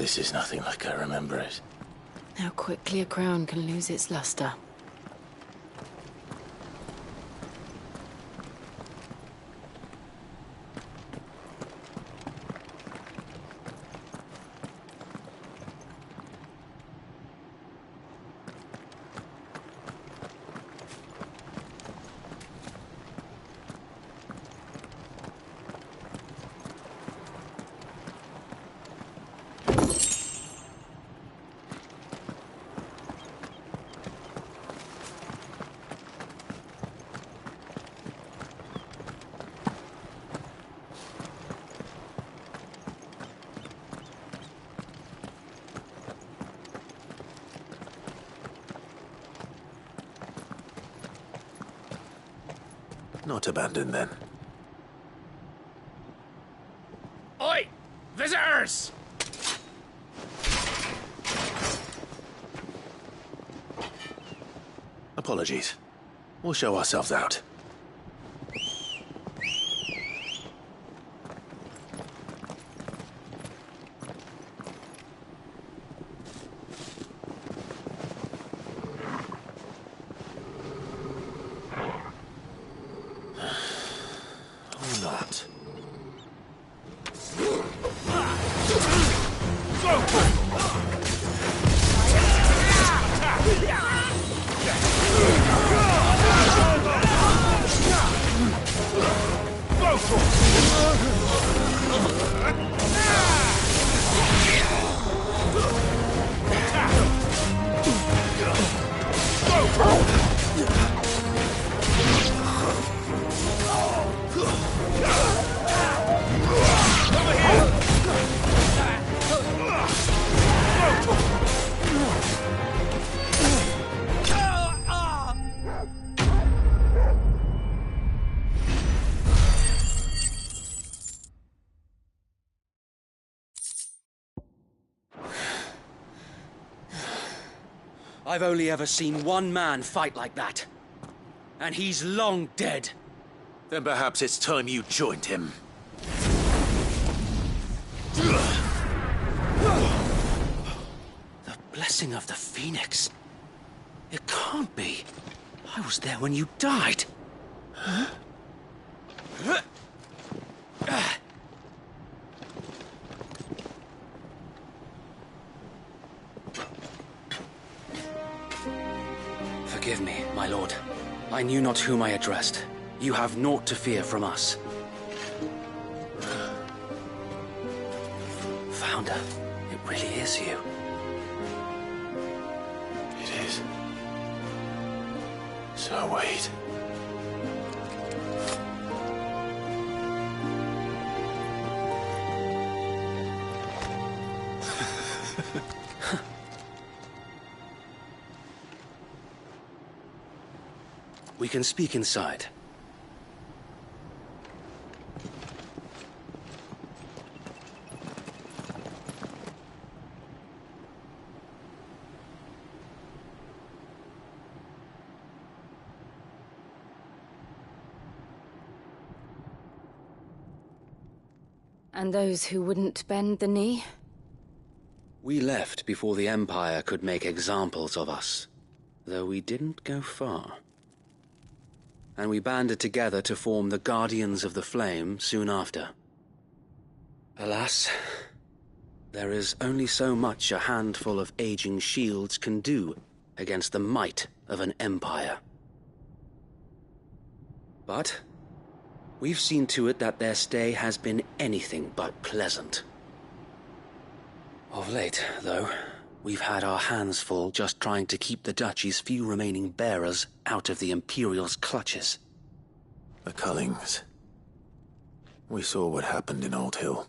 This is nothing like I remember it. How quickly a crown can lose its luster. Not abandoned, then. Oi! Visitors! Apologies. We'll show ourselves out. Not. I've only ever seen one man fight like that. And he's long dead. Then perhaps it's time you joined him. The blessing of the Phoenix. It can't be. I was there when you died. Huh? Forgive me, my lord. I knew not whom I addressed. You have naught to fear from us. Founder, it really is you. It is. So wait. We can speak inside. And those who wouldn't bend the knee? We left before the Empire could make examples of us, though we didn't go far. And we banded together to form the Guardians of the Flame soon after. Alas, there is only so much a handful of aging shields can do against the might of an empire. But we've seen to it that their stay has been anything but pleasant. Of late, though, we've had our hands full just trying to keep the Duchy's few remaining bearers out of the Imperial's clutches. The Cullings. We saw what happened in Old Hill.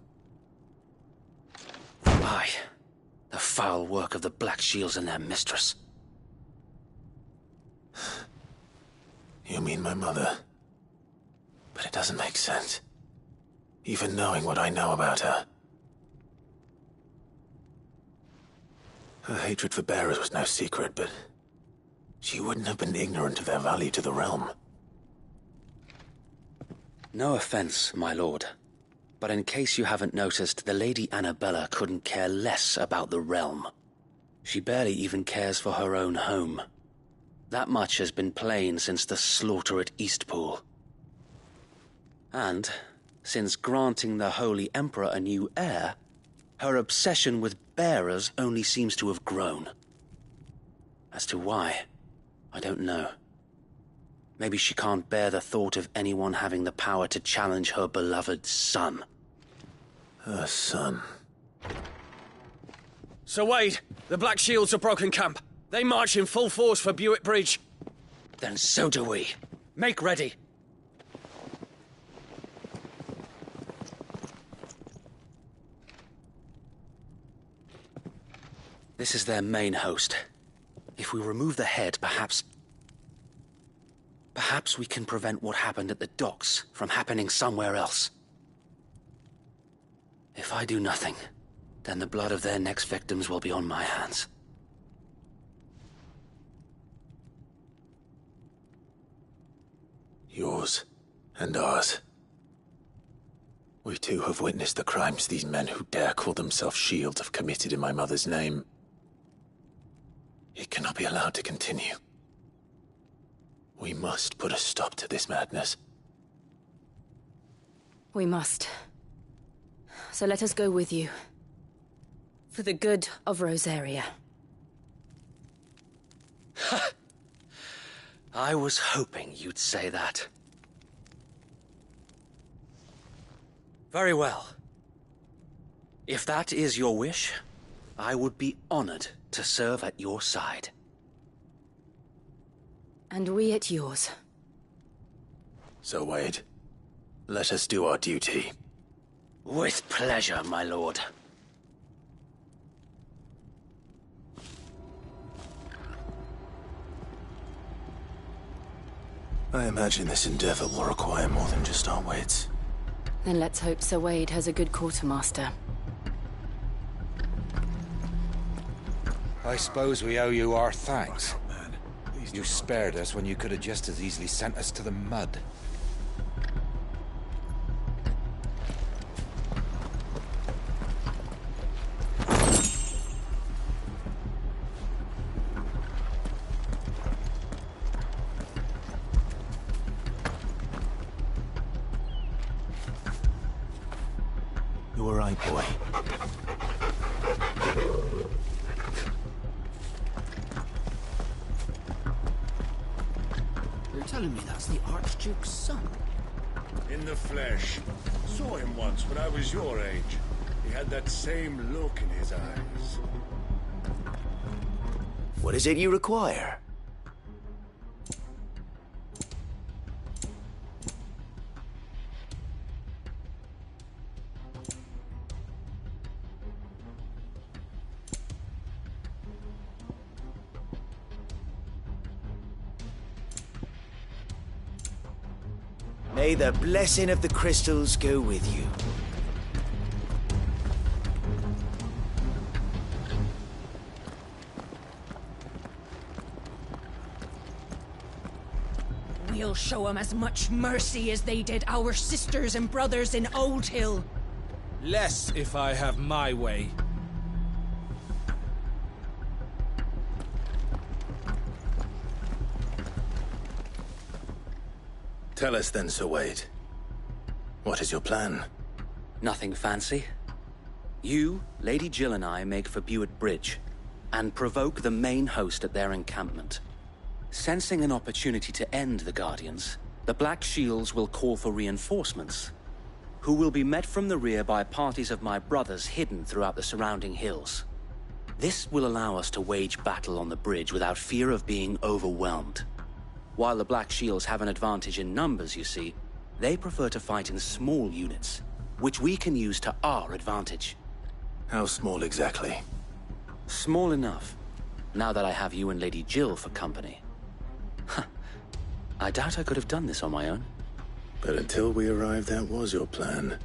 Aye, the foul work of the Black Shields and their mistress. You mean my mother? But it doesn't make sense. Even knowing what I know about her. Her hatred for bearers was no secret, but she wouldn't have been ignorant of their value to the realm. No offense, my lord, But in case you haven't noticed, the Lady Annabella couldn't care less about the realm. She barely even cares for her own home. That much has been plain since the slaughter at Eastpool. And, since granting the Holy Emperor a new heir, her obsession with bearers only seems to have grown. As to why, I don't know. Maybe she can't bear the thought of anyone having the power to challenge her beloved son. Her son. Sir Wade, the Black Shields have broken camp. They march in full force for Buick Bridge. Then so do we. Make ready. This is their main host. If we remove the head, perhaps we can prevent what happened at the docks from happening somewhere else. If I do nothing, then the blood of their next victims will be on my hands. Yours and ours. We too have witnessed the crimes these men who dare call themselves shields have committed in my mother's name. It cannot be allowed to continue. We must put a stop to this madness. We must. So let us go with you. For the good of Rosaria. I was hoping you'd say that. Very well. If that is your wish, I would be honored to serve at your side. And we at yours. So, Wade, let us do our duty. With pleasure, my lord. I imagine this endeavor will require more than just our wits. Then let's hope Sir Wade has a good quartermaster. I suppose we owe you our thanks. You spared us when you could have just as easily sent us to the mud. You were right, boy. You're telling me that's the Archduke's son? In the flesh. Saw him once when I was your age. He had that same look in his eyes. What is it you require? May the blessing of the crystals go with you. We'll show 'em as much mercy as they did our sisters and brothers in Old Hill. Less if I have my way. Tell us then, Sir Wade. What is your plan? Nothing fancy. You, Lady Jill and I make for Buick Bridge, and provoke the main host at their encampment. Sensing an opportunity to end the Guardians, the Black Shields will call for reinforcements, who will be met from the rear by parties of my brothers hidden throughout the surrounding hills. This will allow us to wage battle on the bridge without fear of being overwhelmed. While the Black Shields have an advantage in numbers, you see, they prefer to fight in small units, which we can use to our advantage. How small exactly? Small enough, now that I have you and Lady Jill for company. I doubt I could have done this on my own. But until we arrived, that was your plan.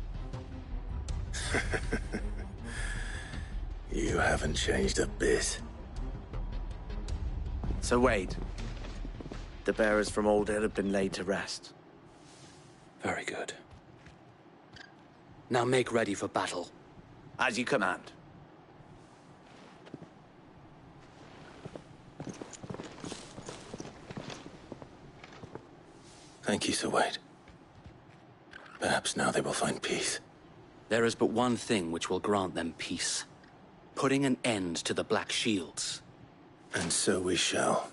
You haven't changed a bit. So Wade, the bearers from Old Hill have been laid to rest. Very good. Now make ready for battle. As you command. Thank you, Sir Wade. Perhaps now they will find peace. There is but one thing which will grant them peace. Putting an end to the Black Shields. And so we shall.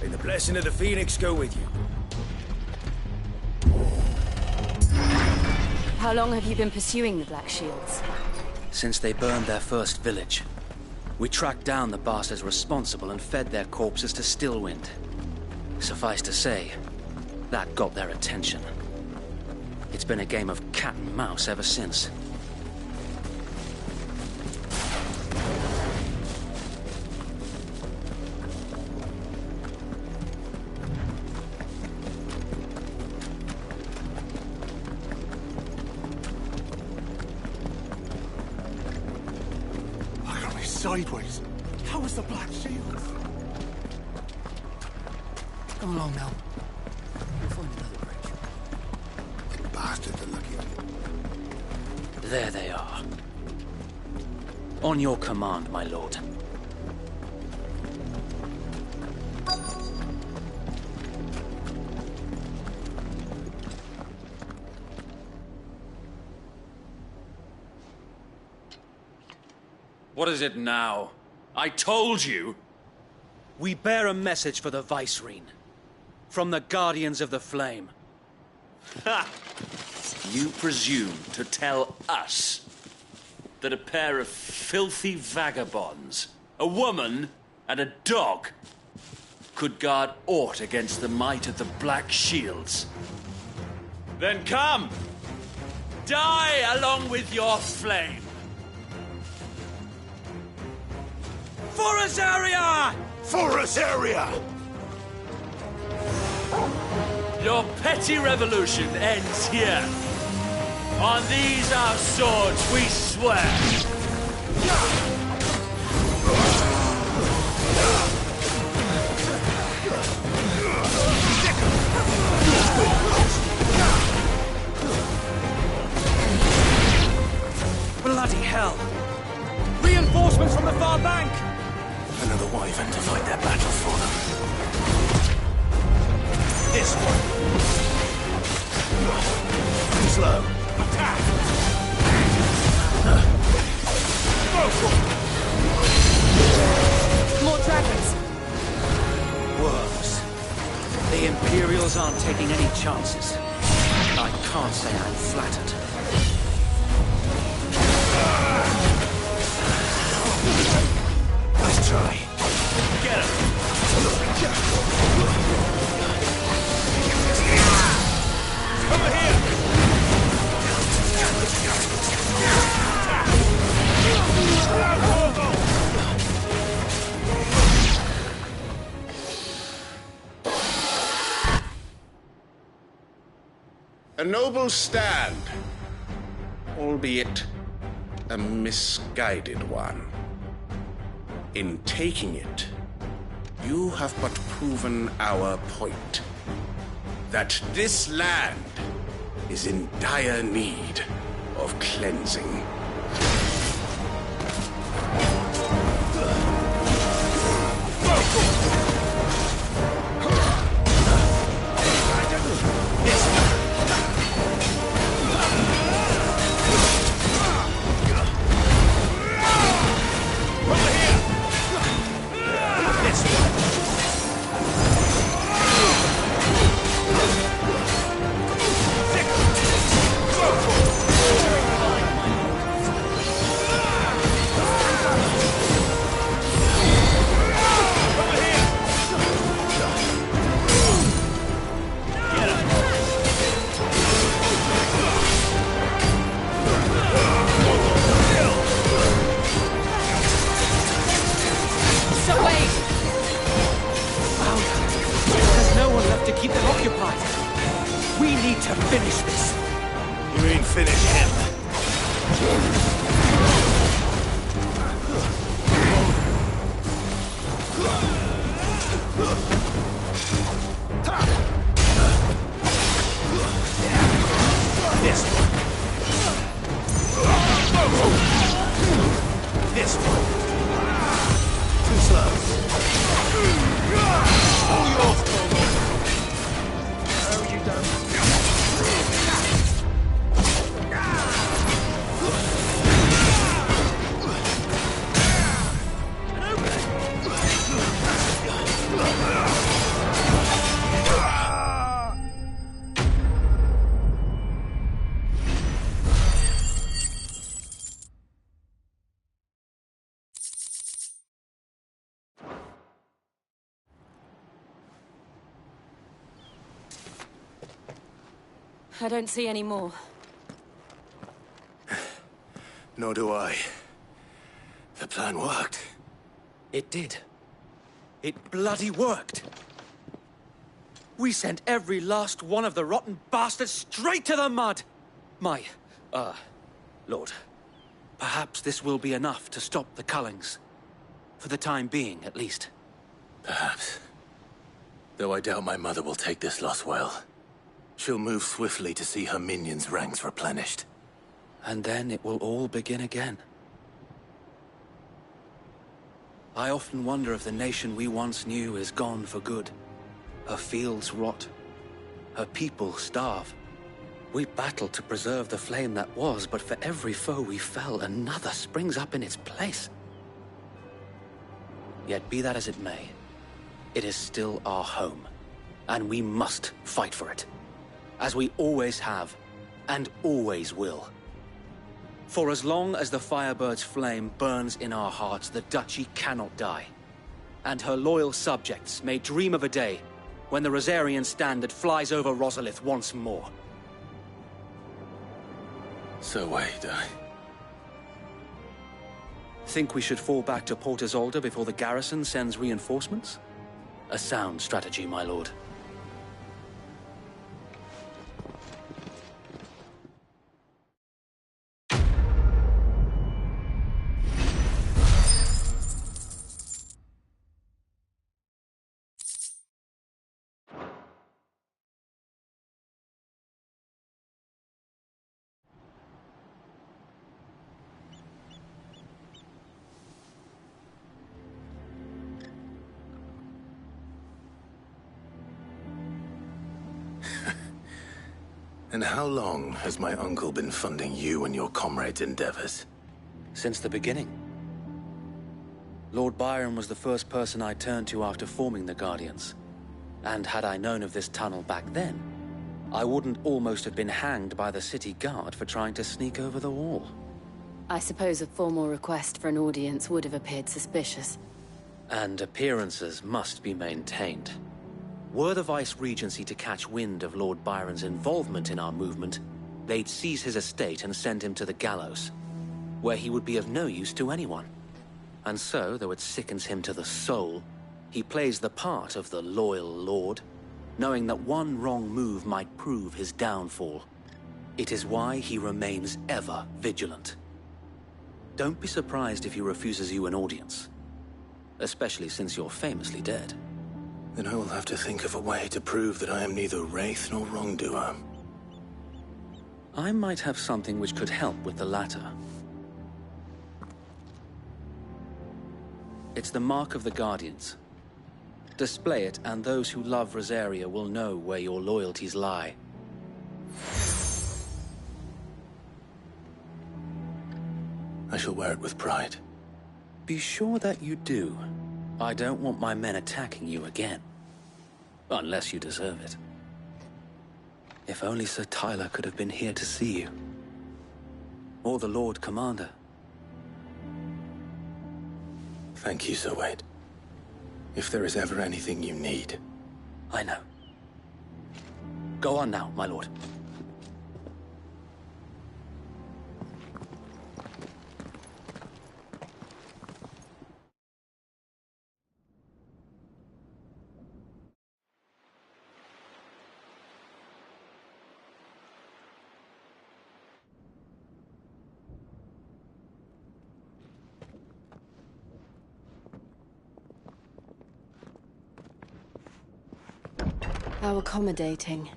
May the blessing of the Phoenix go with you. How long have you been pursuing the Black Shields? Since they burned their first village. We tracked down the bastards responsible and fed their corpses to Stillwind. Suffice to say, that got their attention. It's been a game of cat and mouse ever since. Look at me sideways. How was the Black Shields? Come along now. We'll find another bridge. The bastards are lucky on you. There they are. On your command, my lord. What is it now? I told you! We bear a message for the Vicereine. From the Guardians of the Flame. Ha! You presume to tell us that a pair of filthy vagabonds, a woman and a dog, could guard aught against the might of the Black Shields? Then come! Die along with your flame! For Azaria! For Azaria! Your petty revolution ends here. On these our swords we swear. Bloody hell! Reinforcements from the far bank! Another wyvern to fight their battle for them. This one. Slow. Attack! More dragons! Worms. The Imperials aren't taking any chances. I can't say I'm flattered. Nice try. Get him! Over here! A noble stand. albeit a misguided one. In taking it, you have but proven our point. That this land is in dire need of cleansing. I don't see any more. Nor do I. The plan worked. It did. It bloody worked. We sent every last one of the rotten bastards straight to the mud! My, Lord, perhaps this will be enough to stop the Cullings. For the time being, at least. Perhaps. Though I doubt my mother will take this loss well. She'll move swiftly to see her minions' ranks replenished. And then it will all begin again. I often wonder if the nation we once knew is gone for good. Her fields rot. Her people starve. We battled to preserve the flame that was, but for every foe we fell, another springs up in its place. Yet be that as it may, it is still our home, and we must fight for it. As we always have, and always will. For as long as the Firebird's flame burns in our hearts, the Duchy cannot die. And her loyal subjects may dream of a day when the Rosarian standard flies over Rosalith once more. So wait, Think we should fall back to Port Isolde before the garrison sends reinforcements? A sound strategy, my lord. And how long has my uncle been funding you and your comrades' endeavors? Since the beginning. Lord Byron was the first person I turned to after forming the Guardians. And had I known of this tunnel back then, I wouldn't almost have been hanged by the city guard for trying to sneak over the wall. I suppose a formal request for an audience would have appeared suspicious. And appearances must be maintained. Were the Vice-Regency to catch wind of Lord Byron's involvement in our movement, they'd seize his estate and send him to the gallows, where he would be of no use to anyone. And so, though it sickens him to the soul, he plays the part of the loyal lord, knowing that one wrong move might prove his downfall. It is why he remains ever vigilant. Don't be surprised if he refuses you an audience, especially since you're famously dead. Then I will have to think of a way to prove that I am neither wraith nor wrongdoer. I might have something which could help with the latter. It's the mark of the Guardians. Display it, and those who love Rosaria will know where your loyalties lie. I shall wear it with pride. Be sure that you do. I don't want my men attacking you again. Unless you deserve it. If only Sir Tyler could have been here to see you. Or the Lord Commander. Thank you, Sir Wade. If there is ever anything you need. I know. Go on now, my lord. How accommodating.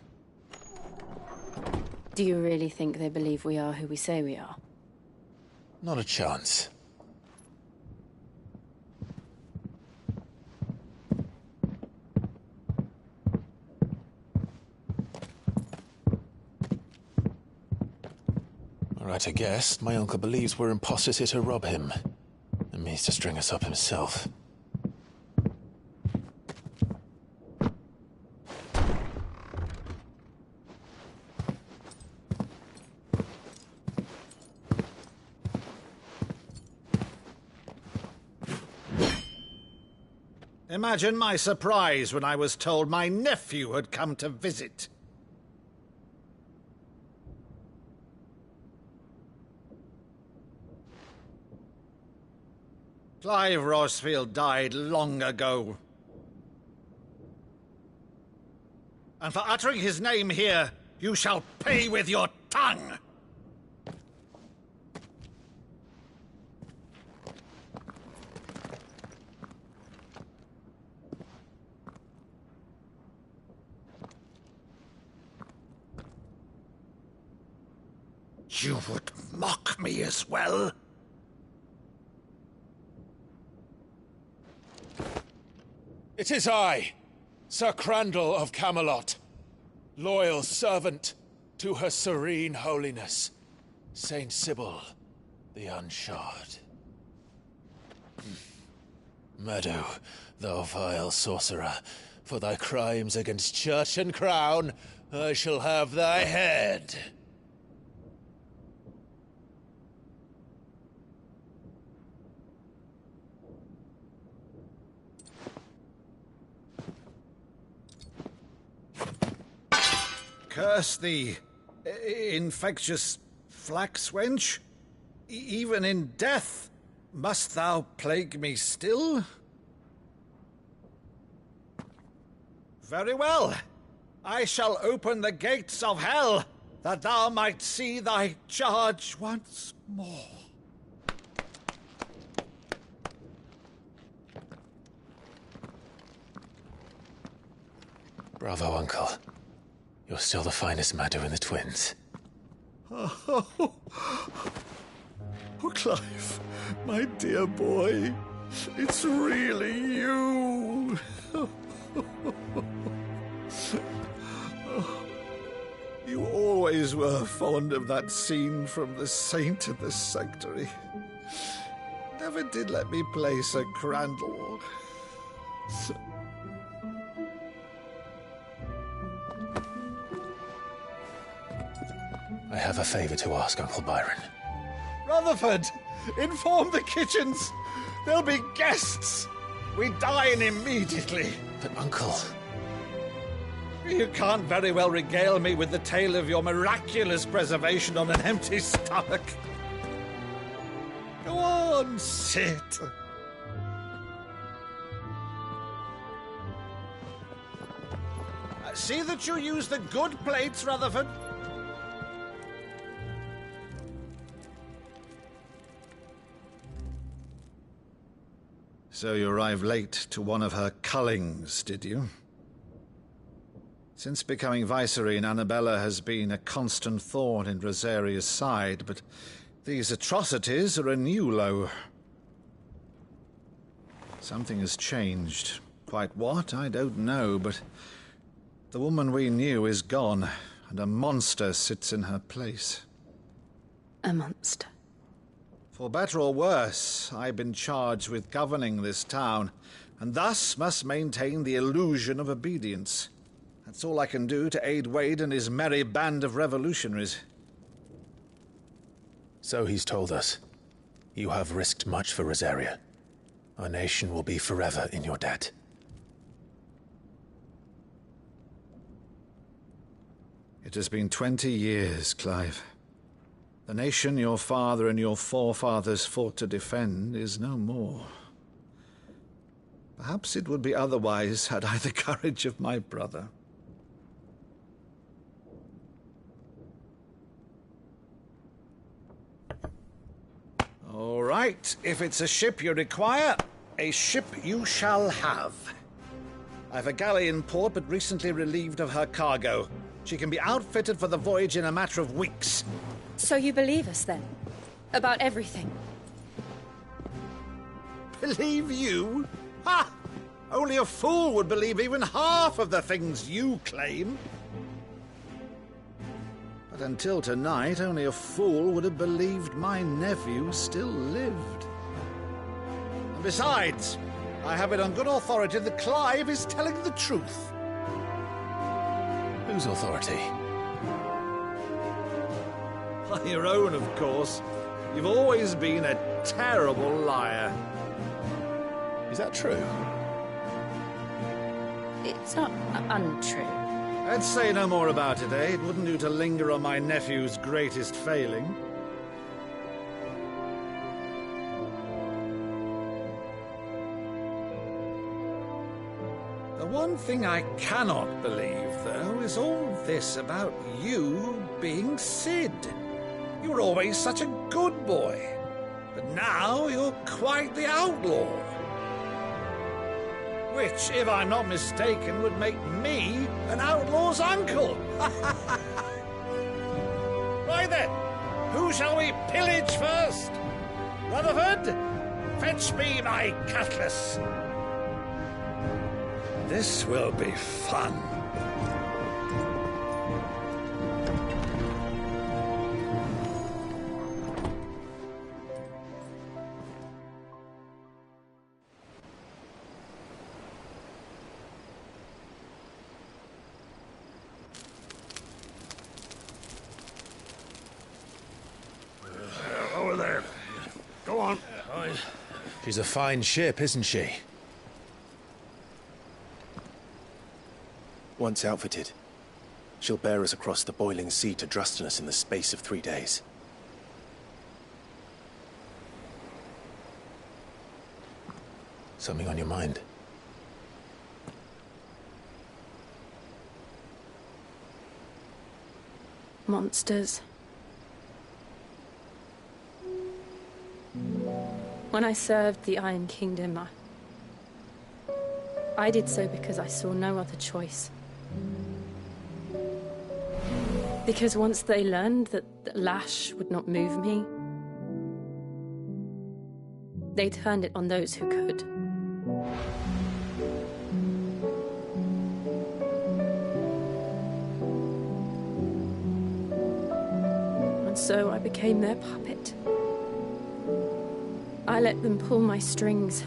Do you really think they believe we are who we say we are? Not a chance. All right, I guess. My uncle believes we're imposters here to rob him. And means to string us up himself. Imagine my surprise when I was told my nephew had come to visit. Clive Rosefield died long ago. And for uttering his name here, you shall pay with your tongue! You would mock me as well? It is I, Sir Crandall of Camelot, loyal servant to Her Serene Holiness, Saint Sybil the Unshod. Meadow, thou vile sorcerer, for thy crimes against church and crown, I shall have thy head. Curse thee, infectious flax wench. Even in death, must thou plague me still? Very well. I shall open the gates of hell, that thou might see thy charge once more. Bravo, Uncle. You're still the finest Maddo in the twins. Oh, Clive, my dear boy, it's really you. You always were fond of that scene from The Saint in the Sanctuary. Never did let me play Sir Crandall. I have a favor to ask, Uncle Byron. Rutherford, inform the kitchens. There'll be guests. We dine immediately. But, Uncle... You can't very well regale me with the tale of your miraculous preservation on an empty stomach. Go on, sit. See that you use the good plates, Rutherford. So you arrived late to one of her cullings, did you? Since becoming Vicereine, Annabella has been a constant thorn in Rosaria's side, but these atrocities are a new low. Something has changed. Quite what, I don't know, but the woman we knew is gone, and a monster sits in her place. A monster? For better or worse, I've been charged with governing this town, and thus must maintain the illusion of obedience. That's all I can do to aid Wade and his merry band of revolutionaries. So he's told us. You have risked much for Rosaria. Our nation will be forever in your debt. It has been 20 years, Clive. The nation your father and your forefathers fought to defend is no more. Perhaps it would be otherwise had I the courage of my brother. All right, if it's a ship you require, a ship you shall have. I've a galley in port, but recently relieved of her cargo. She can be outfitted for the voyage in a matter of weeks. So you believe us, then? About everything? Believe you? Ha! Only a fool would believe even half of the things you claim. But until tonight, only a fool would have believed my nephew still lived. And besides, I have it on good authority that Clive is telling the truth. Whose authority? On your own, of course. You've always been a terrible liar. Is that true? It's not untrue. Let's say no more about it, eh? It wouldn't do to linger on my nephew's greatest failing. The one thing I cannot believe, though, is all this about you being Sid. You were always such a good boy, but now you're quite the outlaw. Which, if I'm not mistaken, would make me an outlaw's uncle. Right then, who shall we pillage first? Rutherford, fetch me my cutlass. This will be fun. Over there. Go on. She's a fine ship, isn't she? Once outfitted, she'll bear us across the boiling sea to Drustinus in the space of 3 days. Something on your mind? Monsters. When I served the Iron Kingdom, I did so because I saw no other choice. Because once they learned that the lash would not move me, they turned it on those who could. And so I became their puppet. I let them pull my strings,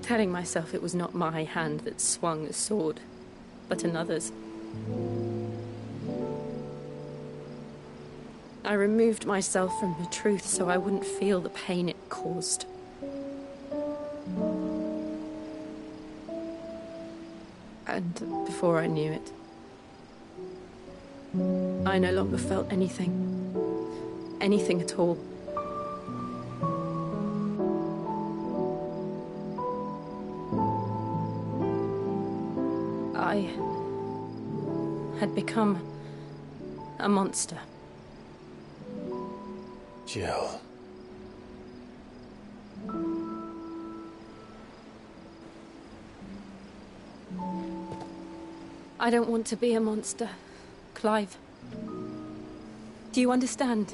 telling myself it was not my hand that swung the sword, but another's. I removed myself from the truth so I wouldn't feel the pain it caused. And before I knew it, I no longer felt anything. Anything at all. I had become a monster. Jill. I don't want to be a monster, Clive. Do you understand?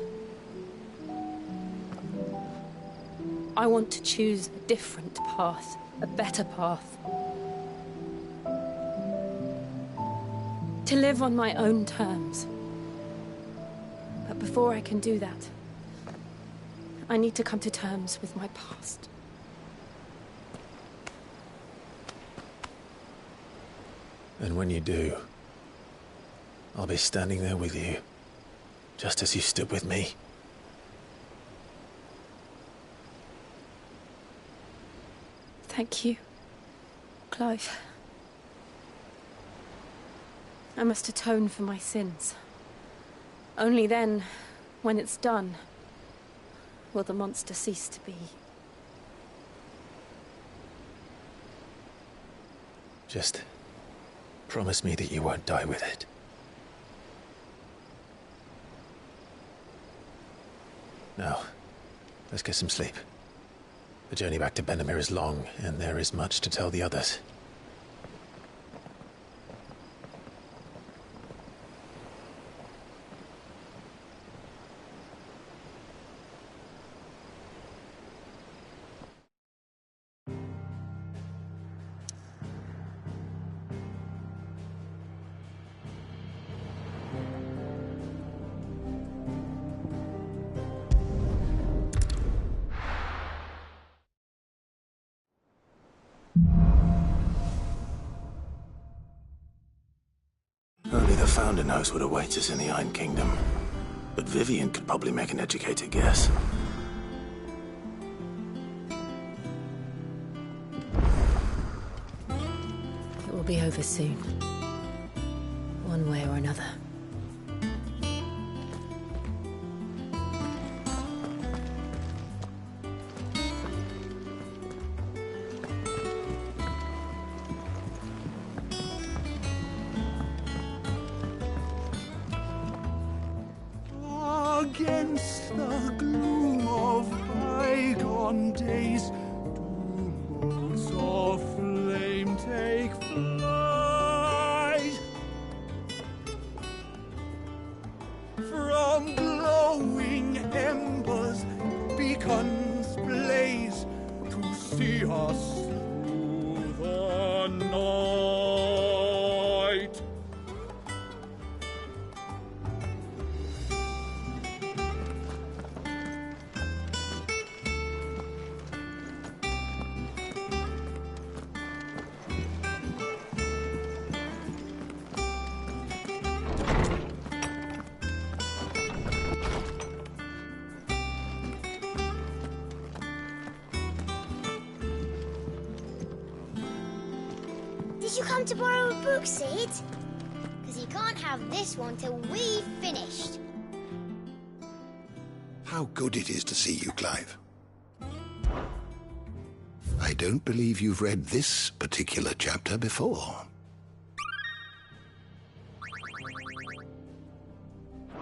I want to choose a different path, a better path. To live on my own terms. But before I can do that, I need to come to terms with my past. And when you do, I'll be standing there with you, just as you stood with me. Thank you, Clive. I must atone for my sins. Only then, when it's done, will the monster cease to be. Just promise me that you won't die with it. Now, let's get some sleep. The journey back to Benamir is long, and there is much to tell the others. Only the Founder knows what awaits us in the Iron Kingdom. But Vivian could probably make an educated guess. It will be over soon. One way or another. Against the gloom of bygone days, do motes of flame take flight. From glowing embers, beacons blaze to see us through the night. Did you come to borrow a book, Sid? Because you can't have this one till we've finished. How good it is to see you, Clive. I don't believe you've read this particular chapter before.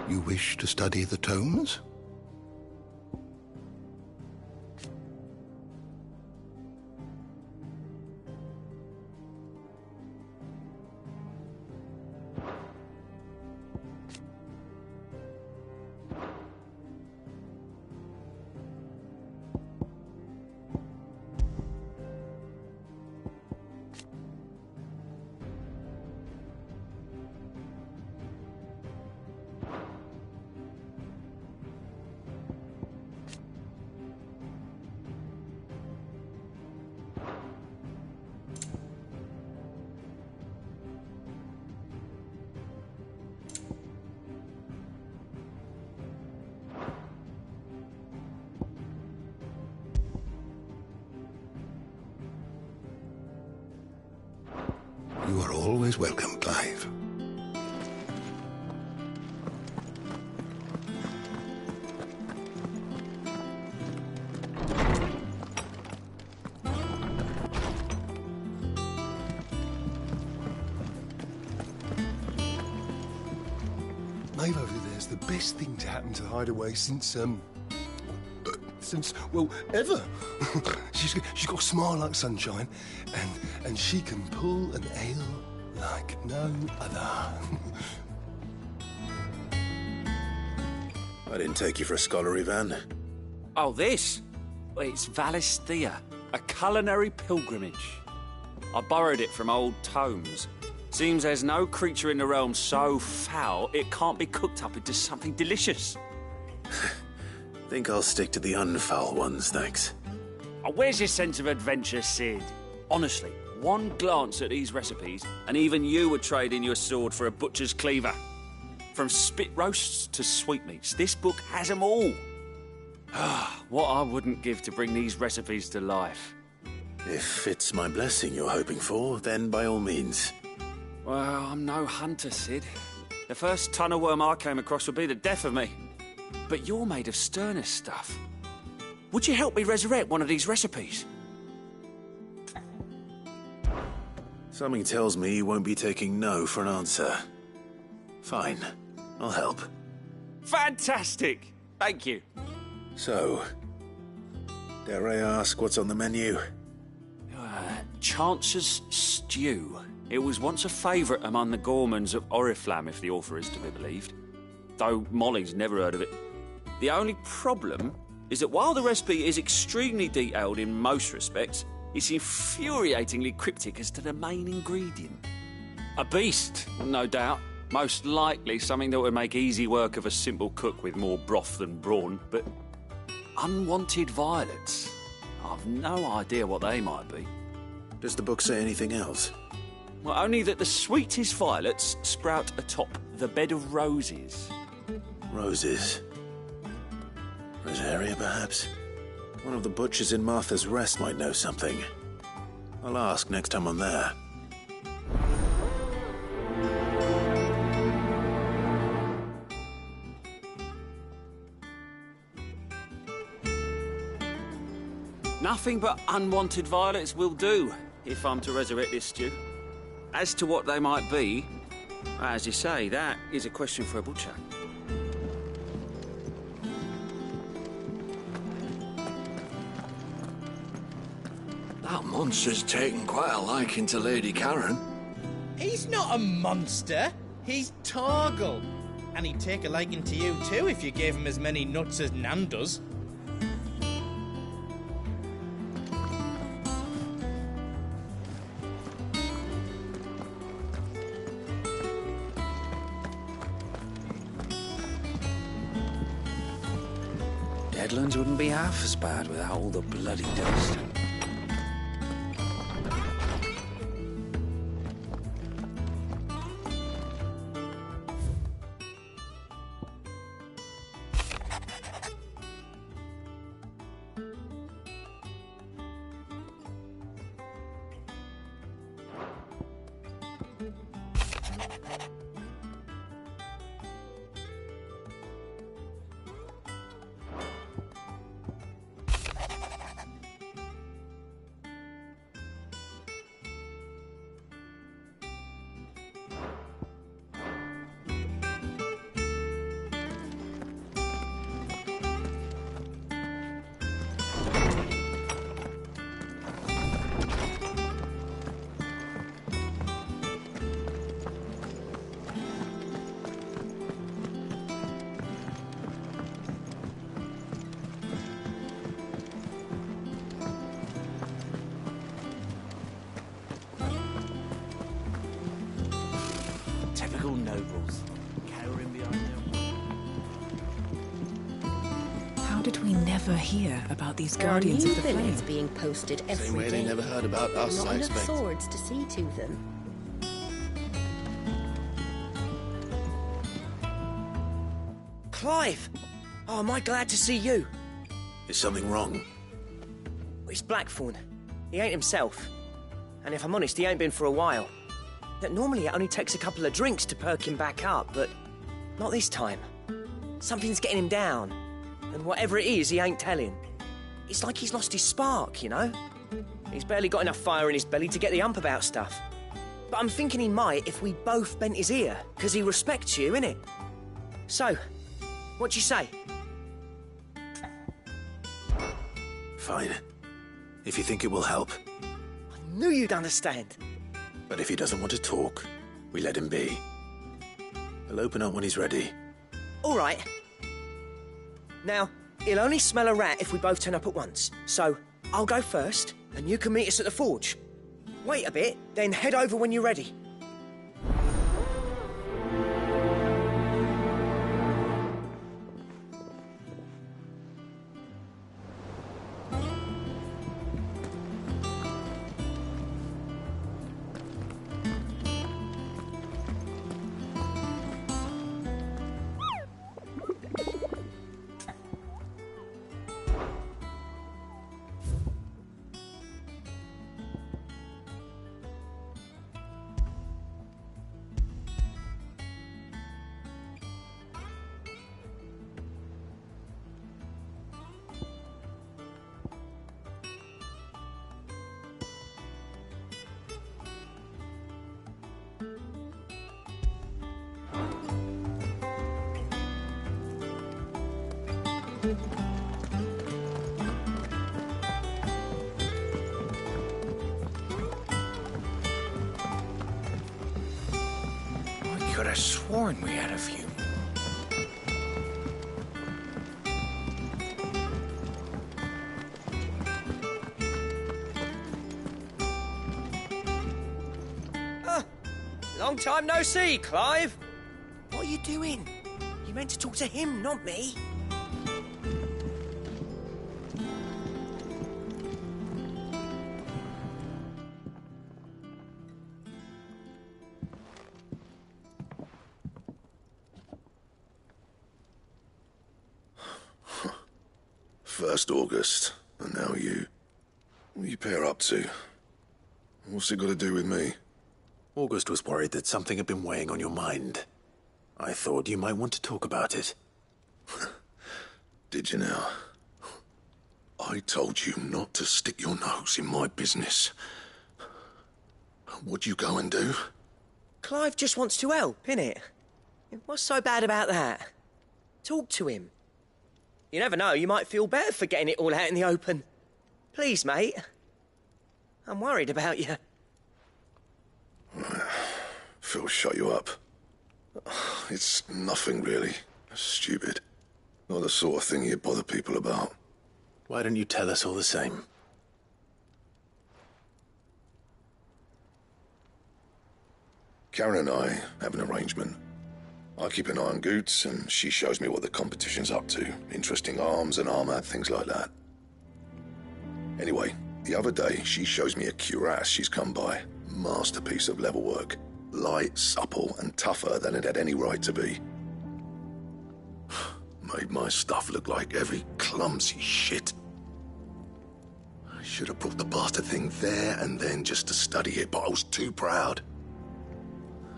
You wish to study the tomes? You are always welcome, Clive. Maeve over there's the best thing to happen to Hideaway since, well, ever. She's got a smile like sunshine, and she can pull an ale like no other. I didn't take you for a scholar, Ivan. Oh, this? It's Valisthea, a culinary pilgrimage. I borrowed it from old tomes. Seems there's no creature in the realm so foul it can't be cooked up into something delicious. Think I'll stick to the unfoul ones, thanks. Oh, where's your sense of adventure, Sid? Honestly, one glance at these recipes, and even you would trade in your sword for a butcher's cleaver. From spit roasts to sweetmeats, this book has them all. What I wouldn't give to bring these recipes to life. If it's my blessing you're hoping for, then by all means. Well, I'm no hunter, Sid. The first tunnel worm I came across would be the death of me. But you're made of sterner stuff. Would you help me resurrect one of these recipes? Something tells me you won't be taking no for an answer. Fine, I'll help. Fantastic! Thank you. So, dare I ask what's on the menu? Chance's Stew. It was once a favourite among the gourmands of Oriflamme, if the author is to be believed. Though Molly's never heard of it. The only problem is that while the recipe is extremely detailed in most respects, it's infuriatingly cryptic as to the main ingredient. A beast, no doubt. Most likely something that would make easy work of a simple cook with more broth than brawn, but unwanted violets. I've no idea what they might be. Does the book say anything else? Well, only that the sweetest violets sprout atop the bed of roses. Roses. Rosaria, perhaps? One of the butchers in Martha's Rest might know something. I'll ask next time I'm there. Nothing but unwanted violets will do, if I'm to resurrect this stew. As to what they might be, as you say, that is a question for a butcher. That monster's taken quite a liking to Lady Karen. He's not a monster. He's Torgal. And he'd take a liking to you too if you gave him as many nuts as Nan does. Deadlands wouldn't be half as bad without all the bloody dust. Nobles, cowering behind them. How did we never hear about these There are Guardians new of the Flame? villains being posted every day. Same way they never heard about us, Not I enough expect. swords to see to them. Clive! Oh, am I glad to see you? Is something wrong? It's Blackthorn. He ain't himself. And if I'm honest, he ain't been for a while. That normally it only takes a couple of drinks to perk him back up, but not this time. Something's getting him down. And whatever it is, he ain't telling. It's like he's lost his spark, you know? He's barely got enough fire in his belly to get the ump about stuff. But I'm thinking he might if we both bent his ear, because he respects you, innit? So, what do you say? Fine. If you think it will help. I knew you'd understand. But if he doesn't want to talk, we let him be. He'll open up when he's ready. All right. Now, he'll only smell a rat if we both turn up at once. So, I'll go first, and you can meet us at the forge. Wait a bit, then head over when you're ready. I could have sworn we had a few. Long time no see, Clive. What are you doing? You meant to talk to him, not me. First August, and now you. What are you pair up to? What's it got to do with me? August was worried that something had been weighing on your mind. I thought you might want to talk about it. Did you now? I told you not to stick your nose in my business. What'd you go and do? Clive just wants to help, innit? What's so bad about that? Talk to him. You never know, you might feel better for getting it all out in the open. Please, mate. I'm worried about you. Phil shut you up. It's nothing really. Stupid. Not the sort of thing you bother people about. Why don't you tell us all the same? Karen and I have an arrangement. I keep an eye on Goots, and she shows me what the competition's up to. Interesting arms and armor, things like that. Anyway, the other day, she shows me a cuirass she's come by. Masterpiece of level work. Light, supple, and tougher than it had any right to be. Made my stuff look like every clumsy shit. I should have brought the bastard thing there and then just to study it, but I was too proud.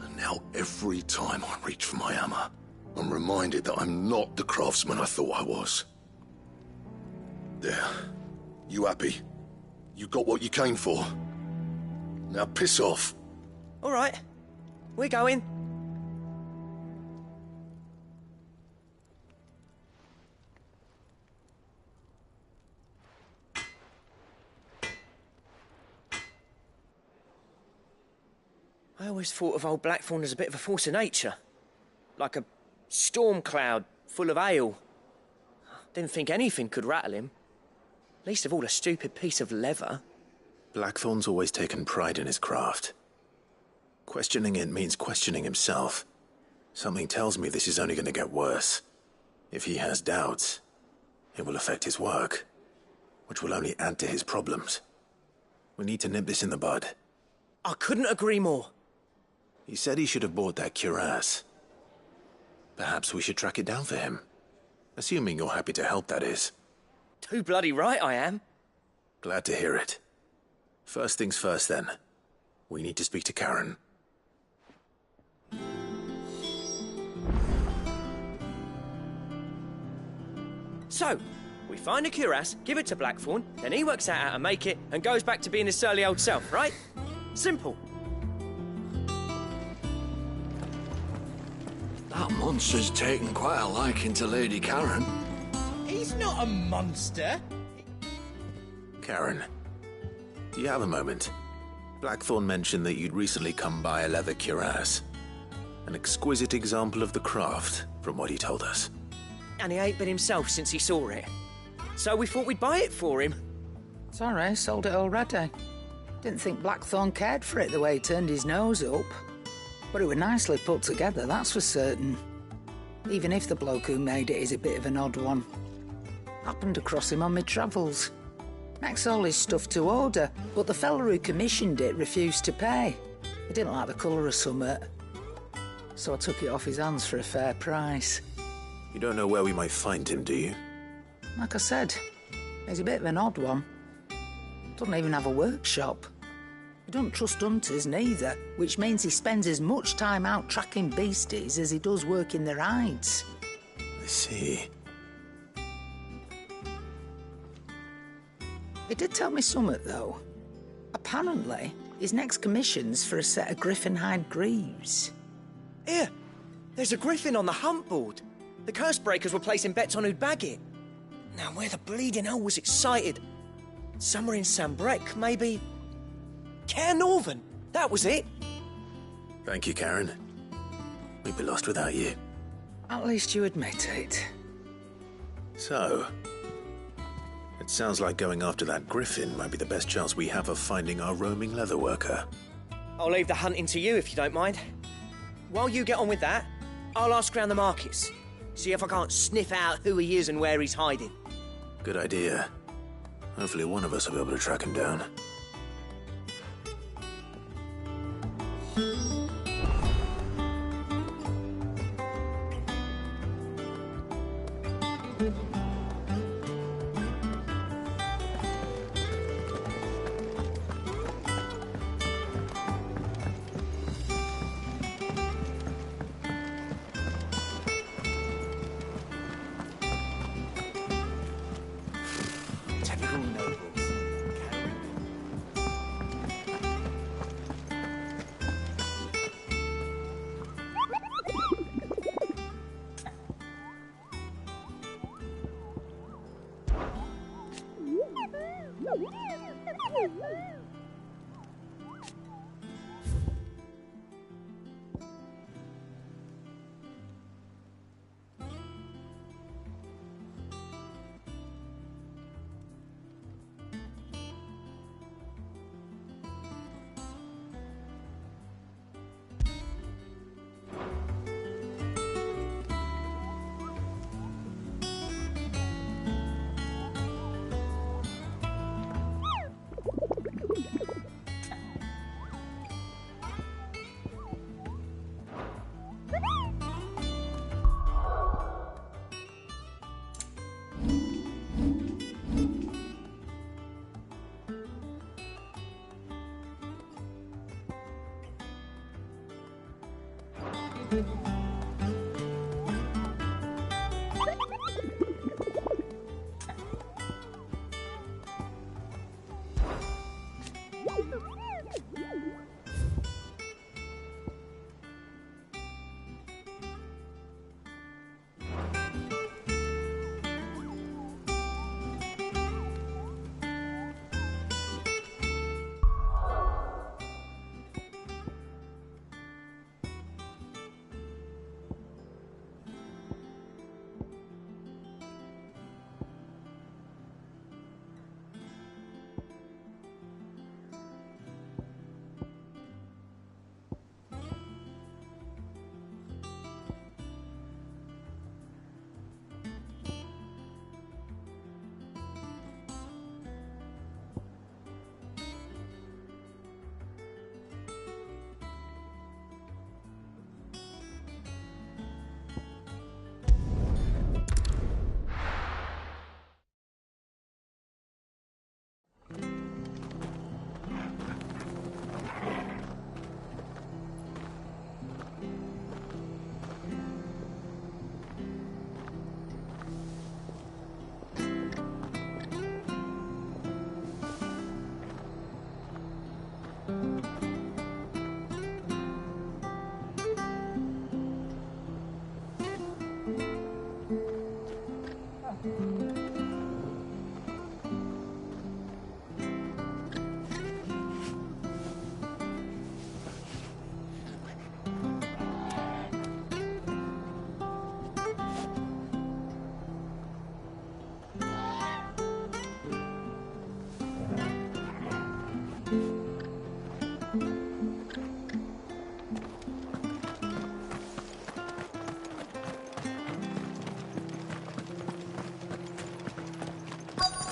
And now every time I reach for my hammer, I'm reminded that I'm not the craftsman I thought I was. There. You happy? You got what you came for? Now piss off. All right. We're going. I always thought of old Blackthorn as a bit of a force of nature. Like a storm cloud full of hail. Didn't think anything could rattle him. Least of all a stupid piece of leather. Blackthorn's always taken pride in his craft. Questioning it means questioning himself. Something tells me this is only going to get worse. If he has doubts, it will affect his work, which will only add to his problems. We need to nip this in the bud. I couldn't agree more. He said he should have bought that cuirass. Perhaps we should track it down for him. Assuming you're happy to help, that is. Too bloody right I am. Glad to hear it. First things first, then. We need to speak to Karen. So, we find a cuirass, give it to Blackthorn, then he works out how to make it and goes back to being his surly old self, right? Simple. That monster's taken quite a liking to Lady Karen. He's not a monster. Karen, do you have a moment? Blackthorn mentioned that you'd recently come by a leather cuirass. An exquisite example of the craft, from what he told us. And he ain't been himself since he saw it. So we thought we'd buy it for him. Sorry, sold it already. Didn't think Blackthorn cared for it the way he turned his nose up. But it was nicely put together, that's for certain. Even if the bloke who made it is a bit of an odd one. Happened across him on my travels. Makes all his stuff to order, but the fella who commissioned it refused to pay. He didn't like the colour of summit. So I took it off his hands for a fair price. You don't know where we might find him, do you? Like I said, he's a bit of an odd one. Doesn't even have a workshop. He doesn't trust hunters neither, which means he spends as much time out tracking beasties as he does working their hides. I see. He did tell me something, though. Apparently, his next commission's for a set of griffin hide greaves. Here, there's a griffin on the hunt board. The curse breakers were placing bets on who'd bag it. Now, where the bleeding hell was excited? Somewhere in Sambrec, maybe... Caer Northern, that was it. Thank you, Karen. We'd be lost without you. At least you admit it. So, it sounds like going after that griffin might be the best chance we have of finding our roaming leatherworker. I'll leave the hunting to you if you don't mind. While you get on with that, I'll ask around the markets. See if I can't sniff out who he is and where he's hiding. Good idea. Hopefully one of us will be able to track him down.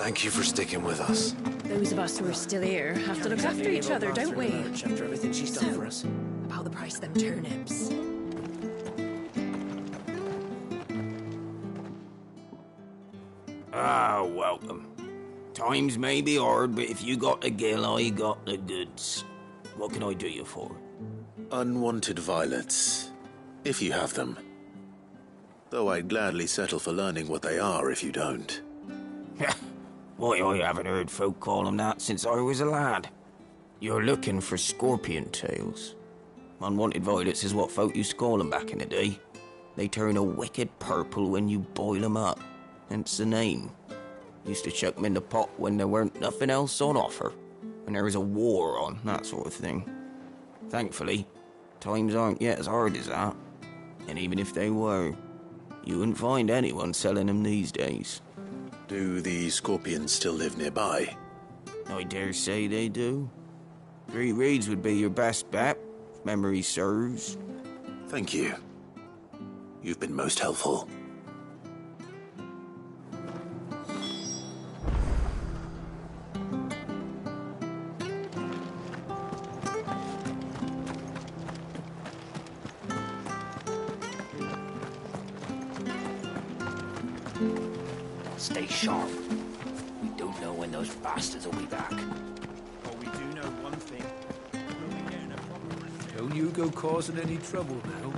Thank you for sticking with us. Those of us who are still here have to look after each other, don't we? After everything she's done for us. About the price of them turnips. Ah, welcome. Times may be hard, but if you got the gill, I got the goods. What can I do you for? Unwanted violets, if you have them. Though I'd gladly settle for learning what they are if you don't. Why, I haven't heard folk call them that since I was a lad. You're looking for scorpion tails. Unwanted violets is what folk used to call them back in the day. They turn a wicked purple when you boil them up, hence the name. Used to chuck them in the pot when there weren't nothing else on offer, when there was a war on, that sort of thing. Thankfully, times aren't yet as hard as that. And even if they were, you wouldn't find anyone selling them these days. Do the scorpions still live nearby? I dare say they do. 3 Reeds would be your best bet, if memory serves. Thank you. You've been most helpful. Stay sharp. We don't know when those bastards will be back. Well, we do know one thing. Don't you go causing any trouble now.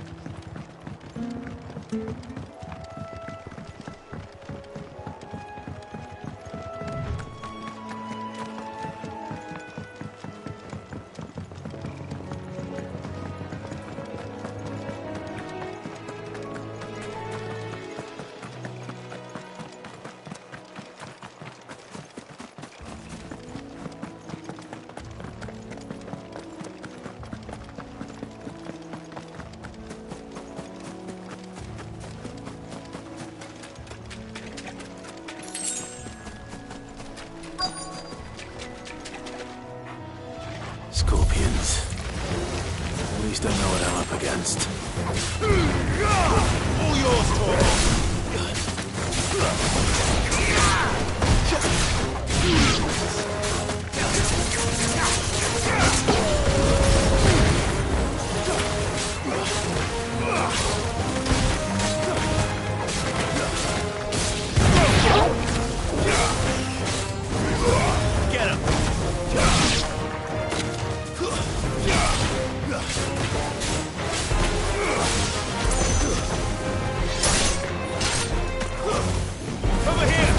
Scorpions. At least I know what I'm up against. All yours, Torvald! Get him! Over here!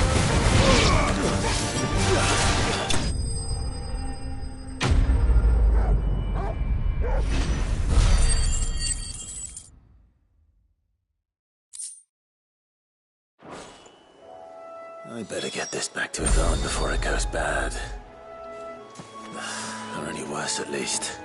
I better get this back to Yvonne before it goes bad. Or any worse, at least.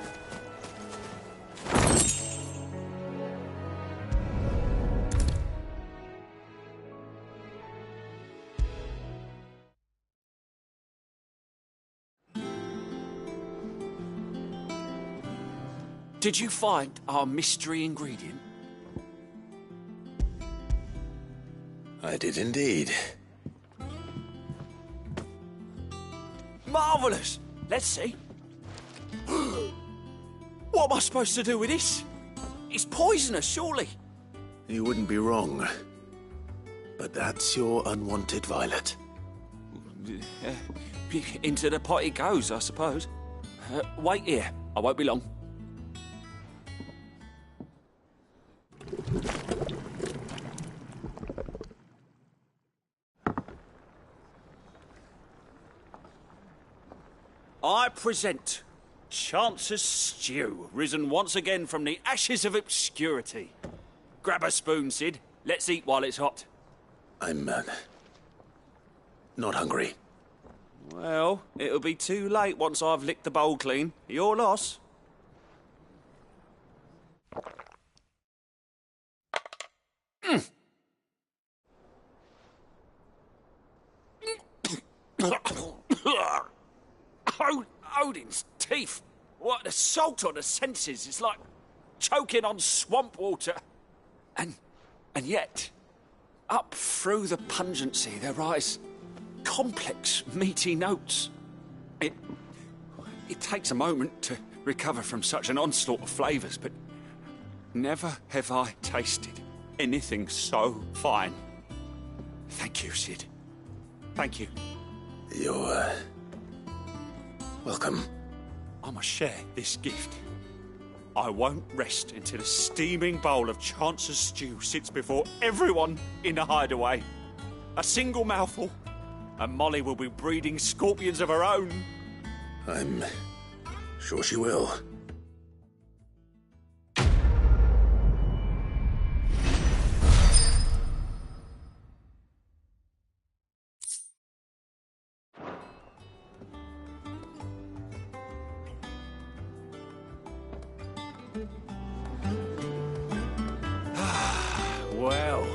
Did you find our mystery ingredient? I did indeed. Marvellous! Let's see. What am I supposed to do with this? It's poisonous, surely. You wouldn't be wrong. But that's your unwanted violet. Into the pot it goes, I suppose. Wait here. I won't be long. I present Chance's Stew, risen once again from the ashes of obscurity. Grab a spoon, Sid. Let's eat while it's hot. I'm, not hungry. Well, it'll be too late once I've licked the bowl clean. Your loss. Odin's teeth. What an assault on the senses. It's like choking on swamp water. And yet, up through the pungency there rise complex, meaty notes. It takes a moment to recover from such an onslaught of flavours, but never have I tasted anything so fine. Thank you, Sid. Thank you. You're, welcome. I must share this gift. I won't rest until a steaming bowl of Chance's stew sits before everyone in the hideaway. A single mouthful, and Molly will be breeding scorpions of her own. I'm sure she will. Well,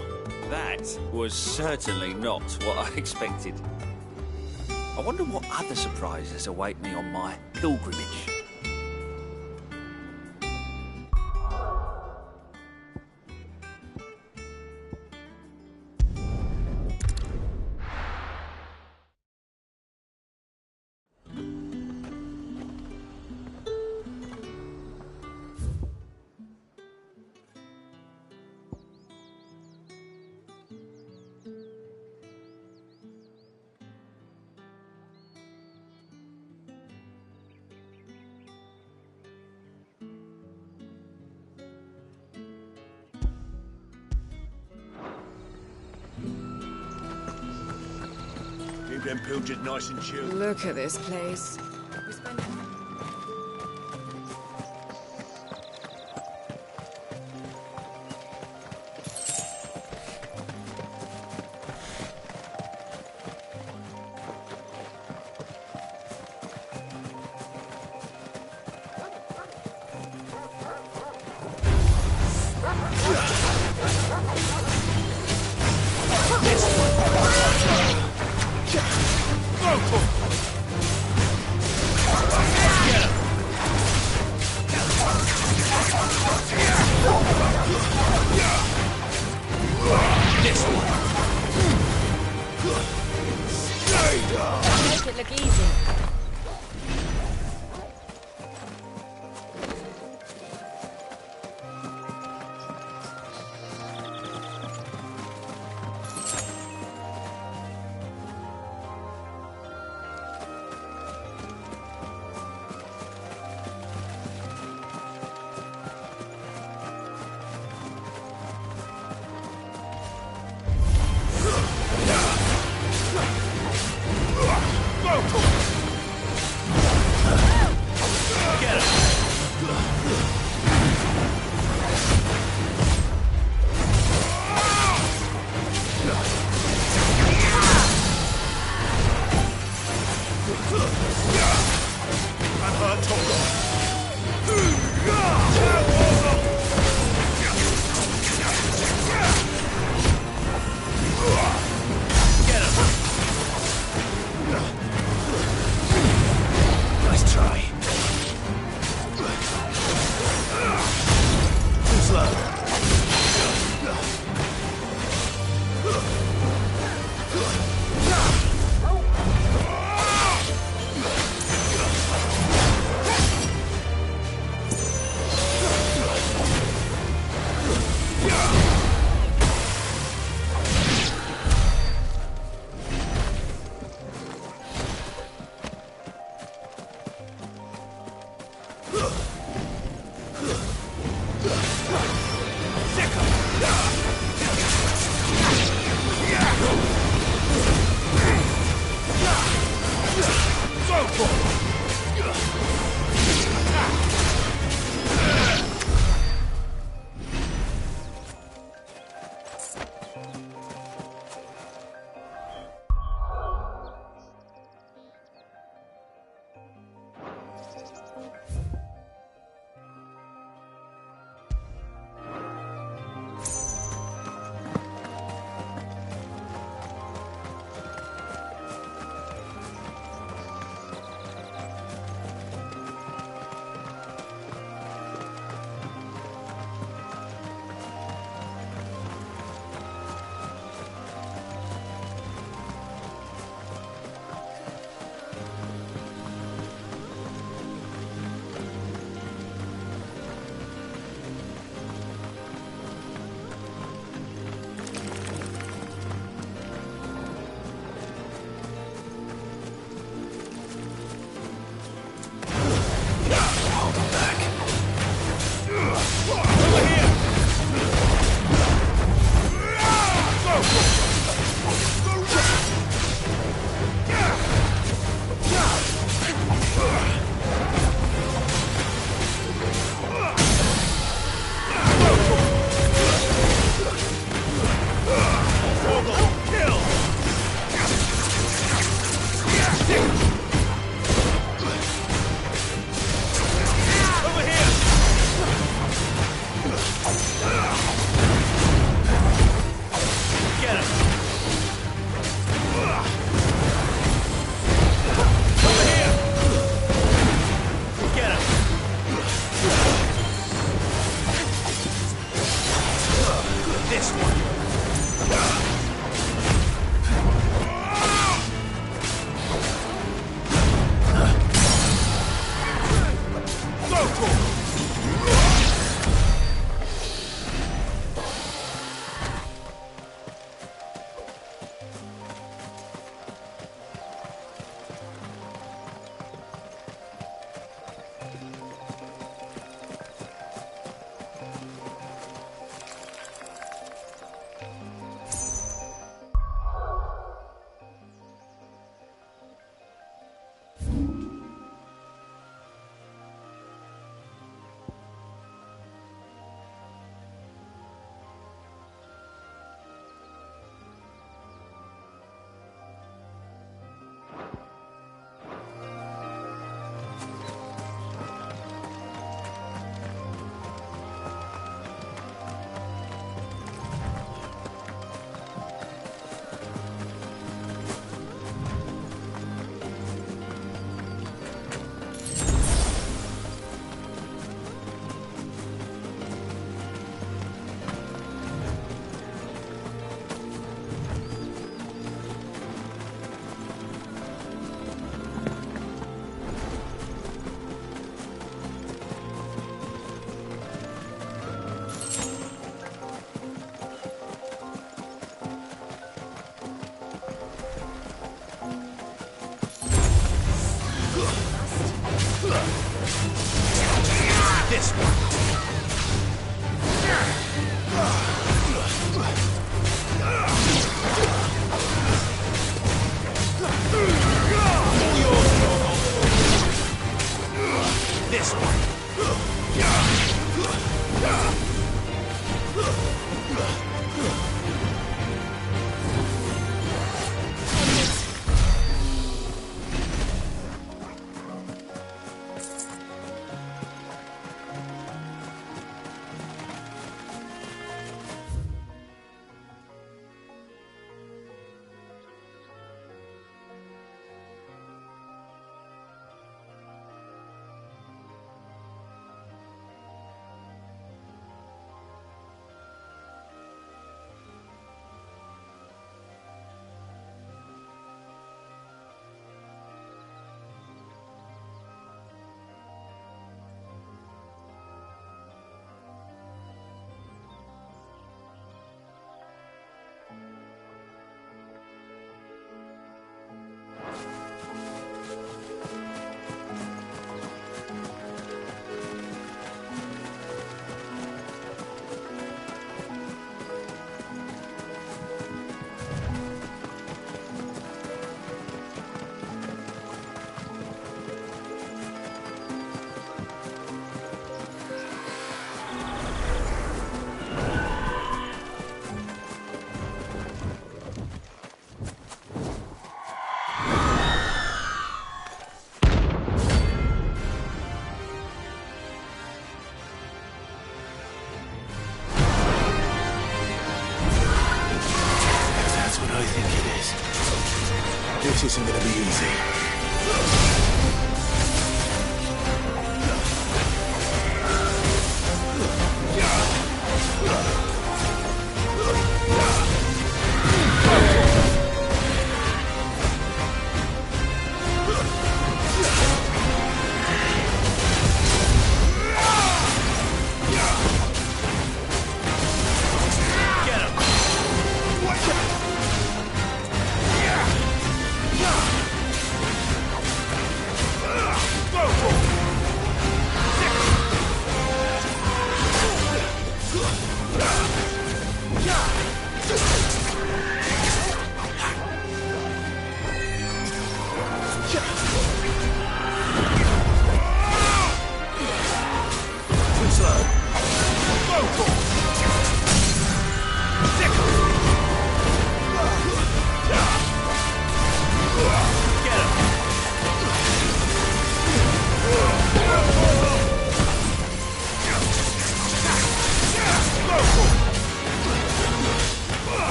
that was certainly not what I expected. I wonder what other surprises await me on my pilgrimage. Keep them pilgers nice and chilled. Look at this place. Make it look easy. This one. This one. This isn't gonna be easy.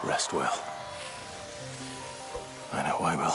Rest well. I know I will.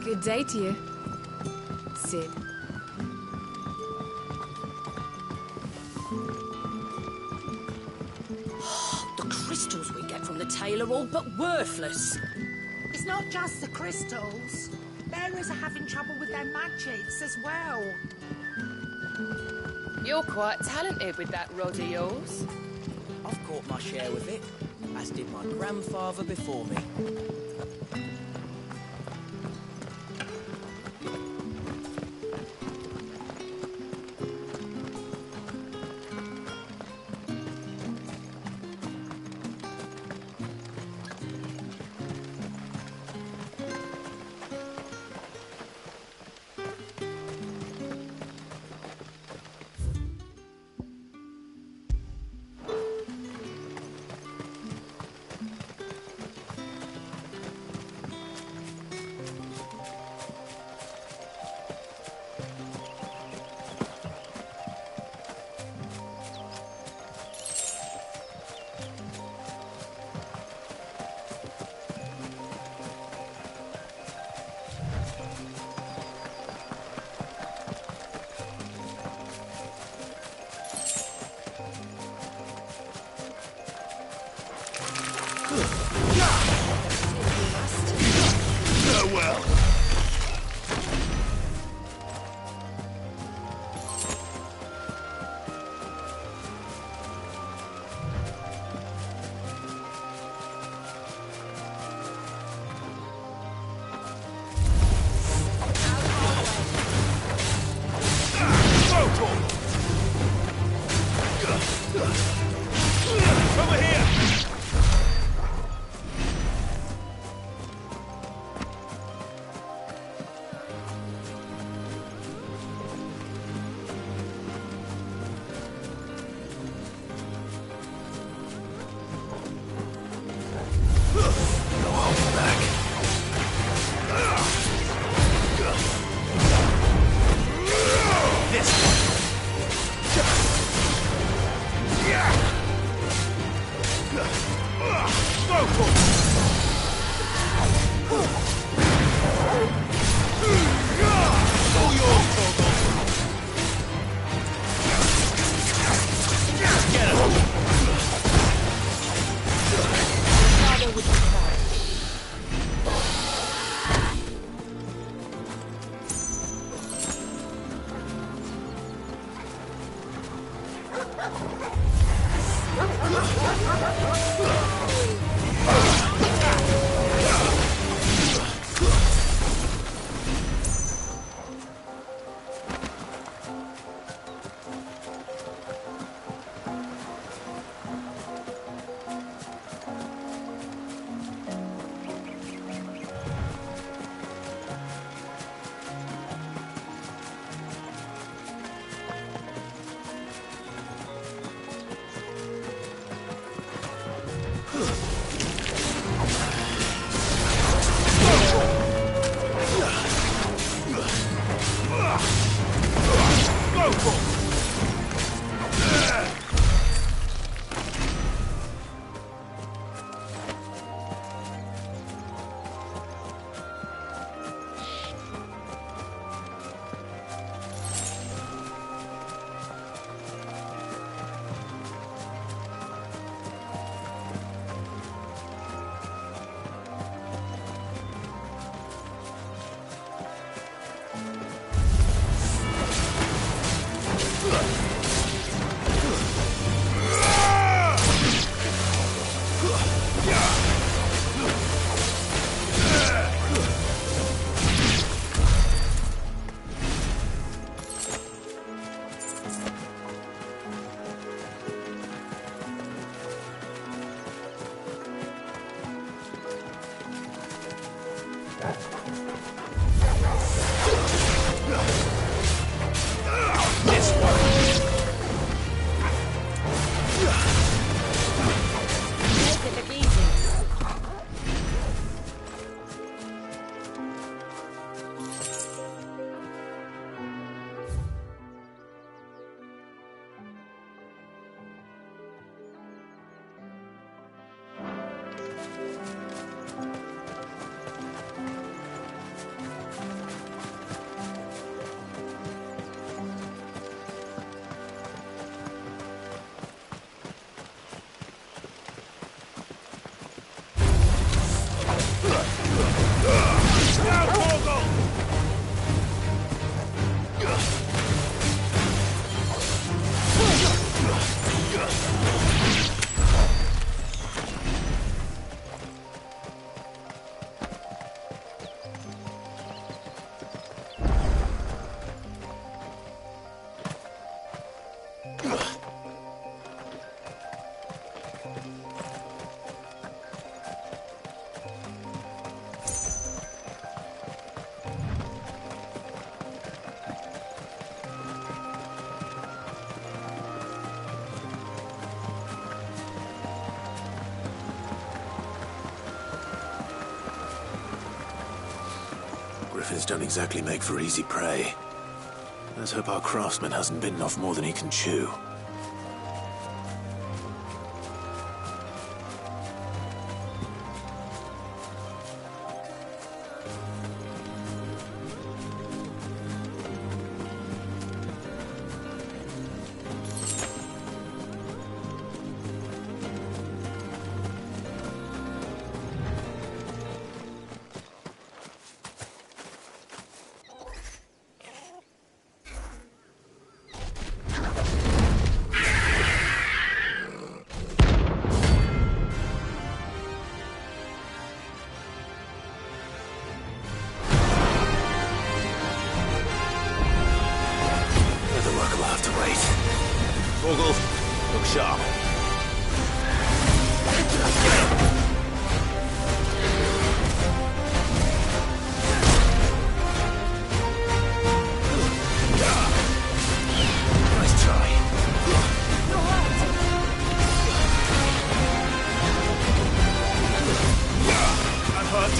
Good day to you, Sid. The crystals we get from the tail are all but worthless. It's not just the crystals. Bearers are having trouble with their magics as well. You're quite talented with that rod of yours. I've caught my share with it, as did my grandfather before me. This one. Make it look easy. Griffins don't exactly make for easy prey. Let's hope our craftsman hasn't bitten off more than he can chew. Look sharp. Nice try. I'm hurt.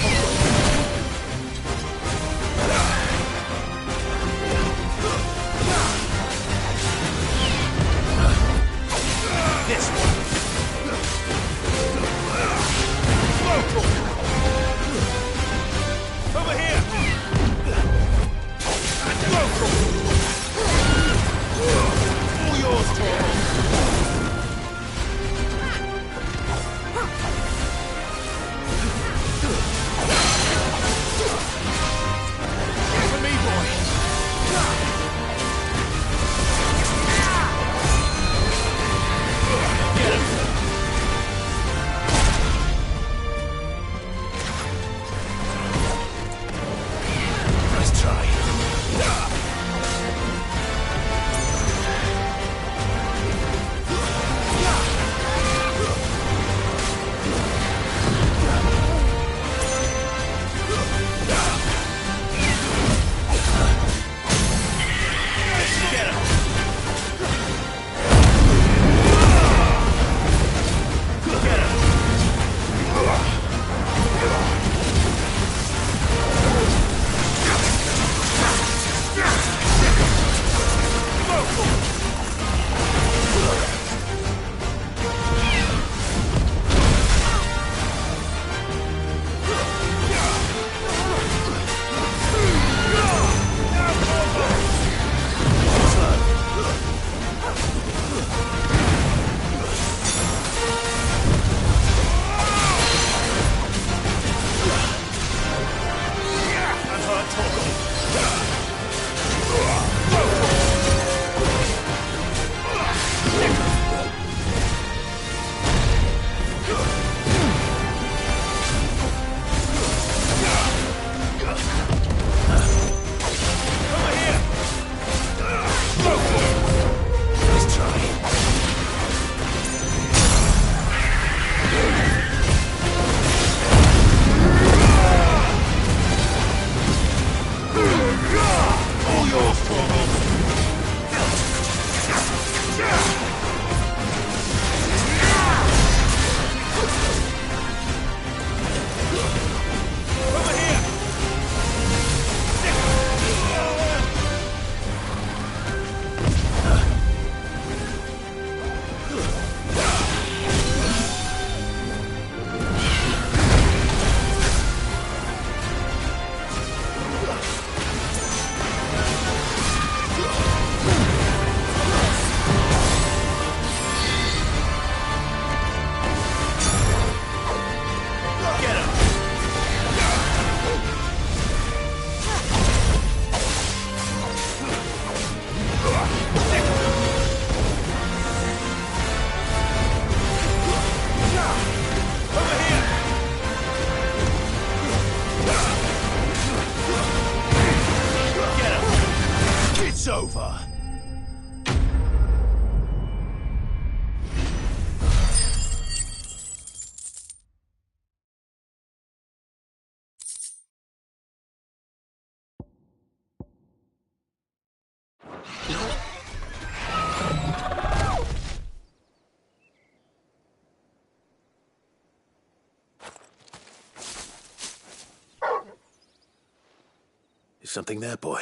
Something there, boy?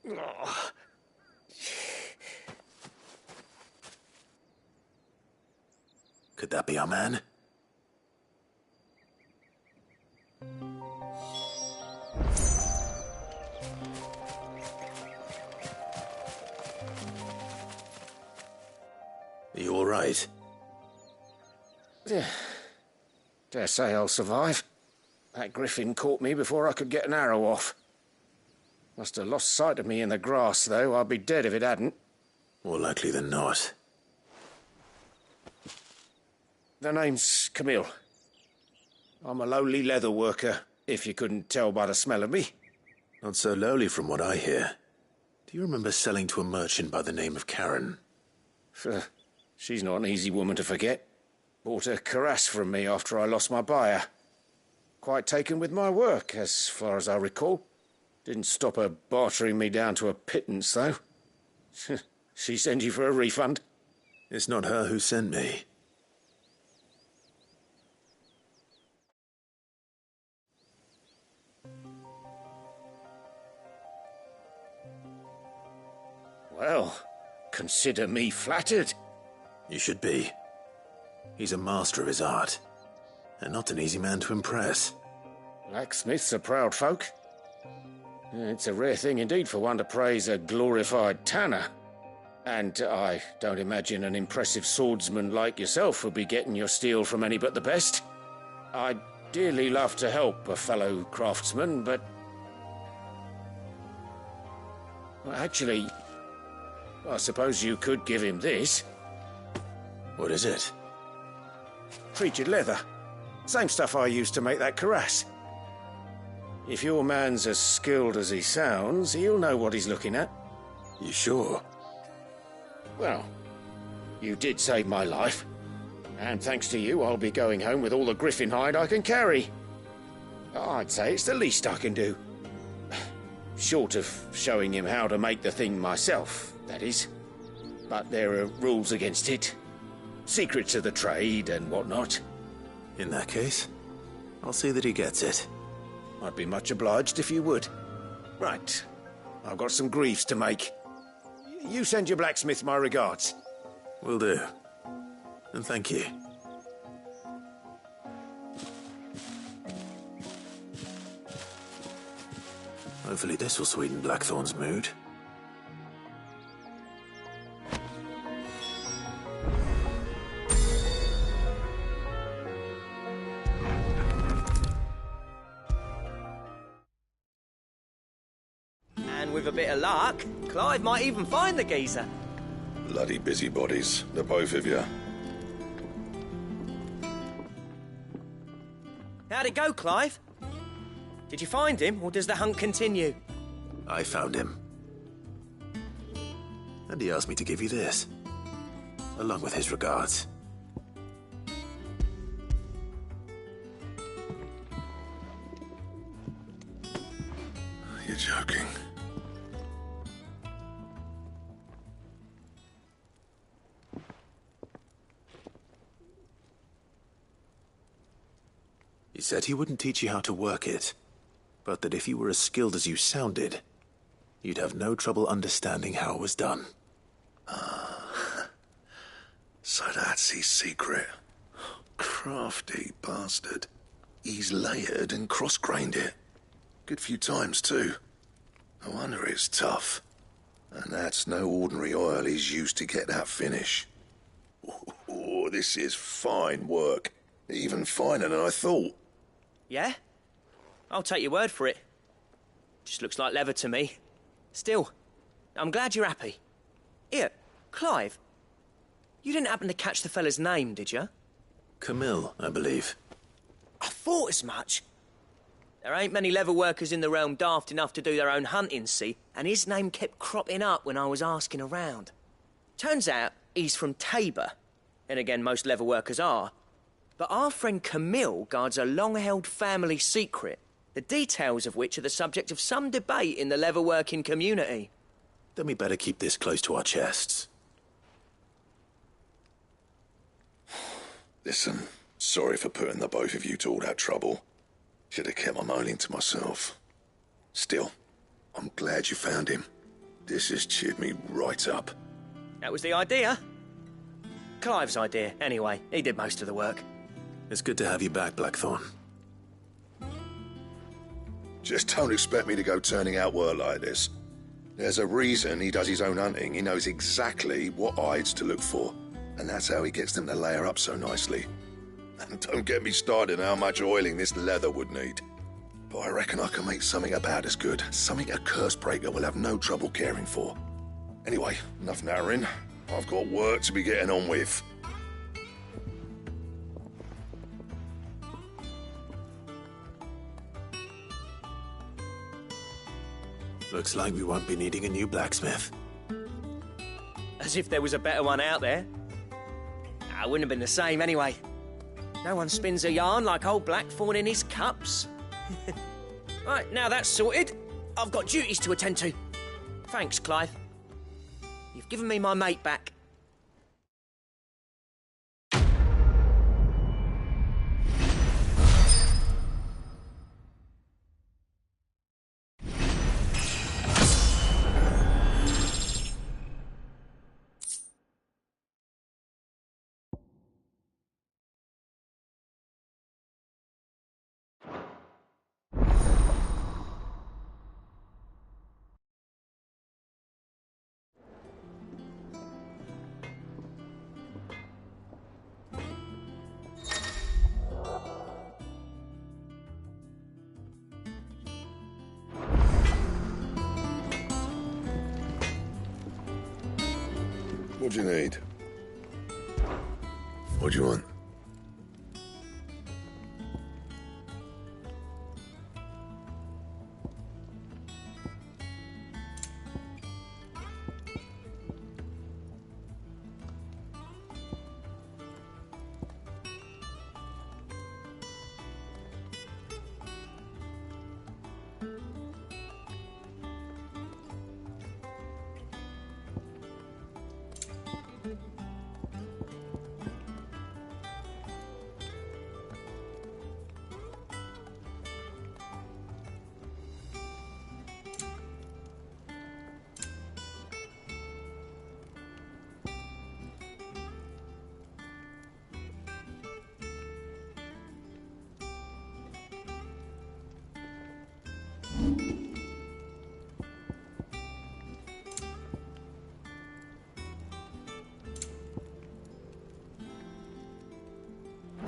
Oh. Could that be our man? Are you all right? Dare say I'll survive. That griffin caught me before I could get an arrow off. Must have lost sight of me in the grass, though. I'd be dead if it hadn't. More likely than not. The name's Camille. I'm a lowly leather worker, if you couldn't tell by the smell of me. Not so lowly from what I hear. Do you remember selling to a merchant by the name of Karen? She's not an easy woman to forget. Bought a cuirass from me after I lost my buyer. Quite taken with my work, as far as I recall. Didn't stop her bartering me down to a pittance, though. She sent you for a refund? It's not her who sent me. Well, consider me flattered. You should be. He's a master of his art, and not an easy man to impress. Blacksmiths are proud folk. It's a rare thing indeed for one to praise a glorified tanner. And I don't imagine an impressive swordsman like yourself would be getting your steel from any but the best. I'd dearly love to help a fellow craftsman, but... Well, actually, I suppose you could give him this. What is it? Treated leather. Same stuff I used to make that cuirass. If your man's as skilled as he sounds, he'll know what he's looking at. You sure? Well, you did save my life. And thanks to you, I'll be going home with all the griffin hide I can carry. I'd say it's the least I can do. Short of showing him how to make the thing myself, that is. But there are rules against it. Secrets of the trade and whatnot. In that case, I'll see that he gets it. I'd be much obliged if you would. Right. I've got some greaves to make. You send your blacksmith my regards. Will do. And thank you. Hopefully this will sweeten Blackthorn's mood. And with a bit of luck, Clive might even find the geezer. Bloody busybodies, the both of you. How'd it go, Clive? Did you find him, or does the hunt continue? I found him. And he asked me to give you this, along with his regards. You're joking. He said he wouldn't teach you how to work it, but that if you were as skilled as you sounded, you'd have no trouble understanding how it was done. So that's his secret. Crafty bastard. He's layered and cross-grained it. Good few times, too. No wonder it's tough. And that's no ordinary oil he's used to get that finish. Oh, this is fine work. Even finer than I thought. Yeah? I'll take your word for it. Just looks like leather to me. Still, I'm glad you're happy. Here, Clive, you didn't happen to catch the fella's name, did you? Camille, I believe. I thought as much. There ain't many leather workers in the realm daft enough to do their own hunting, see, and his name kept cropping up when I was asking around. Turns out he's from Tabor, and again, most leather workers are. But our friend Camille guards a long-held family secret, the details of which are the subject of some debate in the leather-working community. Then we better keep this close to our chests. Listen, sorry for putting the both of you to all that trouble. Should have kept my moaning to myself. Still, I'm glad you found him. This has cheered me right up. That was the idea. Clive's idea, anyway. He did most of the work. It's good to have you back, Blackthorn. Just don't expect me to go turning out work like this. There's a reason he does his own hunting. He knows exactly what hides to look for. And that's how he gets them to layer up so nicely. And don't get me started on how much oiling this leather would need. But I reckon I can make something about as good. Something a Cursebreaker will have no trouble caring for. Anyway, enough nattering. I've got work to be getting on with. Looks like we won't be needing a new blacksmith. As if there was a better one out there. Nah, it wouldn't have been the same anyway. No one spins a yarn like old Blackthorn in his cups. Right, now that's sorted, I've got duties to attend to. Thanks, Clive. You've given me my mate back. What do you need? What do you want?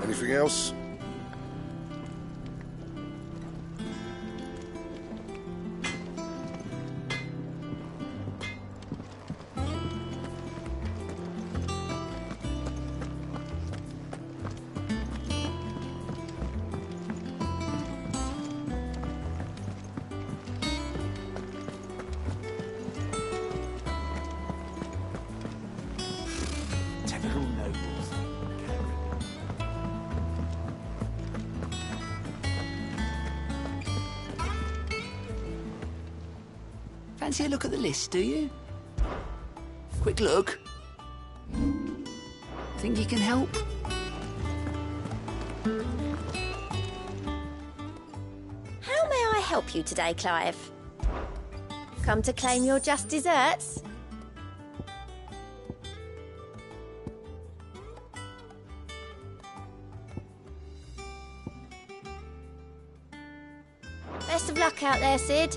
Anything else? Typical nobles. Fancy a look at the list, do you? Quick look. Think you can help? How may I help you today, Clive? Come to claim your just desserts? Best of luck out there, Sid.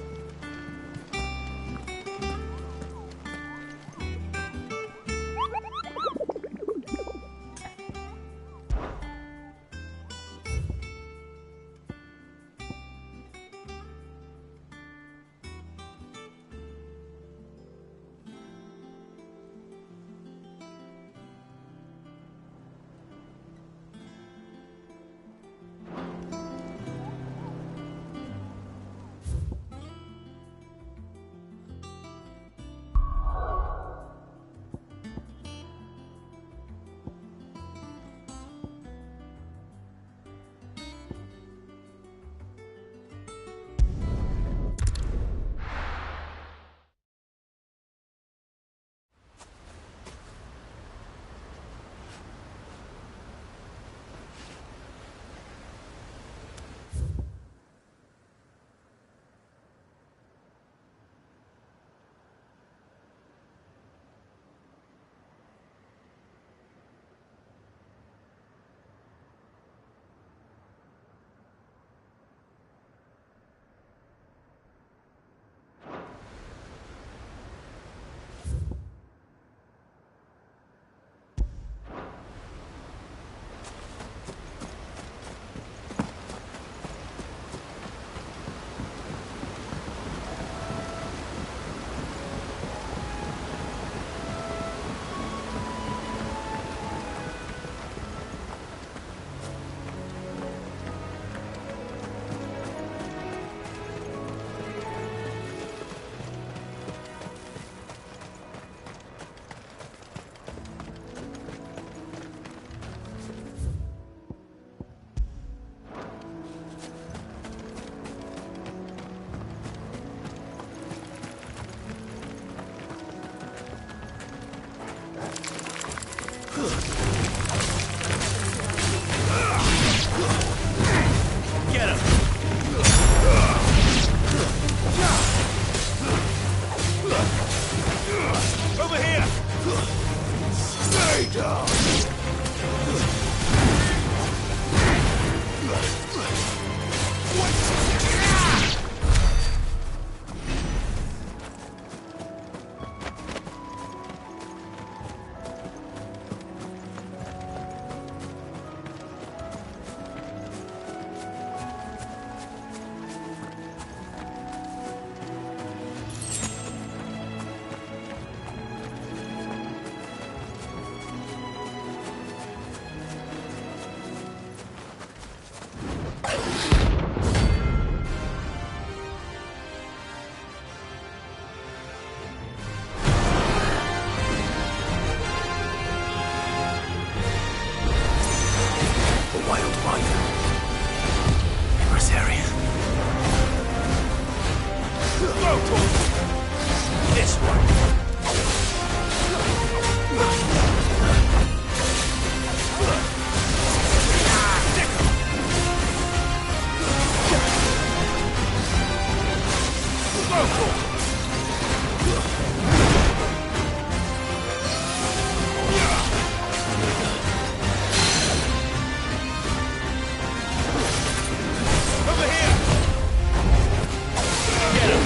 This one. Over here! Get him!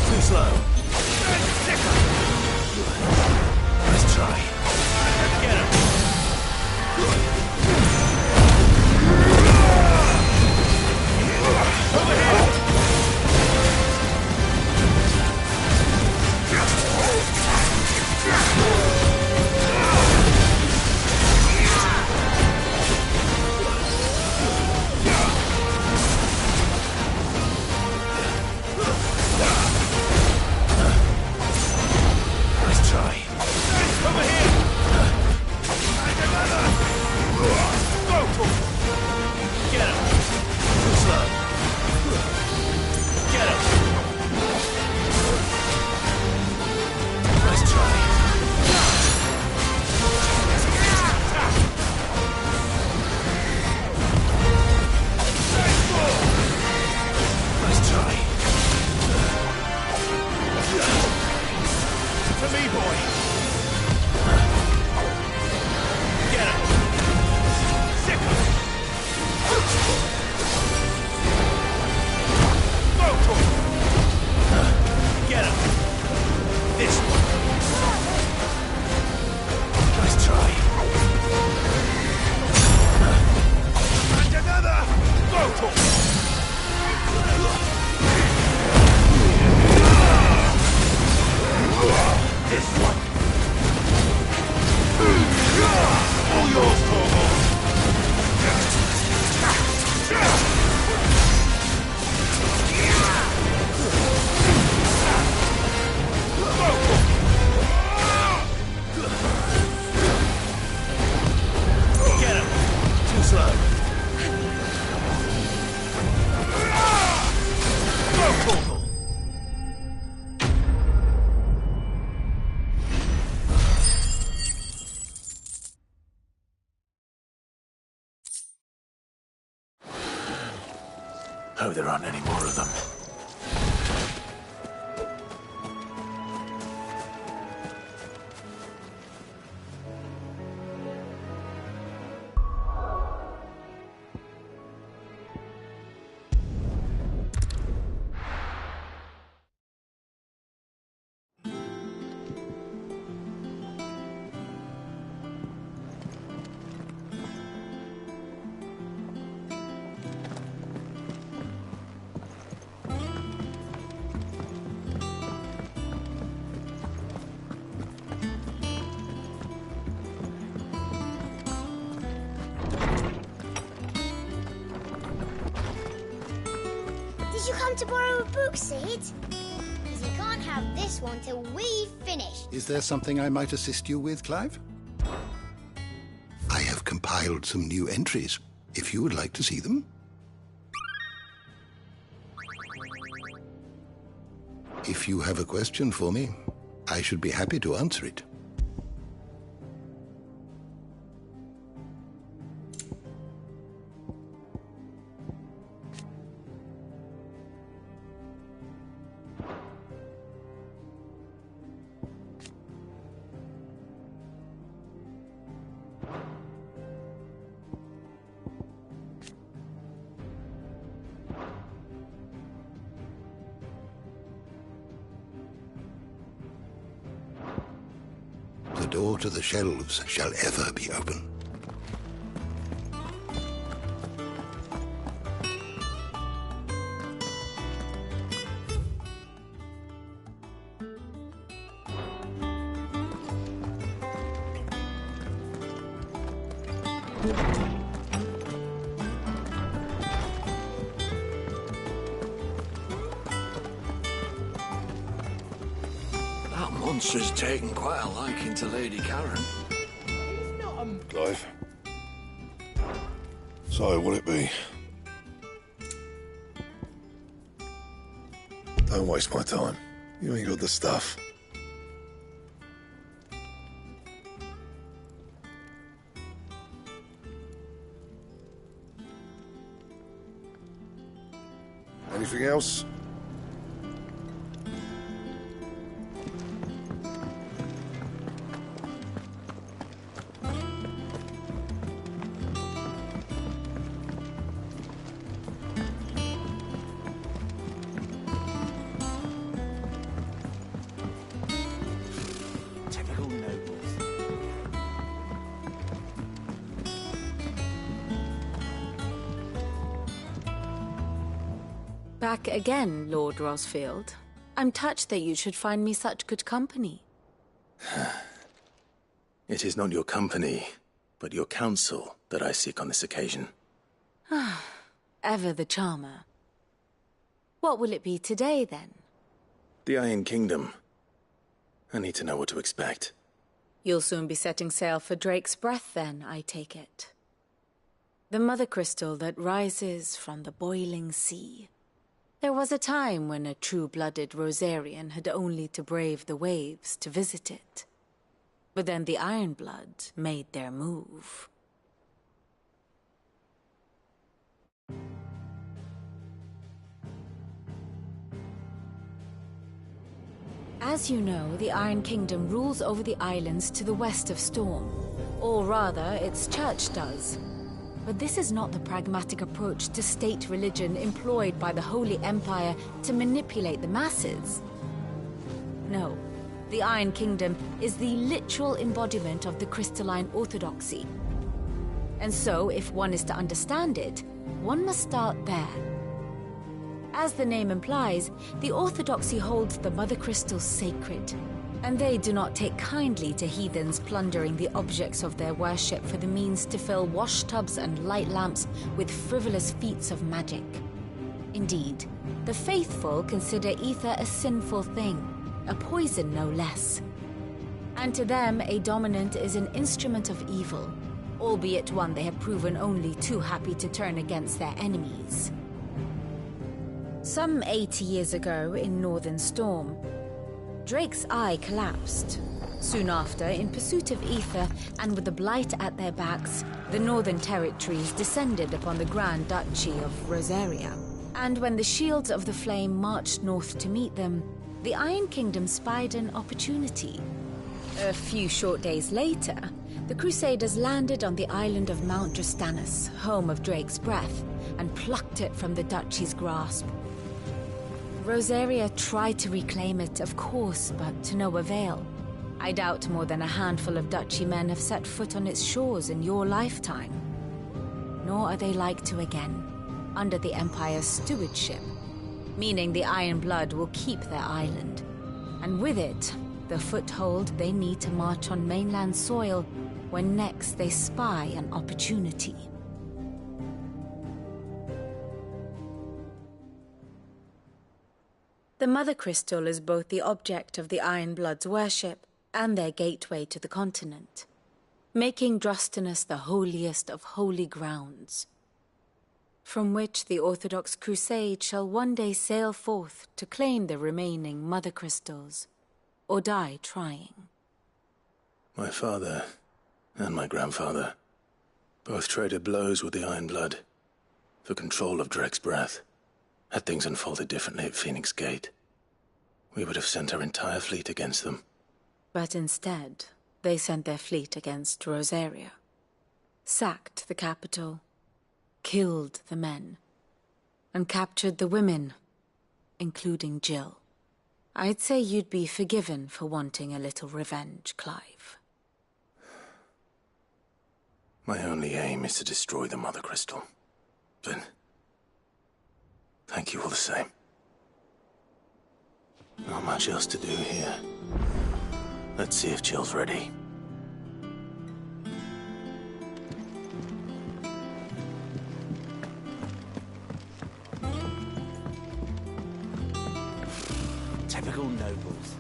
Too slow. Let's try. Get him. Over here. Let's try. Over here. Get him. Too slow. Get him. Let's try. Let's try. To me, boy. Get him. Sick him. Go to him. Get him. This one. Let's try. And another. Go to him. This one. All yours, Torvald. Get him. Too slow. Go, Torvald. Hope there aren't any more of them. Did you come to borrow a book, Sid? Because you can't have this one till we've finished. Is there something I might assist you with, Clive? I have compiled some new entries, if you would like to see them. If you have a question for me, I should be happy to answer it. The door to the shelves shall ever be open. That monster's taken quite a liking to Lady Karen. Clive. So, will it be? Don't waste my time. You ain't got the stuff. Anything else? Typical nobles. Back again, Lord Rosfield. I'm touched that you should find me such good company. It is not your company, but your counsel that I seek on this occasion. Ever the charmer. What will it be today, then? The Iron Kingdom. I need to know what to expect. You'll soon be setting sail for Drake's Breath, then, I take it. The mother crystal that rises from the boiling sea. There was a time when a true-blooded Rosarian had only to brave the waves to visit it. But then the Ironblood made their move. As you know, the Iron Kingdom rules over the islands to the west of Storm. Or rather, its church does. But this is not the pragmatic approach to state religion employed by the Holy Empire to manipulate the masses. No, the Iron Kingdom is the literal embodiment of the crystalline orthodoxy. And so, if one is to understand it, one must start there. As the name implies, the orthodoxy holds the mother crystals sacred, and they do not take kindly to heathens plundering the objects of their worship for the means to fill washtubs and light lamps with frivolous feats of magic. Indeed, the faithful consider ether a sinful thing, a poison no less. And to them, a dominant is an instrument of evil, albeit one they have proven only too happy to turn against their enemies. Some 80 years ago in Northern Storm, Drake's eye collapsed. Soon after, in pursuit of ether and with the blight at their backs, the Northern Territories descended upon the Grand Duchy of Rosaria. And when the Shields of the Flame marched north to meet them, the Iron Kingdom spied an opportunity. A few short days later, the Crusaders landed on the island of Mount Drastanus, home of Drake's Breath, and plucked it from the Duchy's grasp. Rosaria tried to reclaim it, of course, but to no avail. I doubt more than a handful of Duchy men have set foot on its shores in your lifetime. Nor are they like to again, under the Empire's stewardship, meaning the Iron Blood will keep their island. And with it, the foothold they need to march on mainland soil when next they spy an opportunity. The Mother Crystal is both the object of the Iron Blood's worship and their gateway to the continent, making Drastanus the holiest of holy grounds, from which the Orthodox Crusade shall one day sail forth to claim the remaining Mother Crystals, or die trying. My father and my grandfather both traded blows with the Iron Blood for control of Drake's Breath. Had things unfolded differently at Phoenix Gate, we would have sent our entire fleet against them. But instead, they sent their fleet against Rosaria, sacked the capital, killed the men, and captured the women, including Jill. I'd say you'd be forgiven for wanting a little revenge, Clive. My only aim is to destroy the Mother Crystal. But thank you all the same. Not much else to do here. Let's see if Jill's ready. Typical nobles.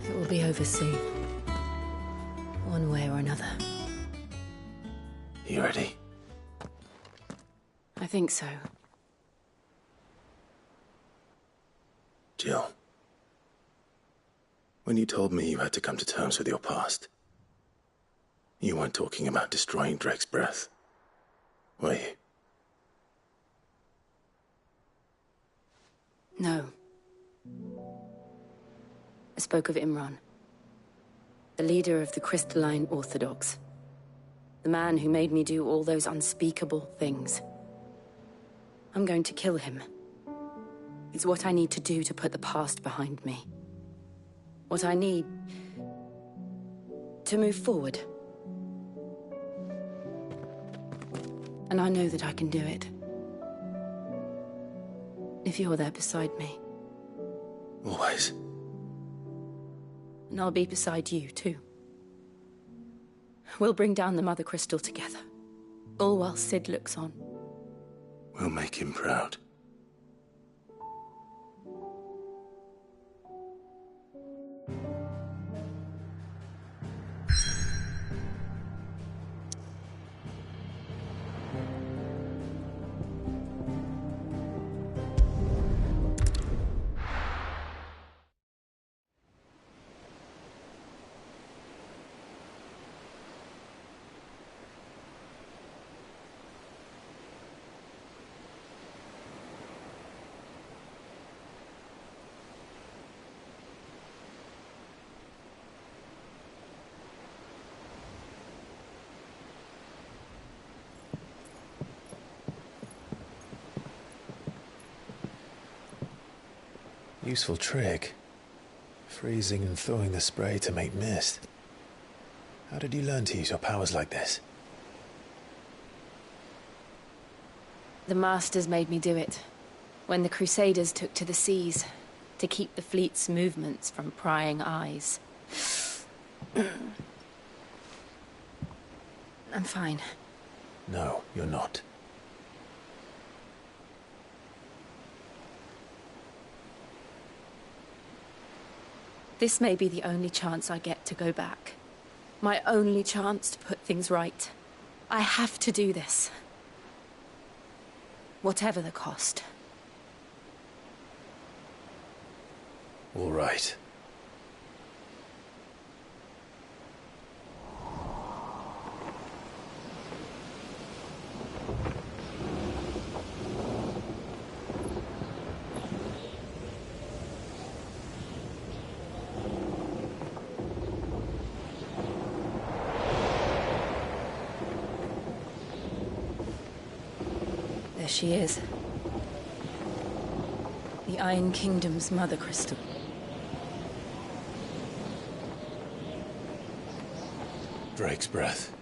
It will be over soon. One way or another. You ready? I think so. Jill. When you told me you had to come to terms with your past, you weren't talking about destroying Drake's breath, were you? No. I spoke of Imran, the leader of the Crystalline Orthodox. The man who made me do all those unspeakable things. I'm going to kill him. It's what I need to do to put the past behind me. What I need to move forward. And I know that I can do it. If you're there beside me. Always. And I'll be beside you, too. We'll bring down the Mother Crystal together. All while Sid looks on. We'll make him proud. Useful trick. Freezing and thawing the spray to make mist. How did you learn to use your powers like this? The Masters made me do it. When the Crusaders took to the seas, to keep the fleet's movements from prying eyes. I'm fine. No, you're not. This may be the only chance I get to go back. My only chance to put things right. I have to do this. Whatever the cost. All right. There she is. The Iron Kingdom's Mother Crystal. Drake's breath.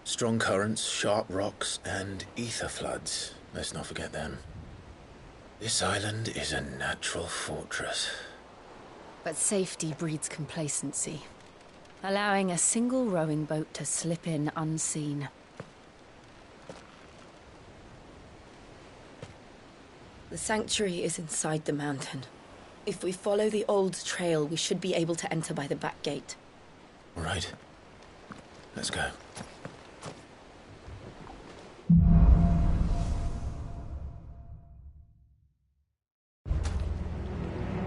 Strong currents, sharp rocks, and ether floods. Let's not forget them. This island is a natural fortress. But safety breeds complacency, allowing a single rowing boat to slip in unseen. The sanctuary is inside the mountain. If we follow the old trail, we should be able to enter by the back gate. All right. Let's go.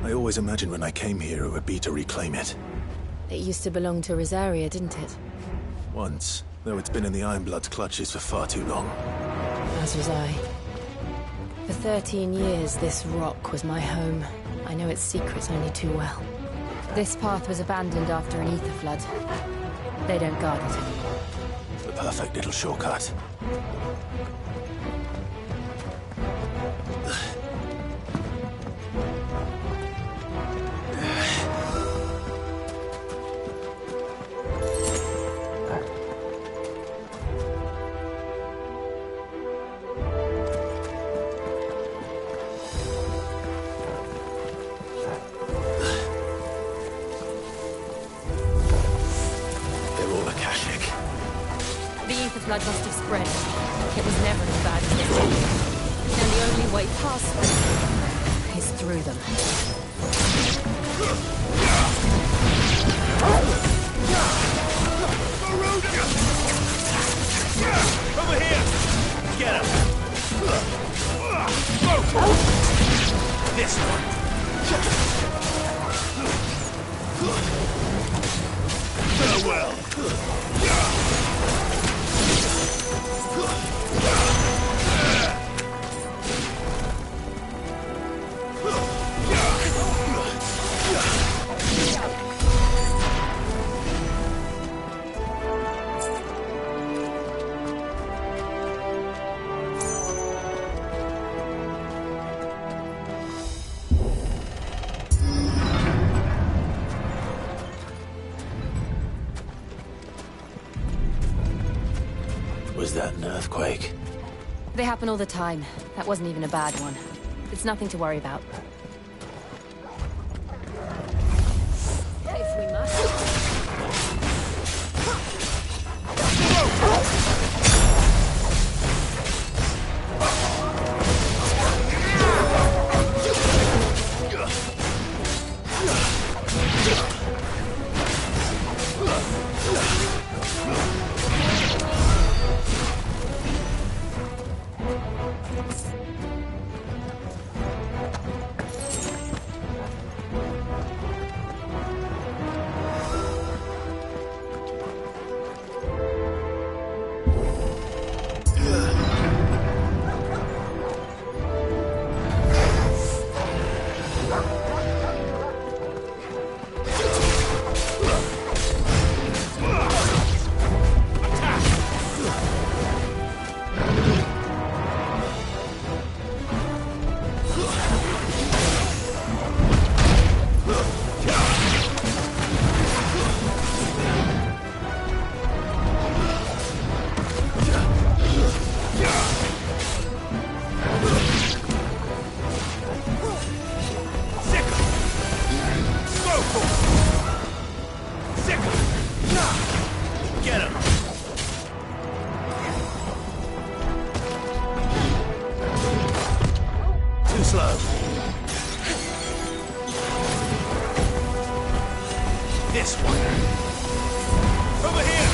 I always imagined when I came here it would be to reclaim it. It used to belong to Rosaria, didn't it? Once, though it's been in the Ironblood's clutches for far too long. As was I. For 13 years, this rock was my home. I know its secrets only too well. This path was abandoned after an ether flood. They don't guard it anymore. The perfect little shortcut. blood must have spread. It was never as bad as this. And the only way past them is through them. Over here! Get him! This one! Farewell! Was that an earthquake? They happen all the time. That wasn't even a bad one. It's nothing to worry about. If we must. This one. Over here.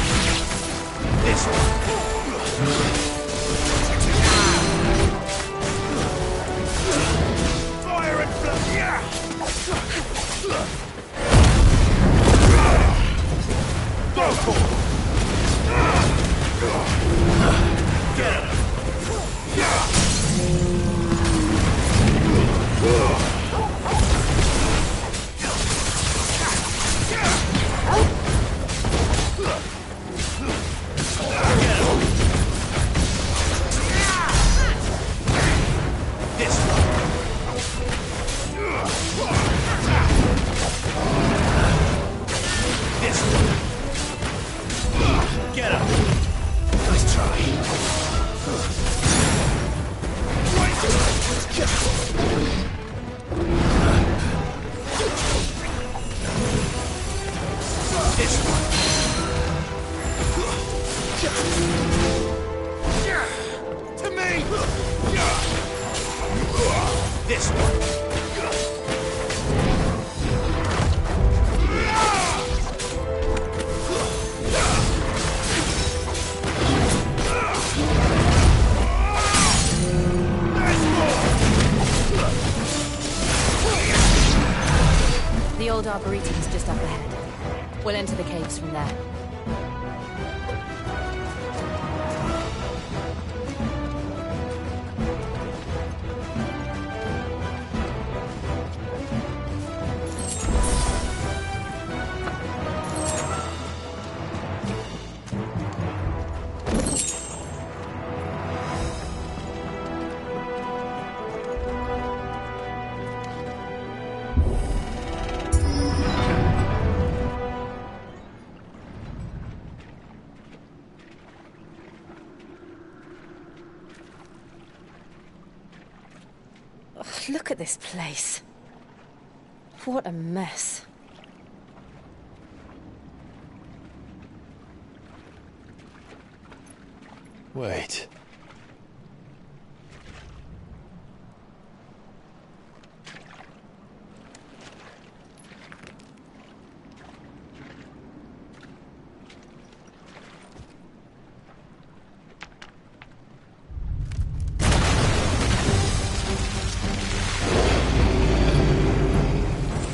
This one. Fire and blood. Yeah. Go for it. Get him. Get him! Nice try. This one. To me! This one. The old Arboretum's just up ahead. We'll enter the caves from there. Look at this place. What a mess. Wait.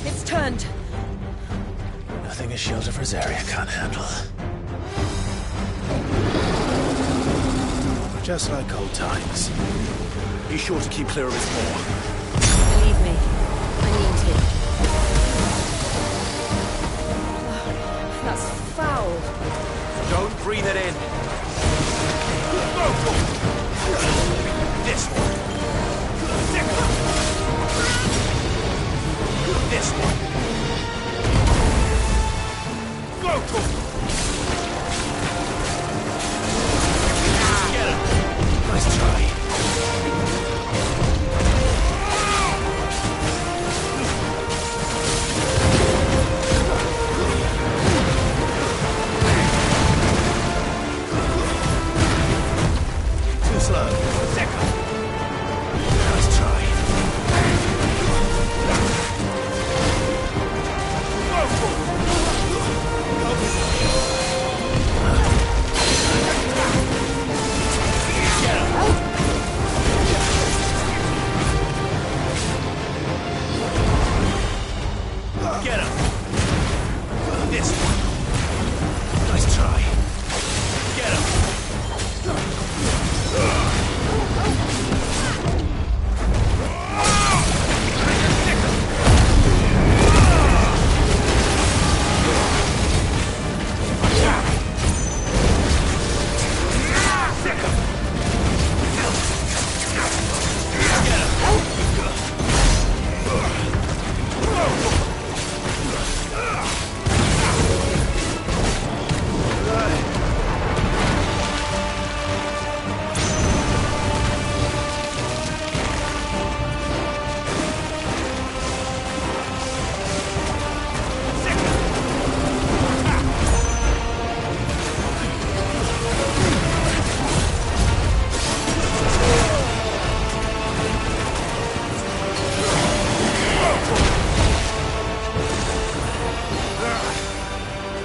It's turned. Nothing a shield of Rosaria can't handle. Just like old times. Be sure to keep clear of its maw. Believe me, I need to. That's foul. Don't breathe it in. This one. This one. Go, get him. Nice try. Too slow. Second. Nice try. Go for it. Get him. Get him. This one. Nice try. Get him.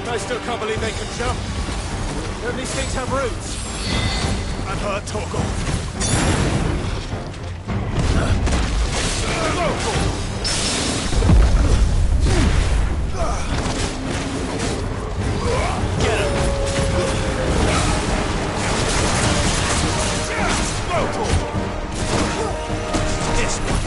I still can't believe they can jump. Don't these things have roots? I've heard talk of. Get him! This one.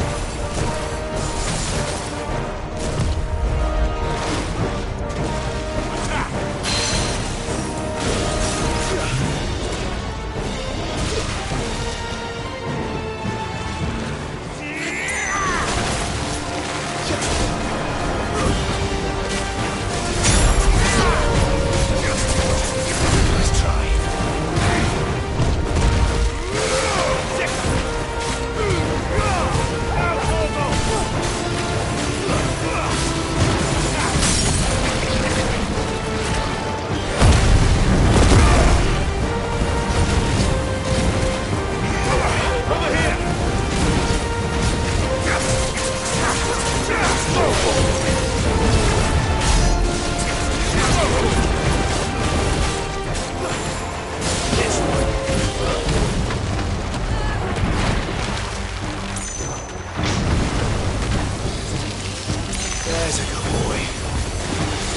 There's a good boy.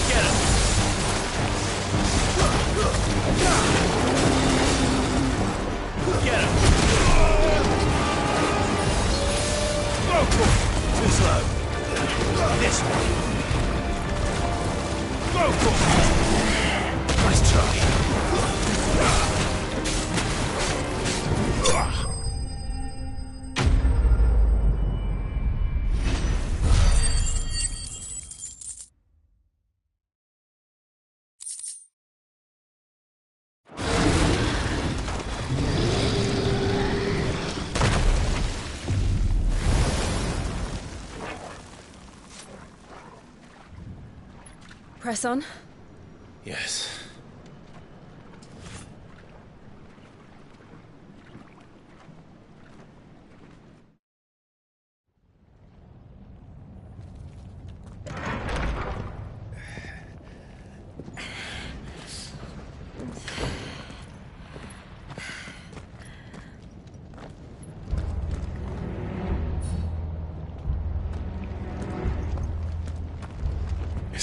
Get him! Get him! Too slow. This one. Nice try. Press on. Yes.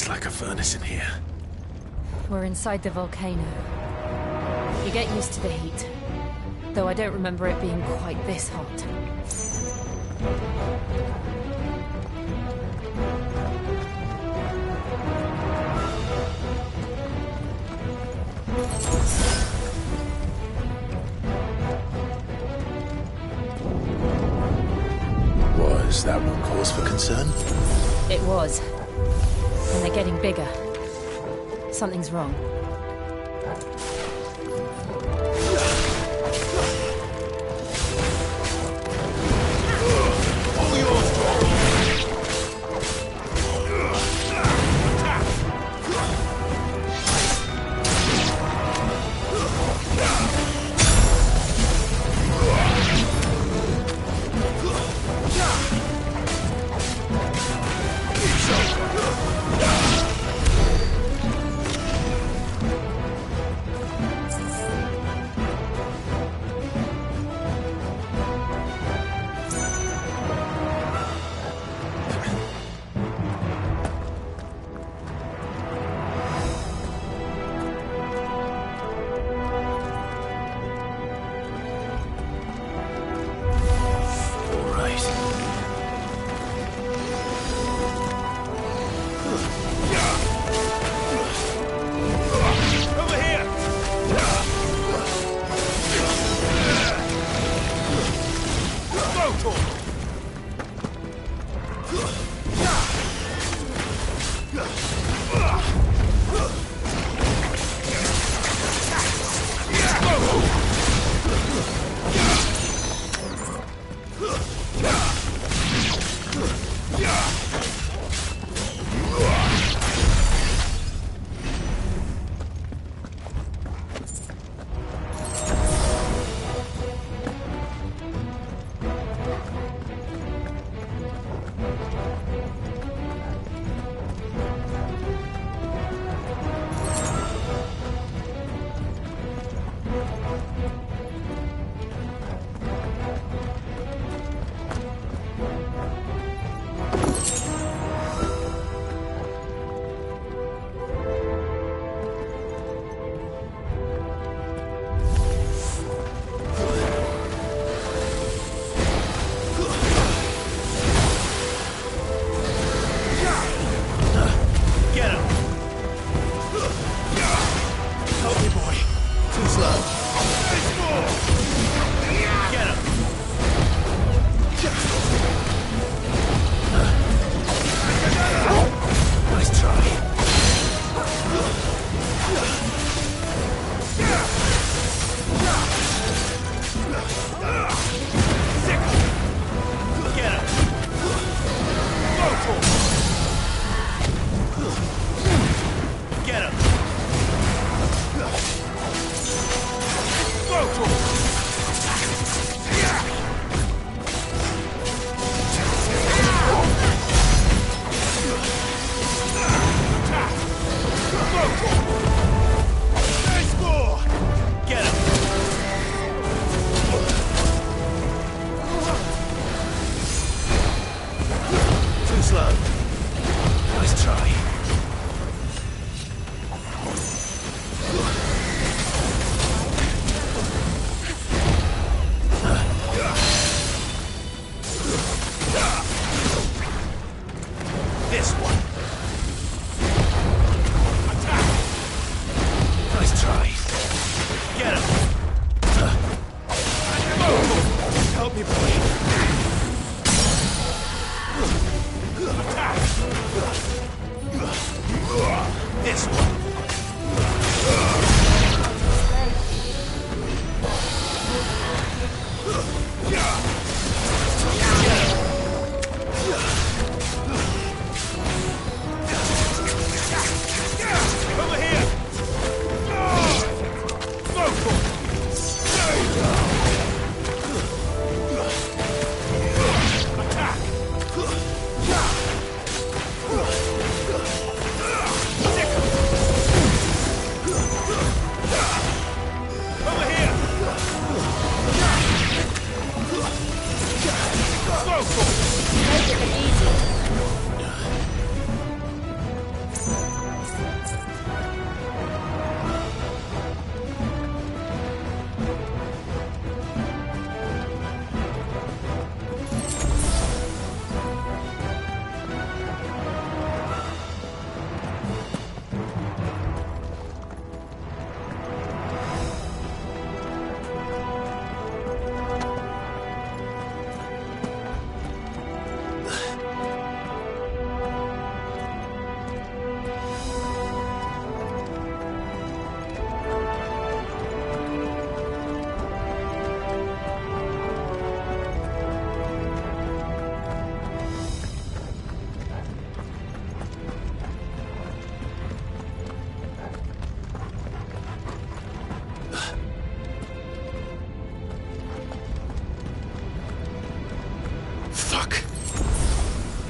It's like a furnace in here. We're inside the volcano. You get used to the heat, though I don't remember it being quite this hot. Was that one cause for concern? It was. And they're getting bigger. Something's wrong.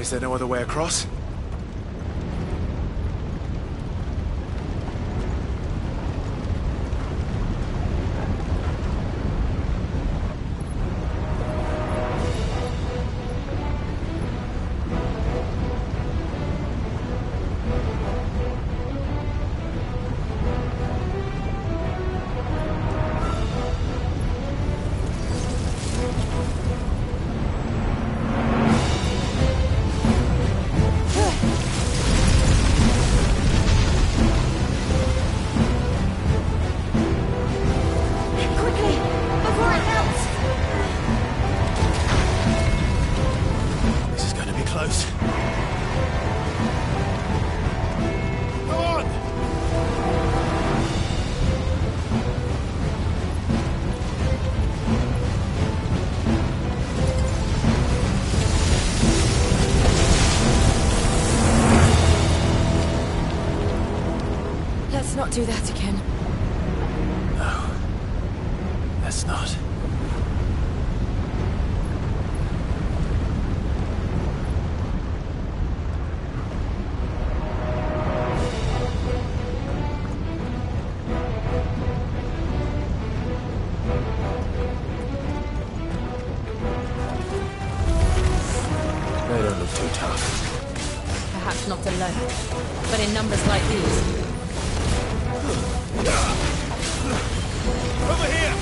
Is there no other way across? Let's not do that again. No. Let's not. They don't look too tough. Perhaps not alone, but in numbers like these. Over here!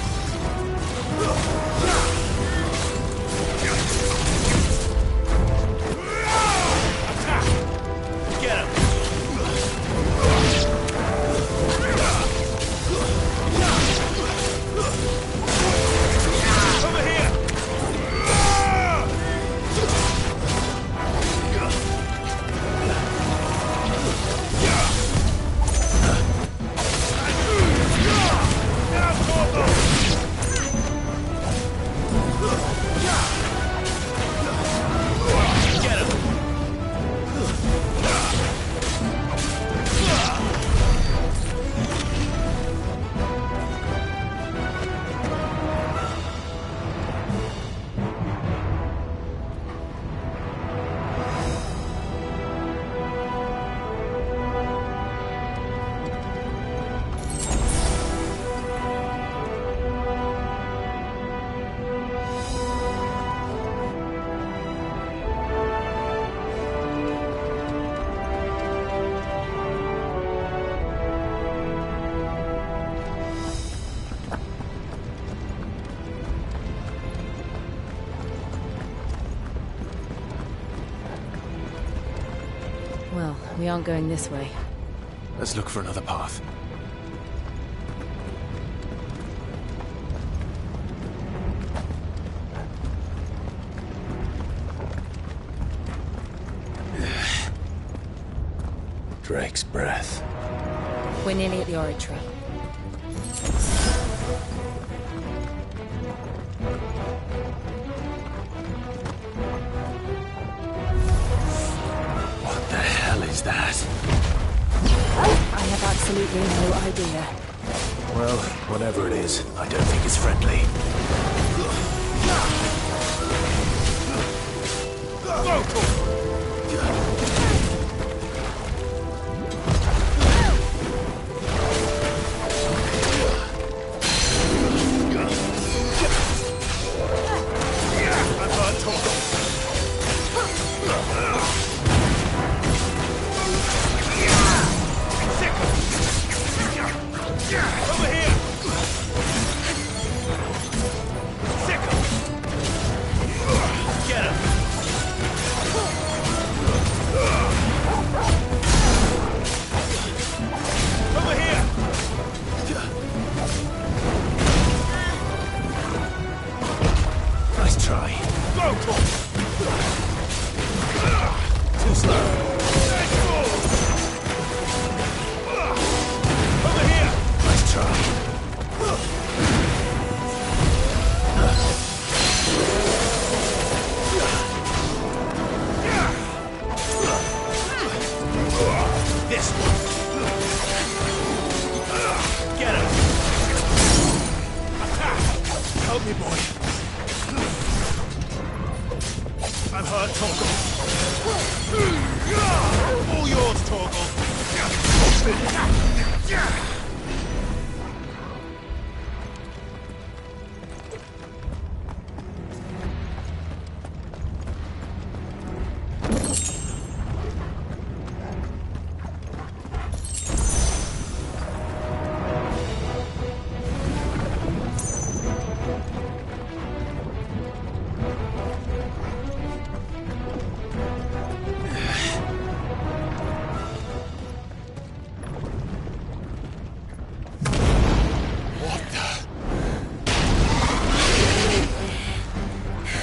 Attack! Get him! Over here! Well, we aren't going this way. Let's look for another path. Drake's breath. We're nearly at the oratory. What the hell is that? I have absolutely no idea. Well, whatever it is, I don't think it's friendly. Over here! Sickle! Get him! Over here! Nice try. Go!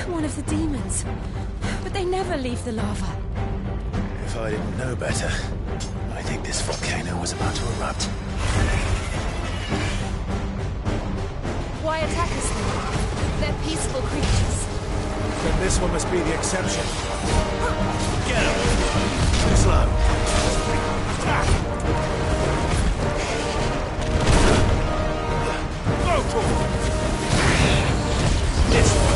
One of the demons. But they never leave the lava. If I didn't know better, I think this volcano was about to erupt. Why attack us then? They're peaceful creatures. Then this one must be the exception. Get him! Too slow. Go for it! This one.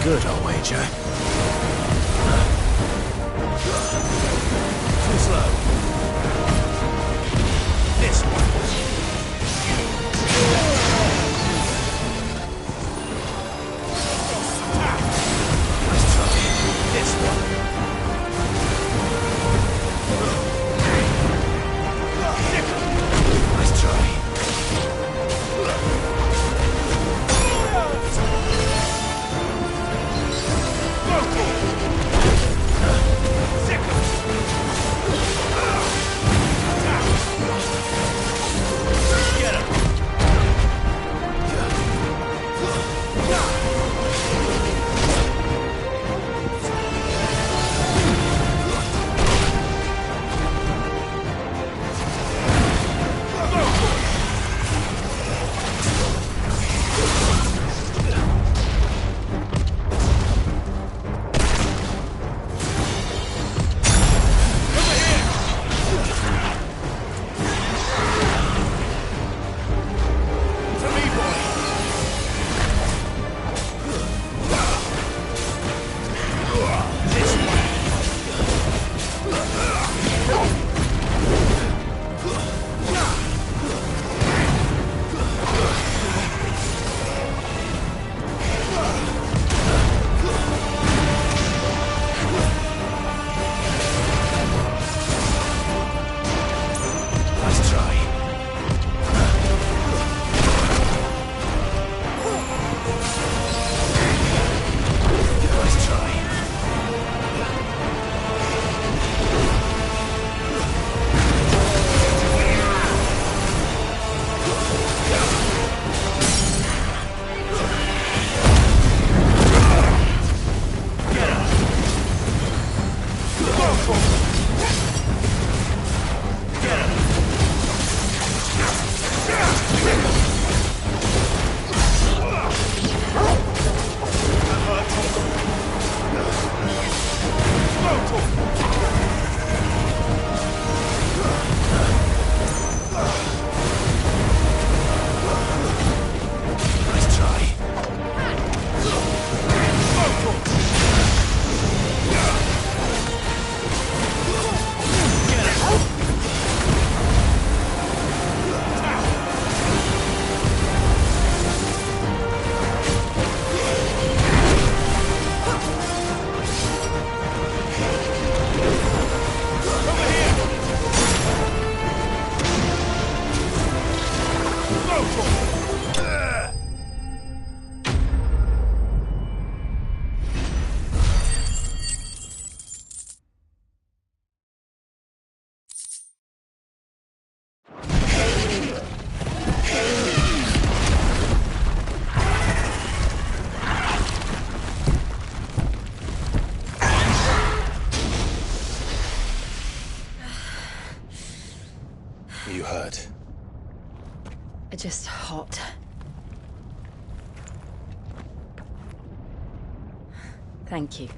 Good, I'll wager. Too slow. This one. Let's try this one. Let's try. Go for it! Nice try. You hurt. Just hot. Thank you.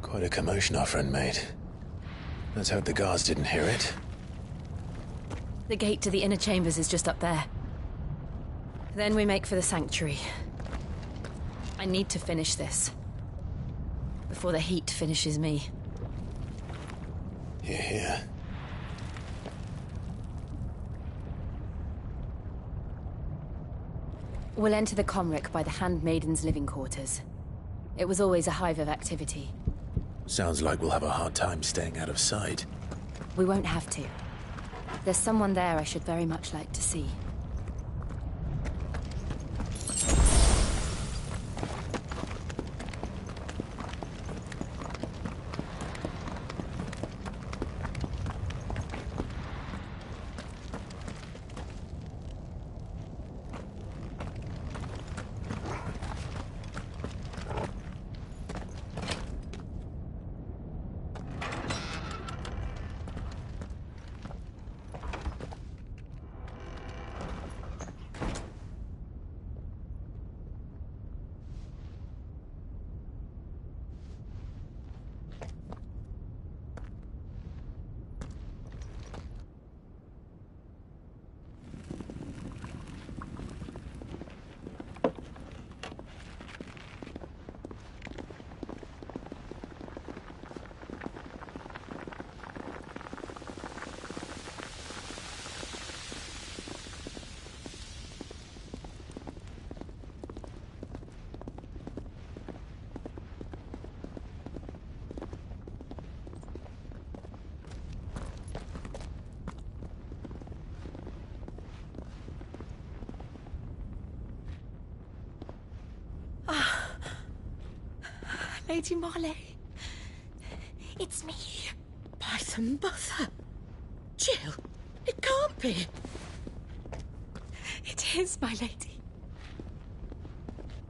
Quite a commotion our friend made. Let's hope the guards didn't hear it. The gate to the inner chambers is just up there. Then we make for the sanctuary. I need to finish this. Before the heat finishes me. Hear, hear. We'll enter the Comric by the Handmaiden's living quarters. It was always a hive of activity. Sounds like we'll have a hard time staying out of sight. We won't have to. There's someone there I should very much like to see. Lady Marley. It's me. By the mother. Jill, it can't be. It is, my lady.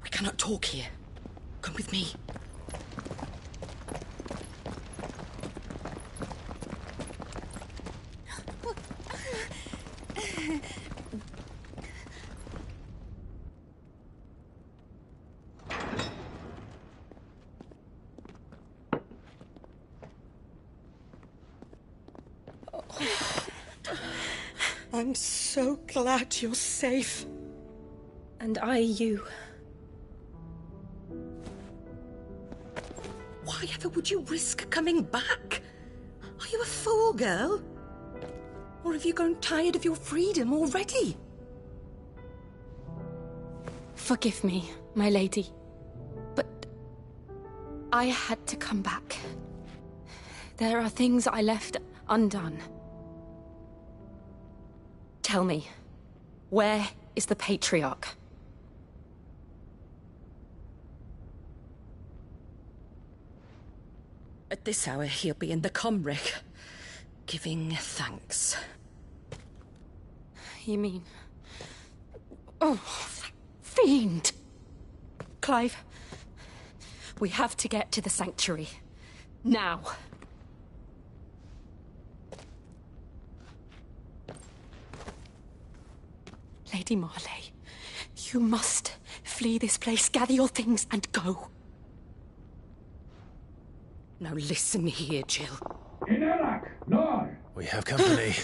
We cannot talk here. Come with me. I'm so glad you're safe. And I you. Why ever would you risk coming back? Are you a fool, girl? Or have you grown tired of your freedom already? Forgive me, my lady. But I had to come back. There are things I left undone. Tell me, where is the Patriarch? At this hour, he'll be in the Comric, giving thanks. You mean... Oh, that fiend! Clive, we have to get to the sanctuary. Now. Lady Marley, you must flee this place, gather your things and go. Now listen here, Jill. We have company.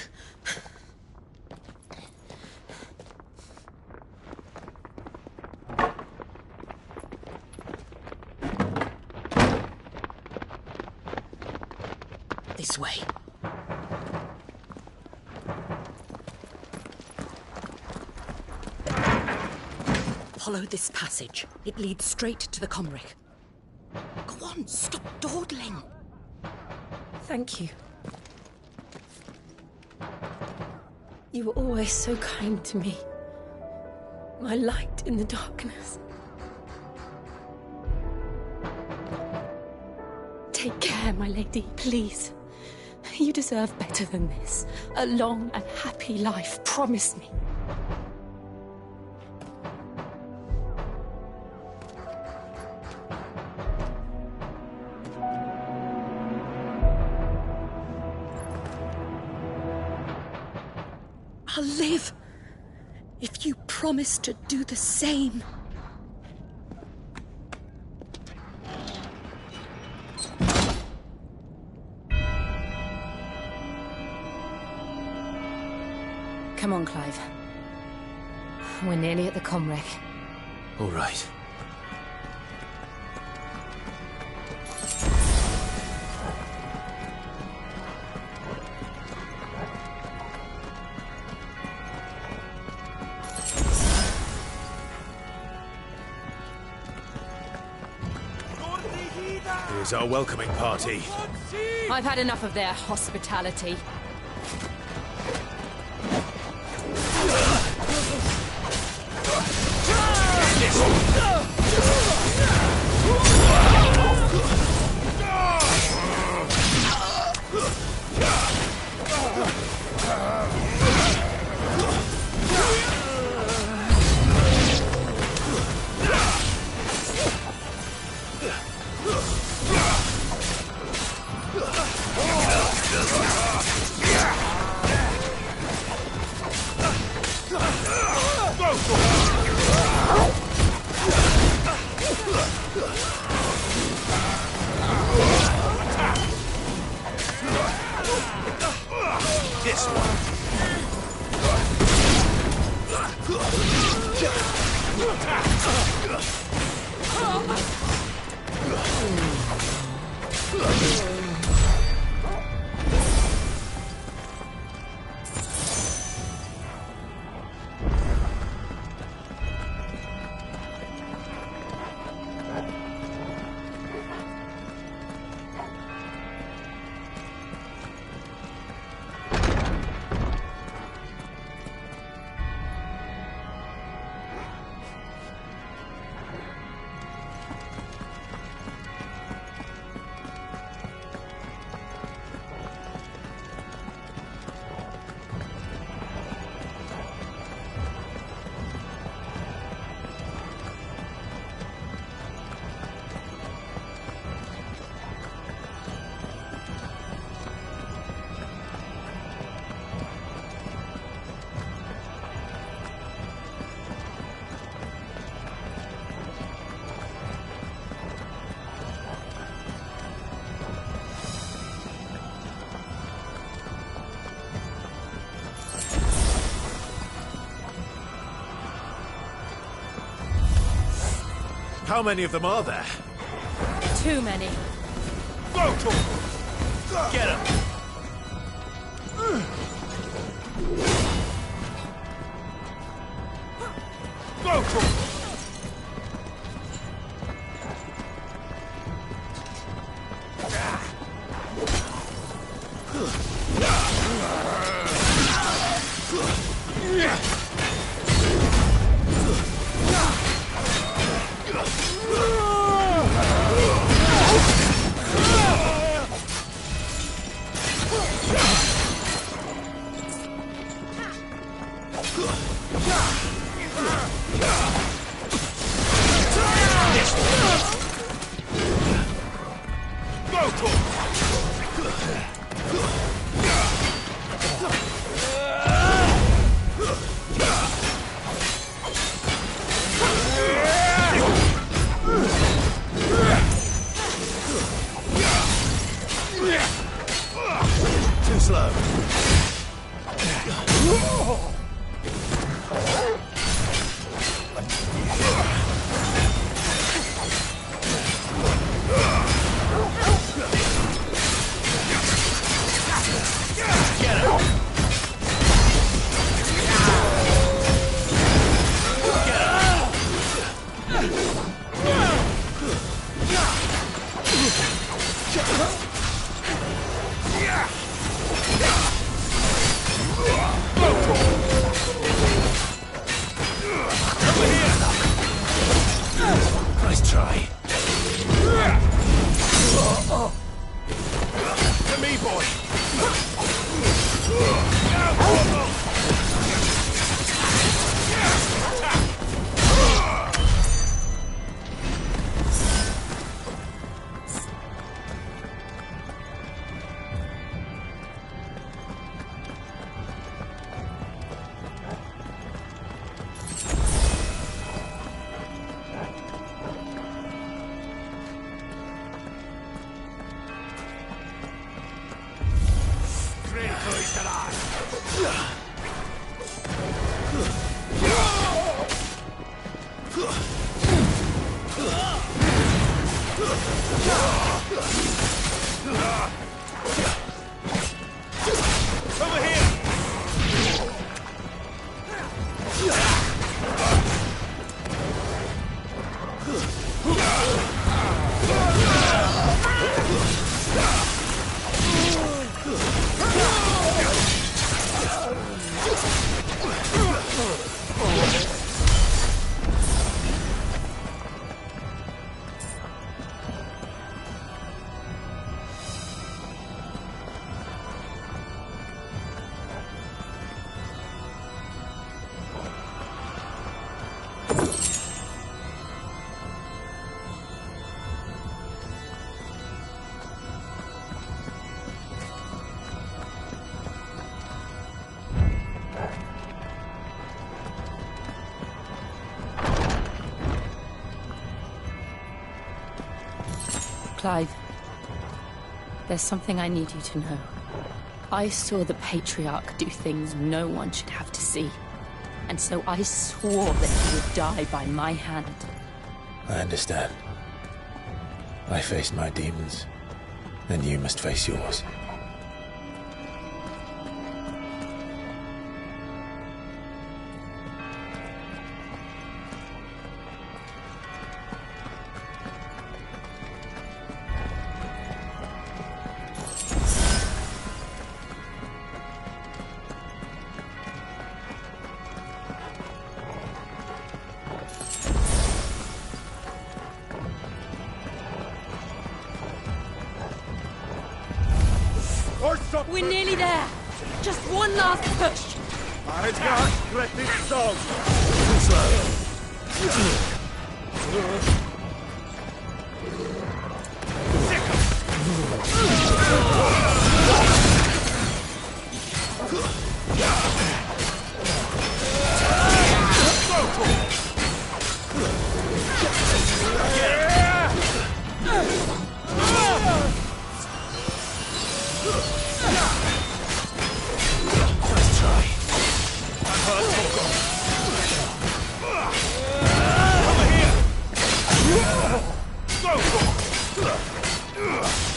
This way. Follow this passage. It leads straight to the Comric. Go on, stop dawdling. Thank you. You were always so kind to me. My light in the darkness. Take care, my lady, please. You deserve better than this. A long and happy life, promise me. I'll live if you promise to do the same. Come on, Clive. We're nearly at the Comric. All right. Here's our welcoming party. I've had enough of their hospitality. This one. How many of them are there? Too many. Go, get him! Go, Nice try. To me, boy. Clive, there's something I need you to know. I saw the Patriarch do things no one should have to see. And so I swore that he would die by my hand. I understand. I faced my demons, and you must face yours. We're nearly there. Just one last push. I can't let this dog.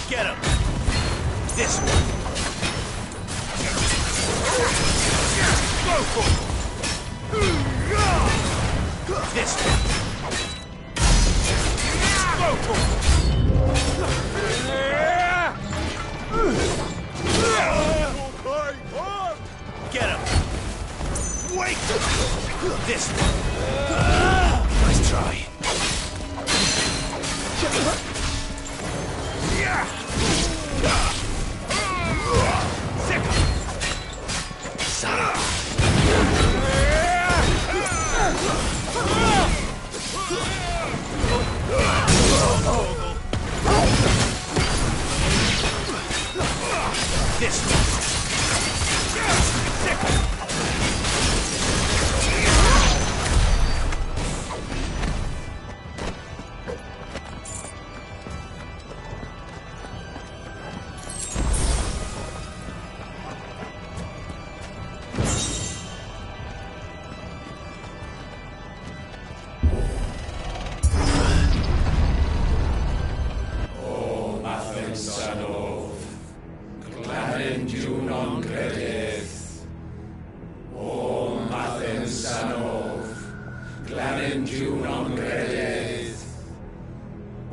Get him! This one! Go for it! This one! Go for it! Get him! Wait! This one! Nice try. This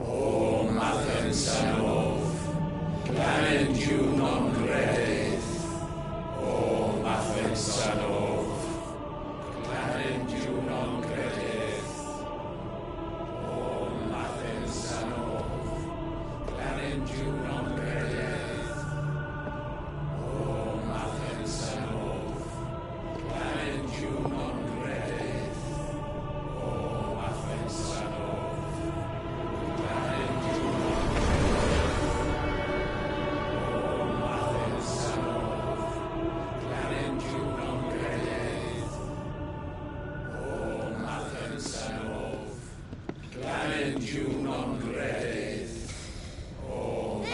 O Mathen Sanov,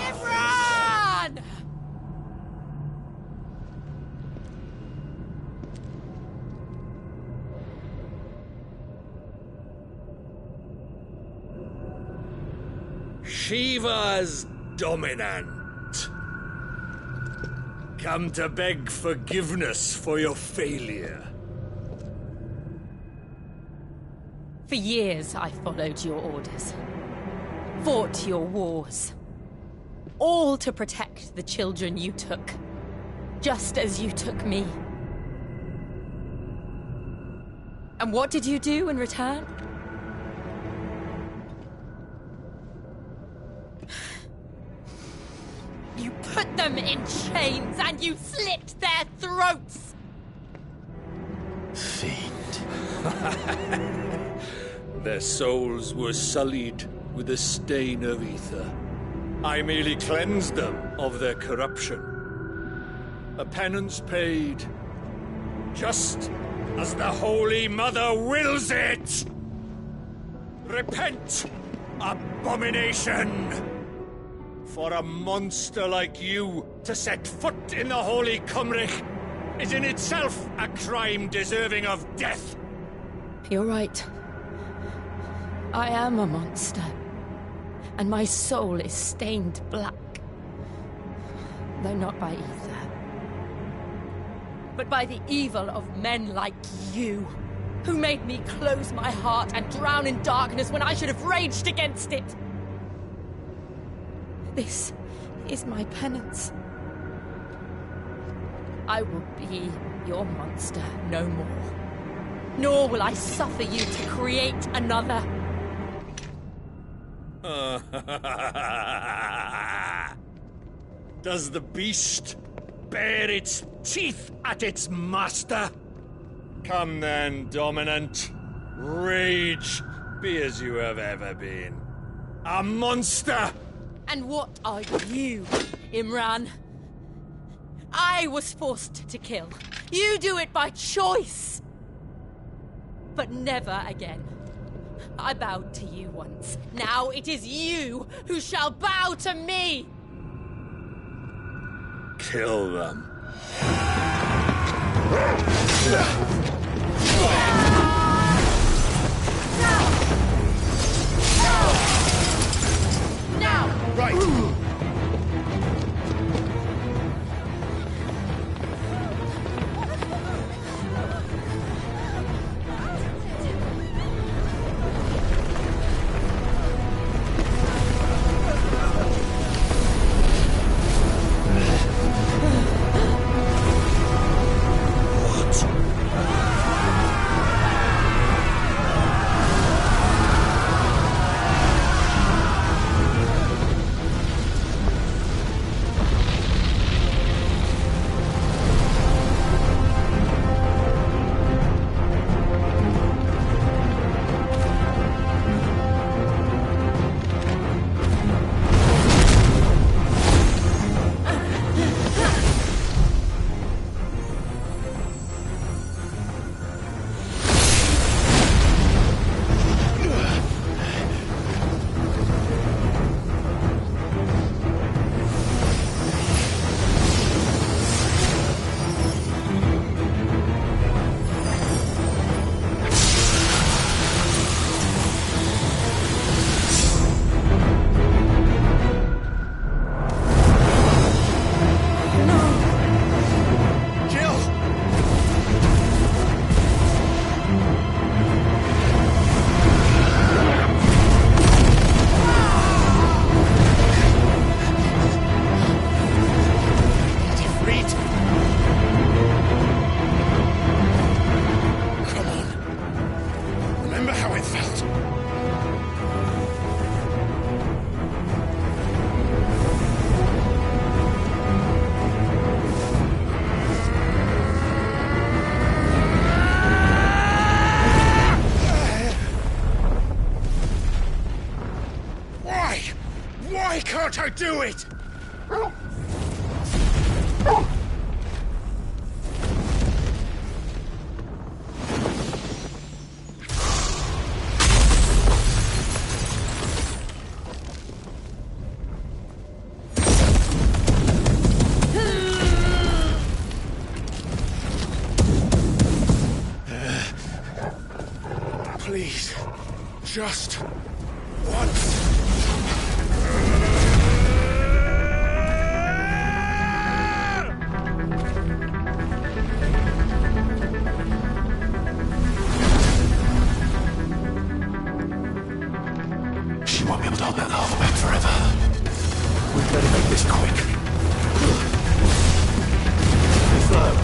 Imran! Shiva's dominant. Come to beg forgiveness for your failure. For years I followed your orders. Fought your wars. All to protect the children you took. Just as you took me. And what did you do in return? You put them in chains and you slit their throats! Their souls were sullied with a stain of ether. I merely cleansed them of their corruption. A penance paid, just as the Holy Mother wills it! Repent, abomination! For a monster like you to set foot in the Holy Cymric is in itself a crime deserving of death! You're right. I am a monster. And my soul is stained black. Though not by ether. But by the evil of men like you, who made me close my heart and drown in darkness when I should have raged against it. This is my penance. I will be your monster no more. Nor will I suffer you to create another. Does the beast bare its teeth at its master? Come then, dominant. Rage, be as you have ever been. A monster! And what are you, Imran? I was forced to kill. You do it by choice. But never again. I bowed to you once. Now it is you who shall bow to me! Kill them. Now! Right! can't I do it? Please, just once. She won't be able to hold that lava back forever. We'd better make this quick. This one.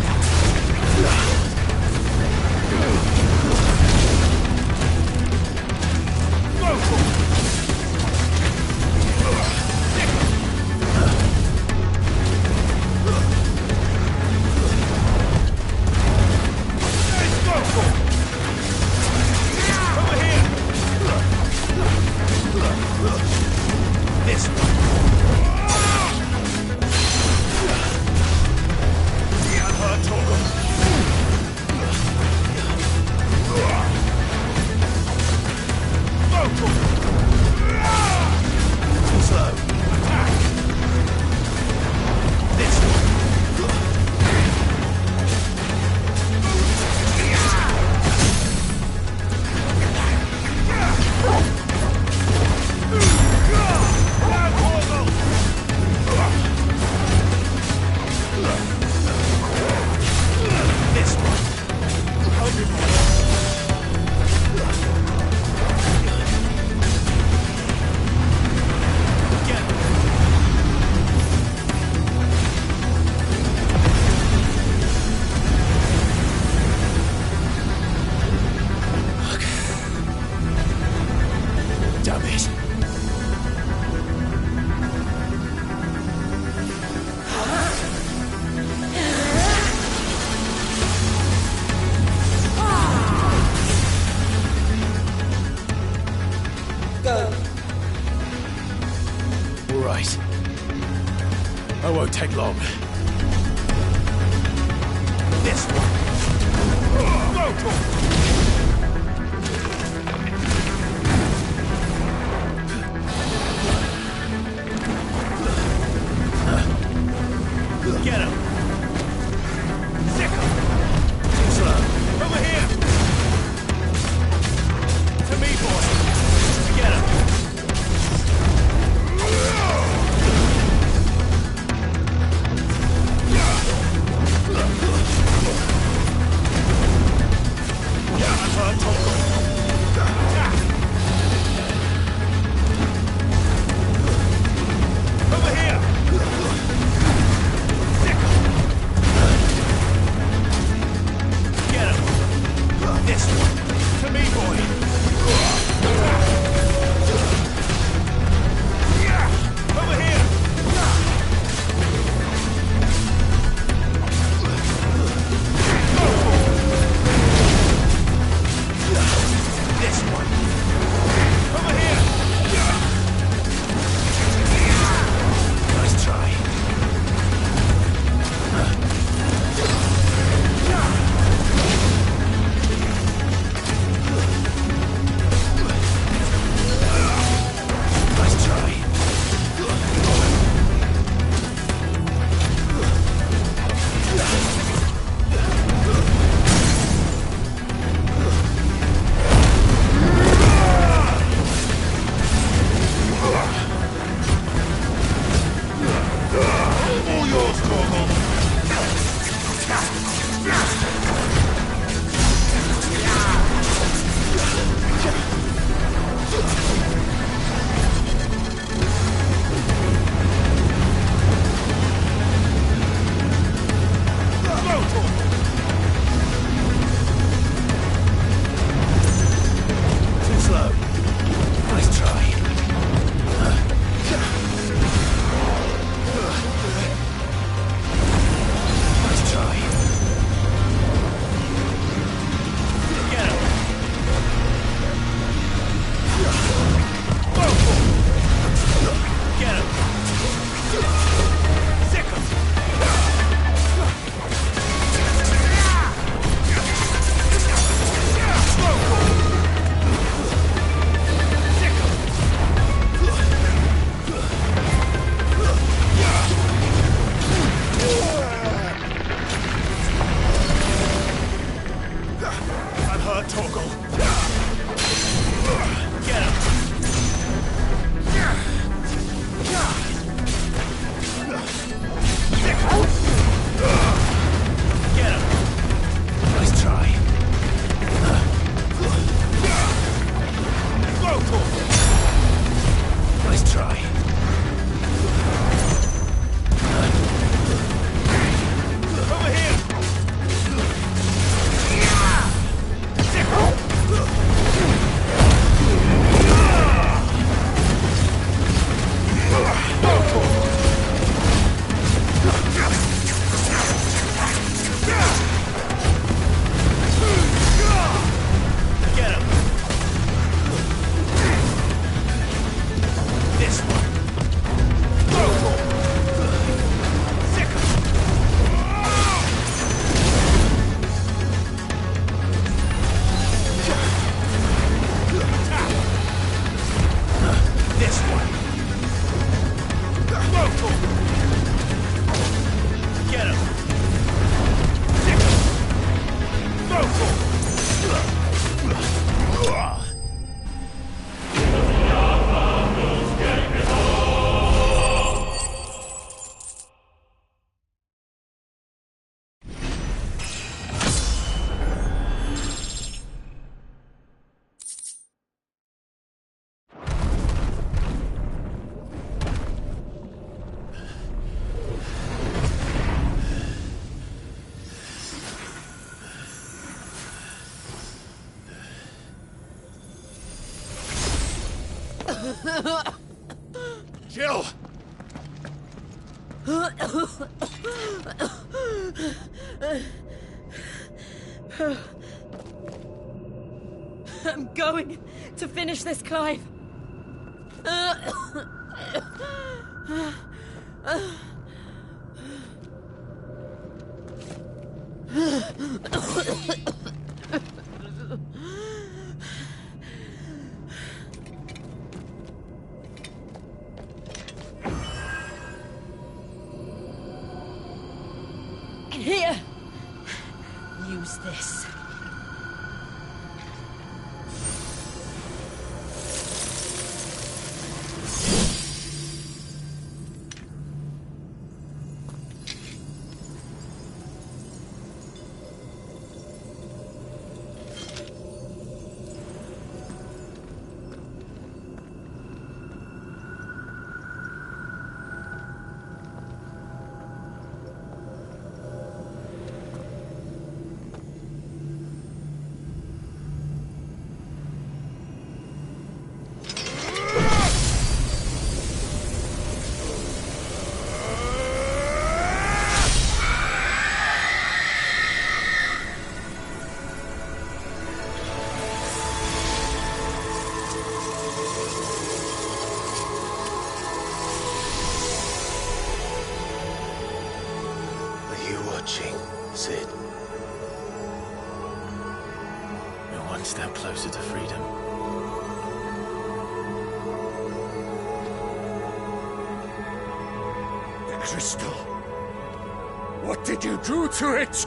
I won't take long. This one. Get him! Sick him! Too slow. Over here! To me, boy! Get him! Yeah! Jill! I'm going to finish this, Clive. Here! Use this. Watching, Sid. We're one step closer to freedom. The crystal. What did you do to it?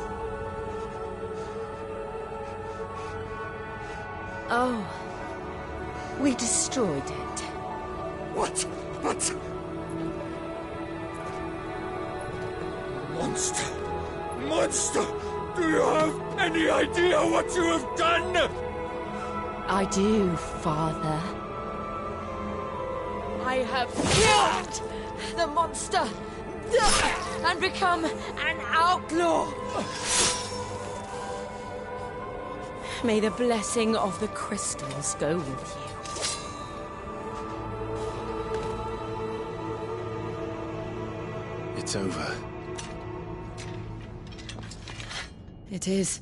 Oh, we destroyed it. What? But... Monster! Monster! Do you have any idea what you have done? I do, Father. I have killed the monster and become an outlaw. May the blessing of the crystals go with you. It's over. It is.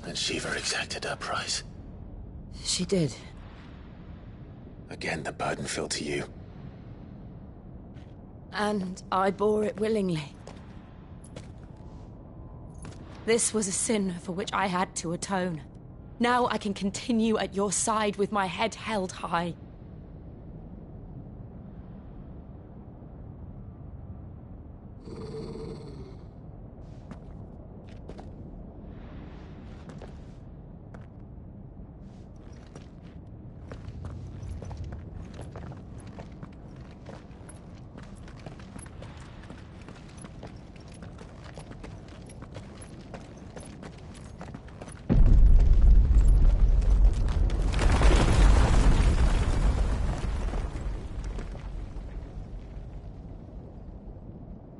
And Shiva exacted her price. She did. Again, the burden fell to you. And I bore it willingly. This was a sin for which I had to atone. Now I can continue at your side with my head held high.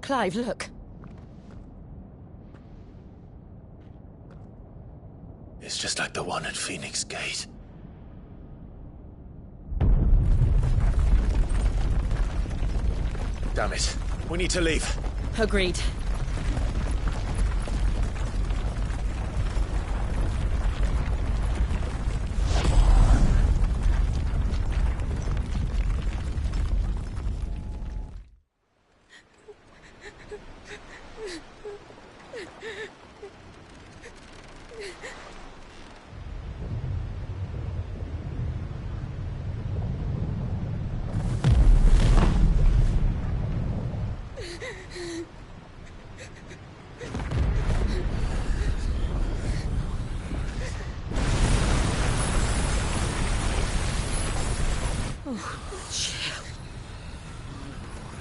Clive, look. It's just like the one at Phoenix Gate. Damn it. We need to leave. Agreed.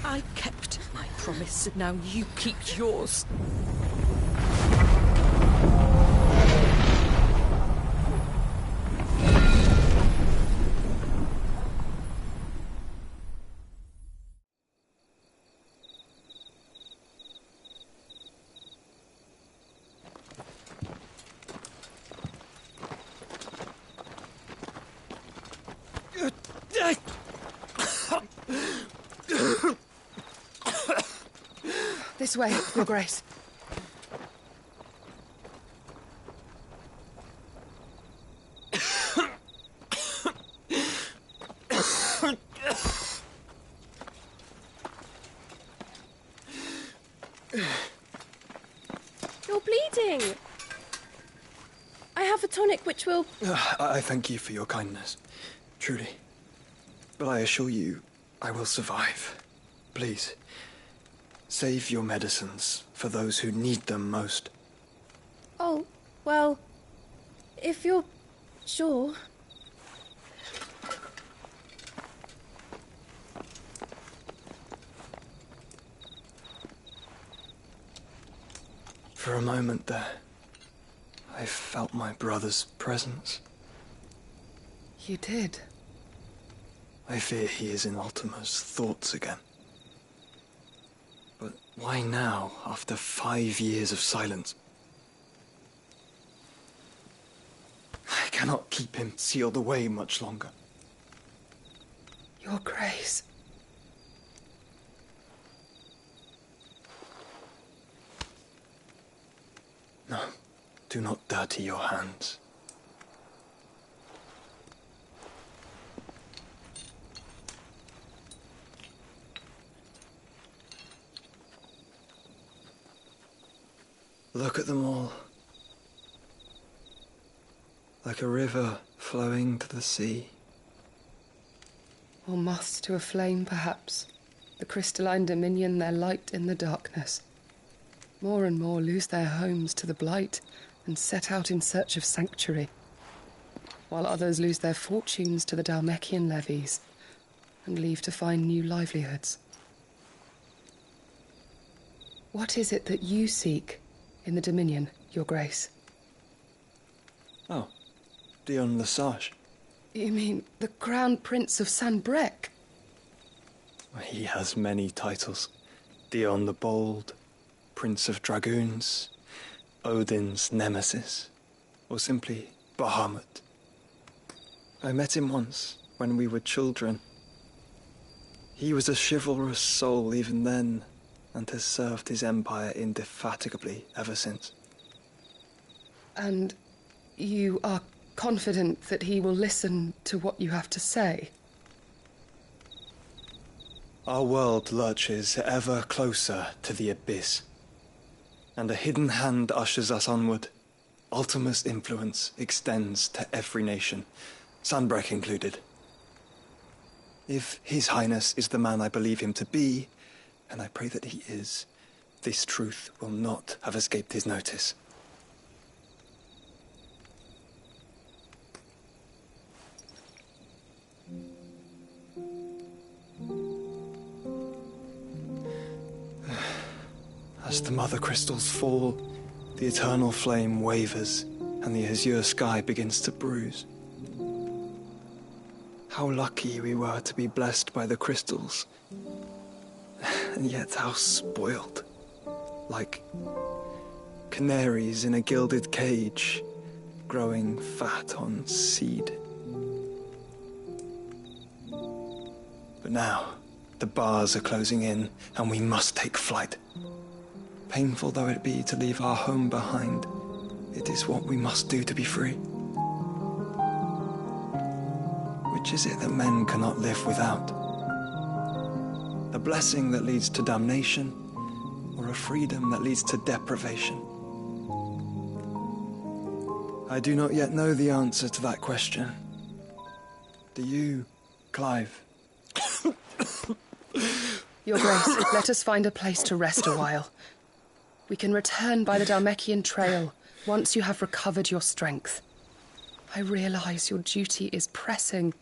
I kept my promise, and now you keep yours. This way, Your Grace. You're bleeding. I have a tonic which will... I thank you for your kindness, truly. But I assure you, I will survive. Please, save your medicines for those who need them most. Oh, well, if you're sure... For a moment there, I felt my brother's presence. You did? I fear he is in Ultima's thoughts again. But why now, after 5 years of silence? I cannot keep him sealed away much longer. Your Grace. No, do not dirty your hands. Look at them all. Like a river flowing to the sea. Or moths to a flame, perhaps. The crystalline dominion their light in the darkness. More and more lose their homes to the blight and set out in search of sanctuary, while others lose their fortunes to the Dhalmekian levies and leave to find new livelihoods. What is it that you seek in the Dominion, Your Grace? Oh, Dion Lesage. You mean the Crown Prince of Sanbreque? He has many titles. Dion the Bold, Prince of Dragoons, Odin's Nemesis, or simply Bahamut. I met him once, when we were children. He was a chivalrous soul even then, and has served his empire indefatigably ever since. And you are confident that he will listen to what you have to say? Our world lurches ever closer to the abyss, and a hidden hand ushers us onward. Ultima's influence extends to every nation, Sanbreque included. If His Highness is the man I believe him to be, and I pray that he is, this truth will not have escaped his notice. As the mother crystals fall, the eternal flame wavers, and the azure sky begins to bruise. How lucky we were to be blessed by the crystals, and yet how spoiled. Like canaries in a gilded cage, growing fat on seed. But now, the bars are closing in, and we must take flight. Painful though it be to leave our home behind, it is what we must do to be free. Which is it that men cannot live without? A blessing that leads to damnation, or a freedom that leads to deprivation? I do not yet know the answer to that question. Do you, Clive? Your Grace, let us find a place to rest a while. We can return by the Dhalmekian trail once you have recovered your strength. I realize your duty is pressing,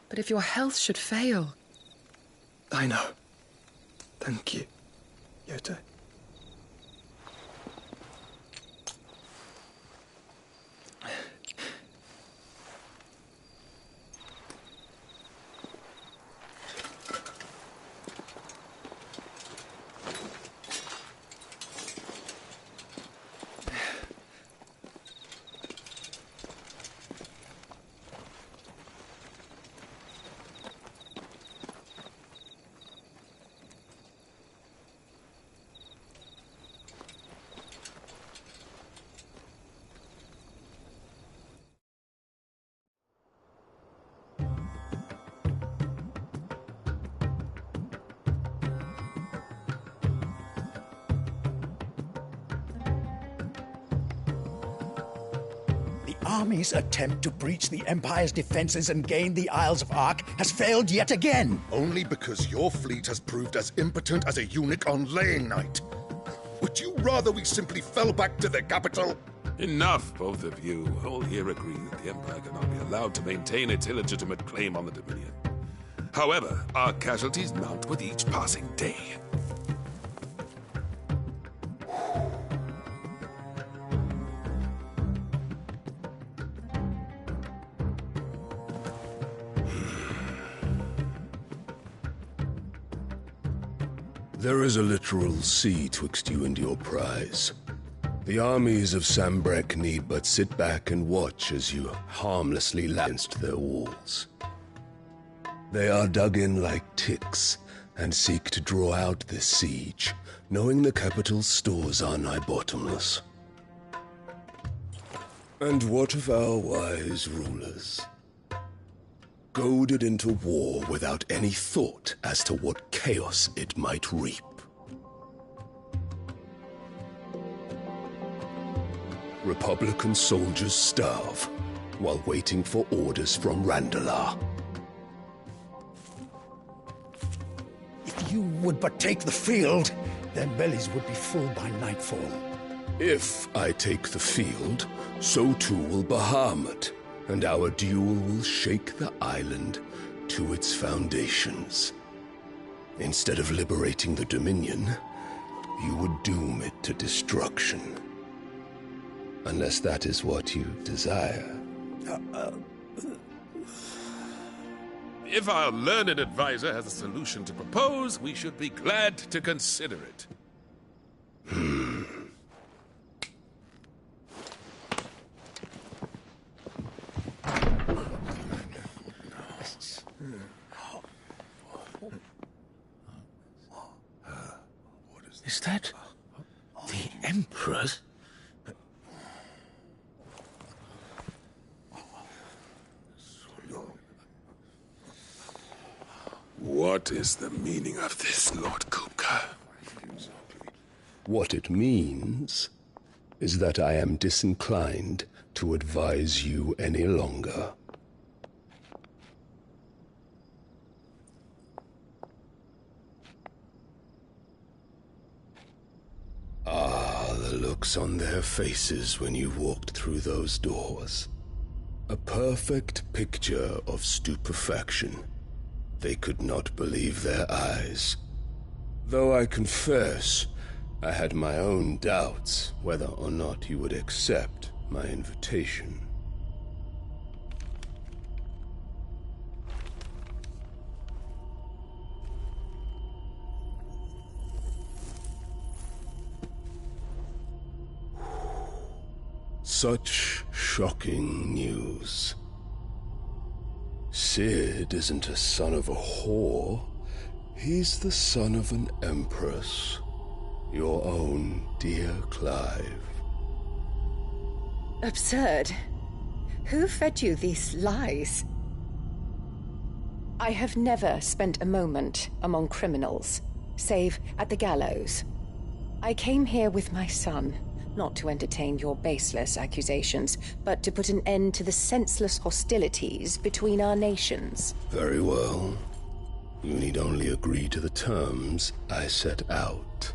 but if your health should fail... I know. Thank you, Yote. army's attempt to breach the Empire's defenses and gain the Isles of Ark has failed yet again. Only because your fleet has proved as impotent as a eunuch on laying night. Would you rather we simply fell back to the capital? Enough, both of you. All here agree that the Empire cannot be allowed to maintain its illegitimate claim on the Dominion. However, our casualties mount with each passing day. There is a literal sea twixt you and your prize. The armies of Sambrek need but sit back and watch as you harmlessly lanced their walls. They are dug in like ticks and seek to draw out this siege, knowing the capital's stores are nigh bottomless. And what of our wise rulers? Goaded into war without any thought as to what chaos it might reap. Republican soldiers starve while waiting for orders from Randalar. If you would but take the field, their bellies would be full by nightfall. If I take the field, so too will Bahamut, and our duel will shake the island to its foundations. Instead of liberating the Dominion, you would doom it to destruction. Unless that is what you desire. If our learned advisor has a solution to propose, we should be glad to consider it. Is that the Emperor's? What is the meaning of this, Lord Kupka? What it means is that I am disinclined to advise you any longer. Ah, the looks on their faces when you walked through those doors. A perfect picture of stupefaction. They could not believe their eyes. Though I confess, I had my own doubts whether or not you would accept my invitation. Such shocking news. Sid isn't a son of a whore. He's the son of an empress. Your own dear Clive. Absurd. Who fed you these lies? I have never spent a moment among criminals, save at the gallows. I came here with my son, not to entertain your baseless accusations, but to put an end to the senseless hostilities between our nations. Very well. You need only agree to the terms I set out.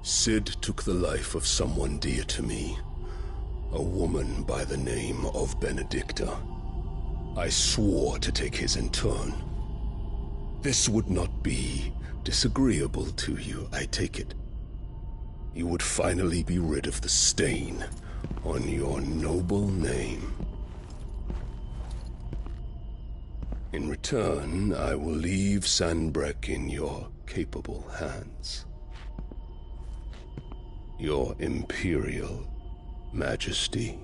Sid took the life of someone dear to me, a woman by the name of Benedicta. I swore to take his in turn. This would not be disagreeable to you, I take it. You would finally be rid of the stain on your noble name. In return, I will leave Sanbrek in your capable hands. Your Imperial Majesty.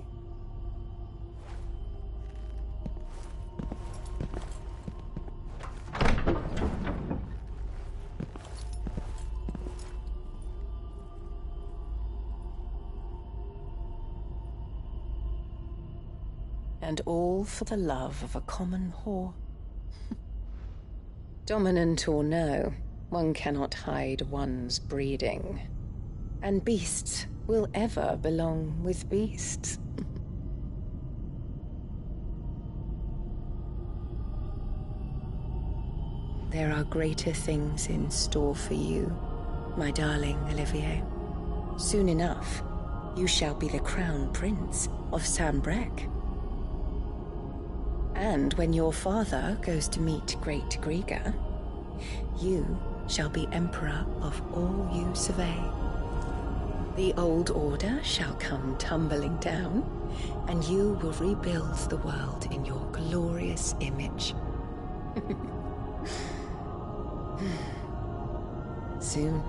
And all for the love of a common whore. Dominant or no, one cannot hide one's breeding. And beasts will ever belong with beasts. There are greater things in store for you, my darling Olivier. Soon enough, you shall be the crown prince of Sambrec. And when your father goes to meet Great Grieger, you shall be emperor of all you survey. The old order shall come tumbling down, and you will rebuild the world in your glorious image. Soon.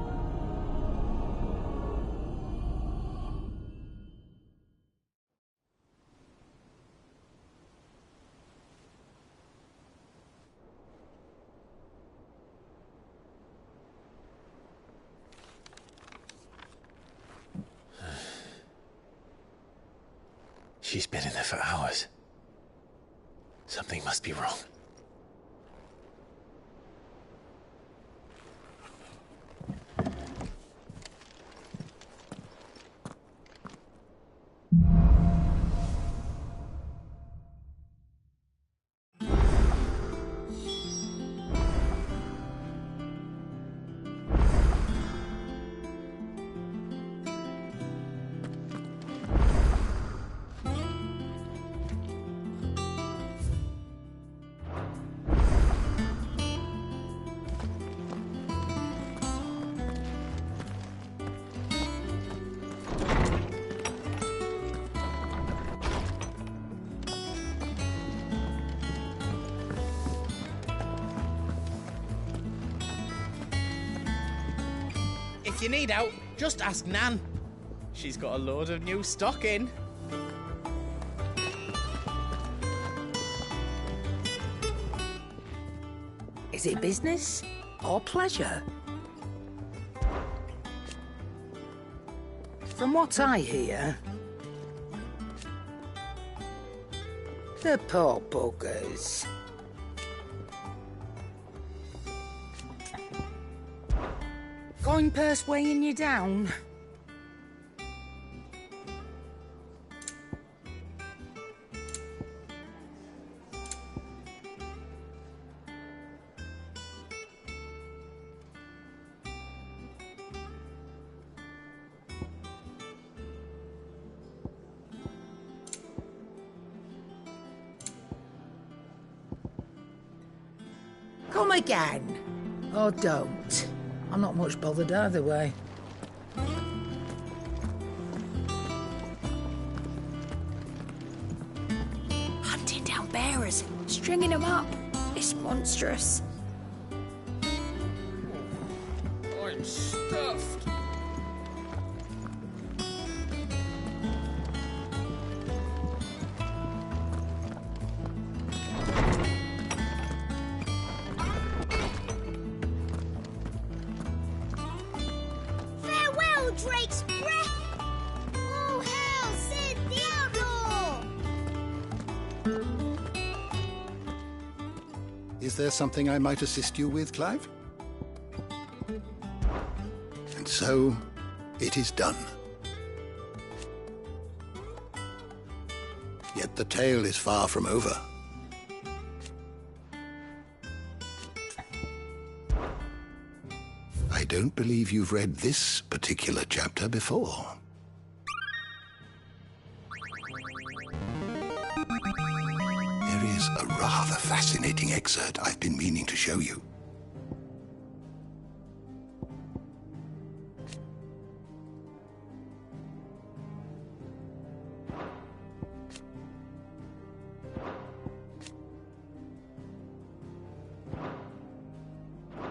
She's been in there for hours. Something must be wrong. If you need help, just ask Nan. She's got a load of new stock in. Is it business or pleasure? From what I hear, the poor buggers. Coin purse weighing you down? Come again. Or don't. I'm not much bothered either way. Hunting down bearers, stringing them up. It's monstrous. I'm stuffed. Farewell, Drake's breath! Oh, hell, Sid the Outlaw! Is there something I might assist you with, Clive? And so, it is done. Yet the tale is far from over. I don't believe you've read this particular chapter before. There is a rather fascinating excerpt I've been meaning to show you.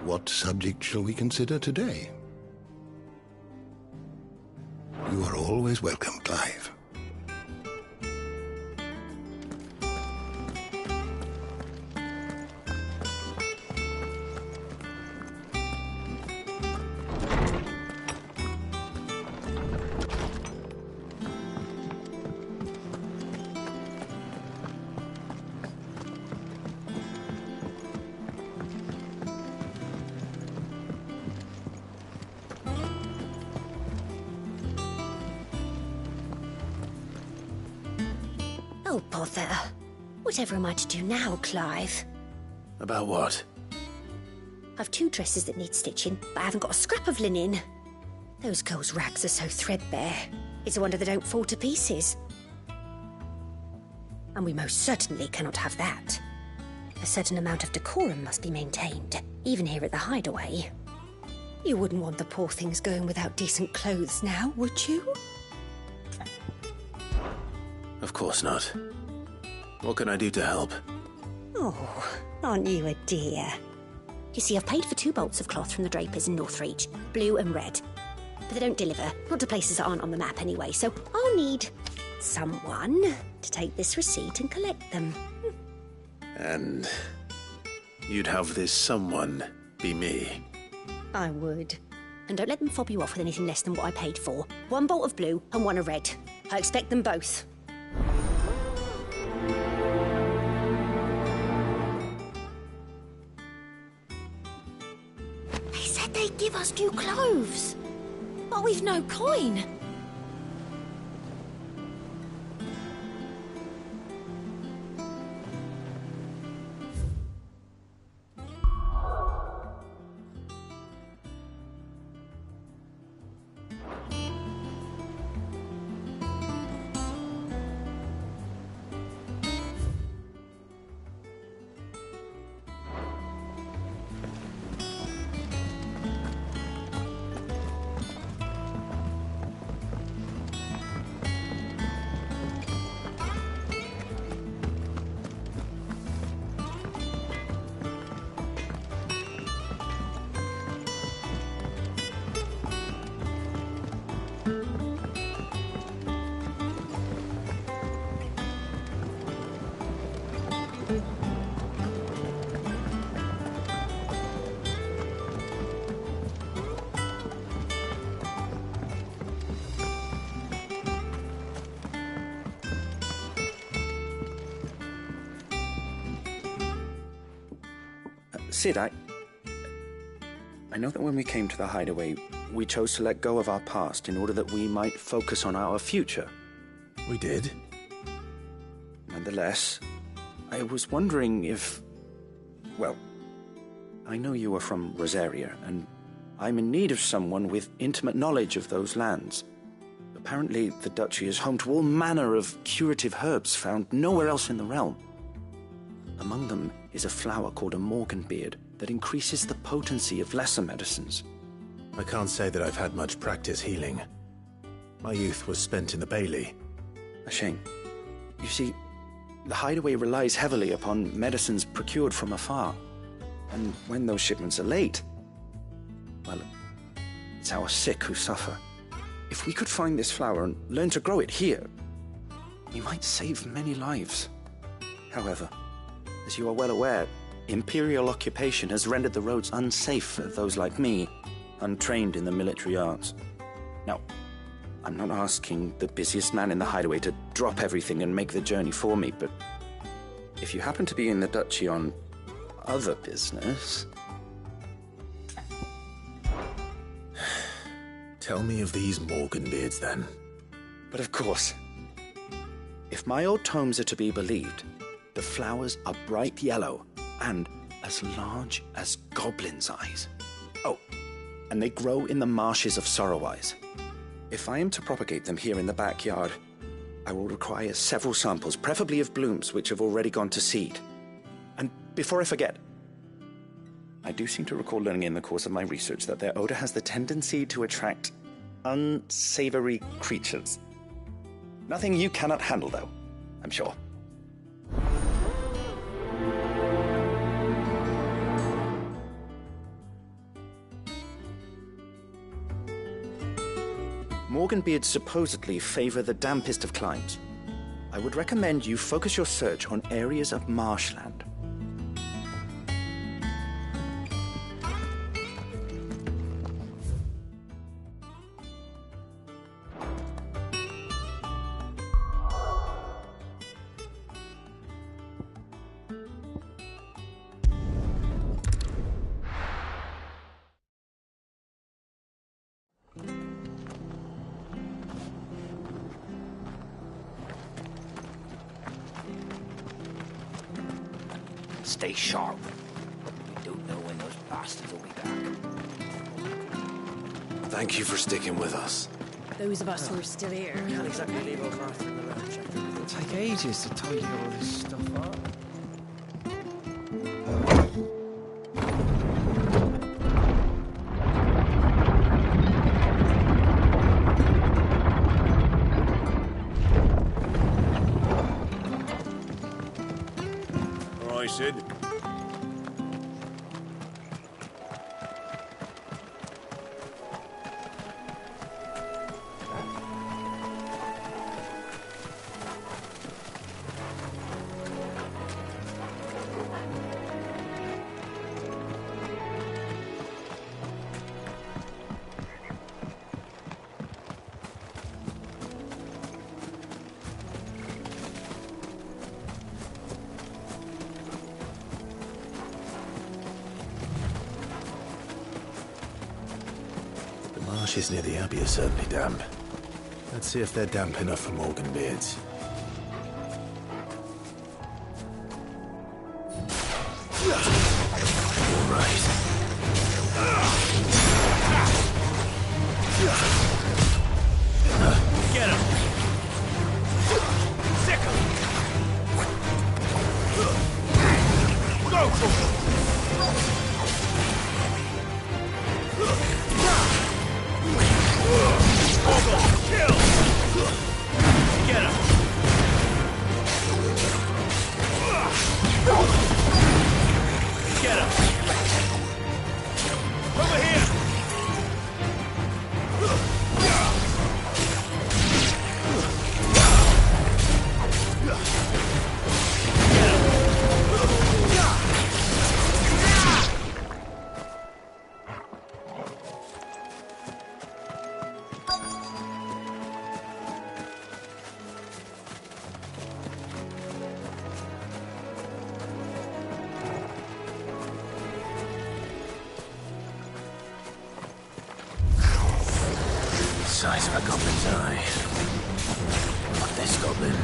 What subject shall we consider today? You are always welcome, Clive. bother. Whatever am I to do now, Clive? About what? I've 2 dresses that need stitching, but I haven't got a scrap of linen. Those girls' rags are so threadbare. It's a wonder they don't fall to pieces. And we most certainly cannot have that. A certain amount of decorum must be maintained, even here at the Hideaway. You wouldn't want the poor things going without decent clothes now, would you? Of course not. What can I do to help? Oh, aren't you a dear? You see, I've paid for 2 bolts of cloth from the drapers in Northreach, blue and red. But they don't deliver, not to places that aren't on the map anyway, so I'll need someone to take this receipt and collect them. And you'd have this someone be me? I would. And don't let them fob you off with anything less than what I paid for. 1 bolt of blue and 1 of red. I expect them both. They said they'd give us new clothes. But we've no coin. Sid, I know that when we came to the Hideaway, we chose to let go of our past in order that we might focus on our future. We did. Nonetheless, I was wondering if... Well, I know you are from Rosaria, and I'm in need of someone with intimate knowledge of those lands. Apparently, the Duchy is home to all manner of curative herbs found nowhere else in the realm. Among them is a flower called a Morganbeard that increases the potency of lesser medicines. I can't say that I've had much practice healing. My youth was spent in the Bailey. A shame. You see, the Hideaway relies heavily upon medicines procured from afar. And when those shipments are late, well, it's our sick who suffer. If we could find this flower and learn to grow it here, we might save many lives. However, as you are well aware, Imperial occupation has rendered the roads unsafe for those like me, untrained in the military arts. Now, I'm not asking the busiest man in the Hideaway to drop everything and make the journey for me, but if you happen to be in the Duchy on other business... Tell me of these Morganbeards, then. But of course. If my old tomes are to be believed, the flowers are bright yellow and as large as goblins' eyes. Oh, and they grow in the marshes of Sorrowise. If I am to propagate them here in the backyard, I will require several samples, preferably of blooms which have already gone to seed. And before I forget, I do seem to recall learning in the course of my research that their odor has the tendency to attract unsavory creatures. Nothing you cannot handle, though, I'm sure. Morganbeards supposedly favor the dampest of climes. I would recommend you focus your search on areas of marshland. stay sharp. We don't know when those bastards will be back. Thank you for sticking with us. Those of us who are still here. Can't exactly leave old Martha in the lurch. It'll take ages to tidy all this stuff up. All right, Sid. The marshes near the Abbey are certainly damp. Let's see if they're damp enough for Morgan beards. All right. Get him! Sick him! Go for him! Kill! Get him! Get him! Over here! Size of a goblin's eye. Not this goblin.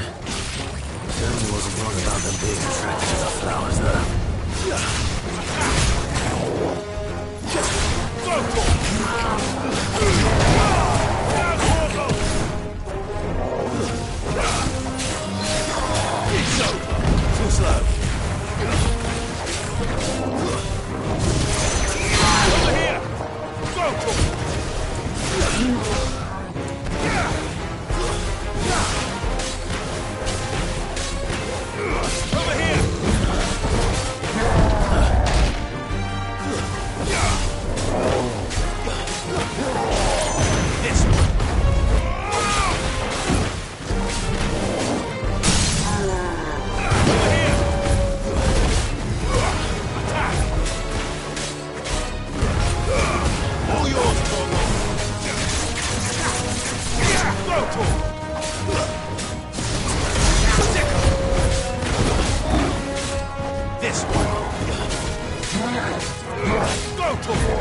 Certainly wasn't wrong about them being attracted to the flowers, though. Too slow. Over here! Go for it! Over here! This one. Over here! Attack! All yours, Torgo! Go, Torgo! This one. Go, Torgo!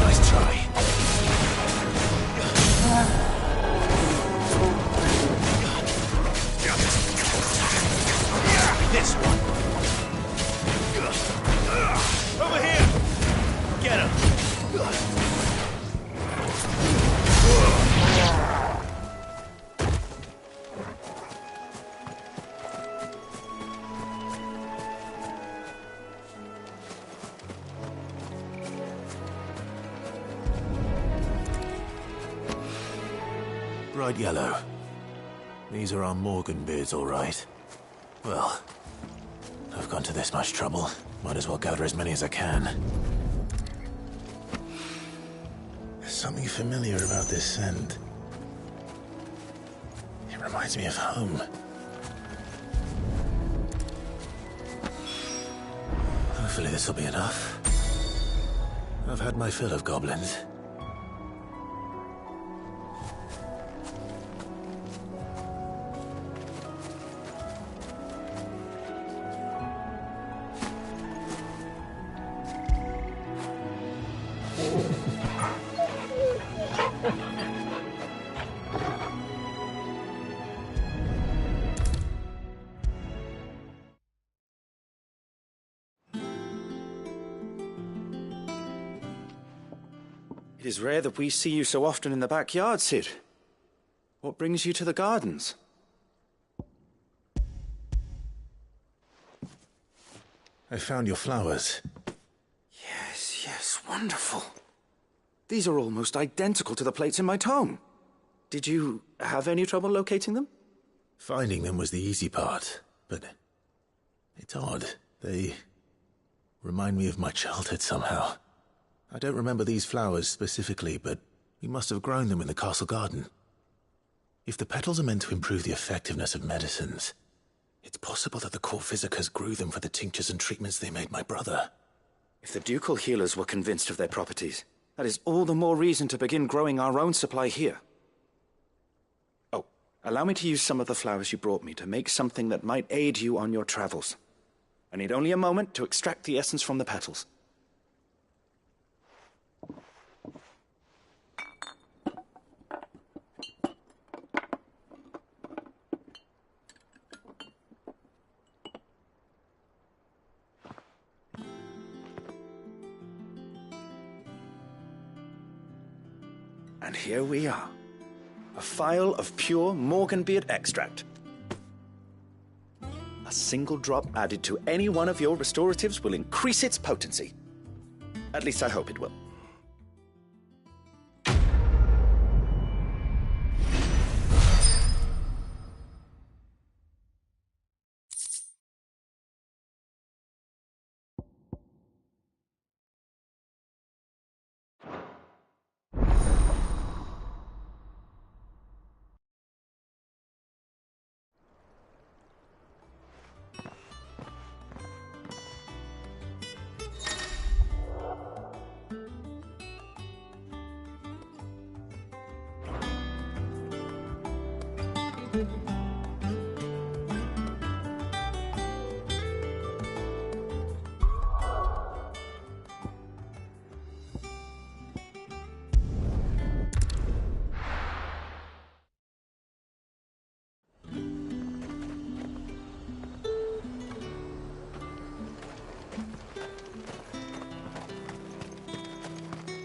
Nice try. This one. Over here. Get him. Bright yellow. These are our Morgan beards, all right. Well, I've gone to this much trouble. Might as well gather as many as I can. There's something familiar about this scent. It reminds me of home. Hopefully this will be enough. I've had my fill of goblins. It is rare that we see you so often in the backyard, Cid. What brings you to the gardens? I found your flowers. Yes, wonderful. These are almost identical to the plates in my tome. Did you have any trouble locating them? Finding them was the easy part, but it's odd. They remind me of my childhood somehow. I don't remember these flowers specifically, but we must have grown them in the castle garden. If the petals are meant to improve the effectiveness of medicines, it's possible that the court physicers grew them for the tinctures and treatments they made my brother. If the ducal healers were convinced of their properties, that is all the more reason to begin growing our own supply here. Oh, allow me to use some of the flowers you brought me to make something that might aid you on your travels. I need only a moment to extract the essence from the petals. And here we are. A phial of pure Morganbeard extract. A single drop added to any one of your restoratives will increase its potency. At least I hope it will.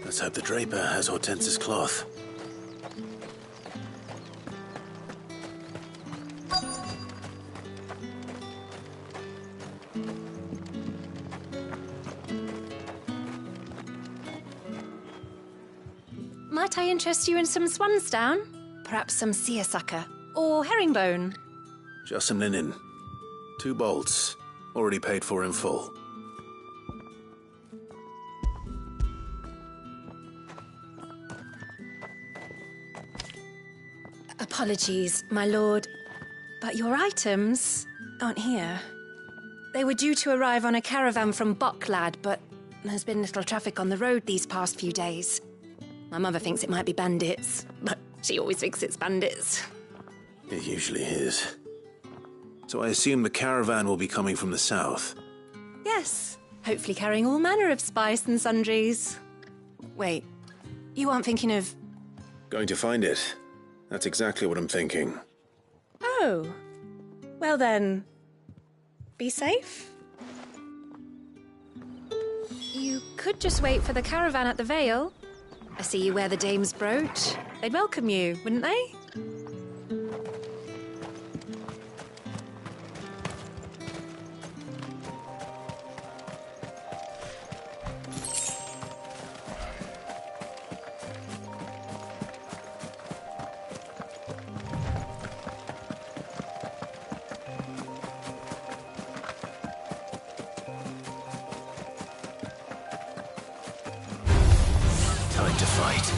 Let's hope the draper has Hortense's cloth. Might I interest you in some swansdown? Perhaps some seersucker? Or herringbone? Just some linen. 2 bolts. Already paid for in full. Apologies, my lord, but your items aren't here. They were due to arrive on a caravan from Bocklad, but there's been little traffic on the road these past few days. My mother thinks it might be bandits, but she always thinks it's bandits. It usually is. So I assume the caravan will be coming from the south. Yes, hopefully carrying all manner of spice and sundries. Wait, you aren't thinking of... Going to find it. That's exactly what I'm thinking. Oh. Well then, be safe. You could just wait for the caravan at the Vale. I see you wear the dame's brooch. They'd welcome you, wouldn't they? Time to fight.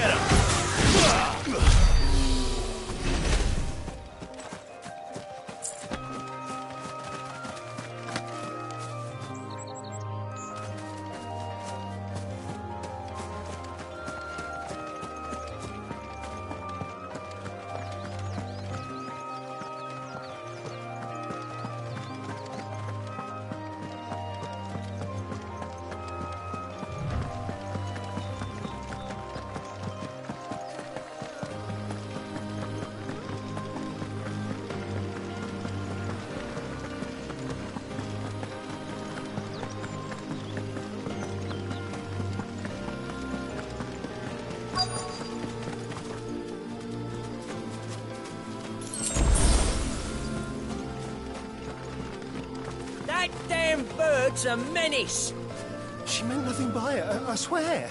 Get him! That damn bird's a menace! She meant nothing by it, I swear.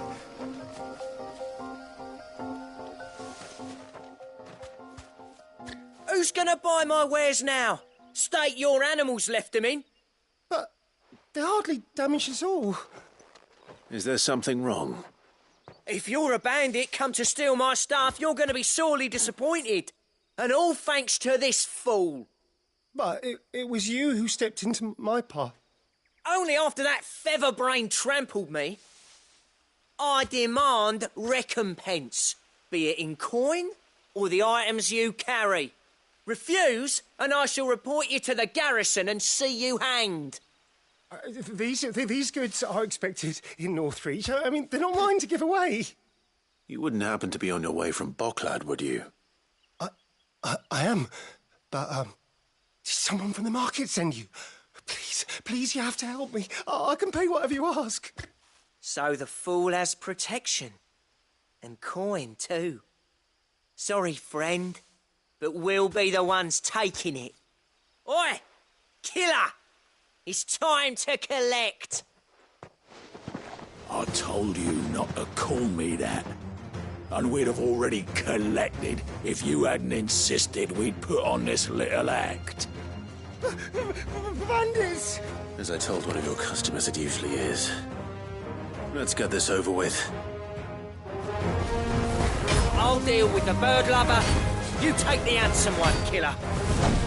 Who's gonna buy my wares now? State your animals left them in. But they hardly damaged us all. Is there something wrong? If you're a bandit come to steal my stuff, you're gonna be sorely disappointed. And all thanks to this fool. But it was you who stepped into my path. Only after that feather-brain trampled me. I demand recompense, be it in coin or the items you carry. Refuse, and I shall report you to the garrison and see you hanged. These goods are expected in Northreach. I mean, they're not mine to give away. You wouldn't happen to be on your way from Bocklad, would you? I am, but did someone from the market send you? Please, you have to help me. I can pay whatever you ask. So the fool has protection. And coin, too. Sorry, friend, but we'll be the ones taking it. Oi! Killer! It's time to collect! I told you not to call me that. And we'd have already collected if you hadn't insisted we'd put on this little act. Bandits! As I told one of your customers, it usually is. Let's get this over with. I'll deal with the bird lover. You take the handsome one, killer.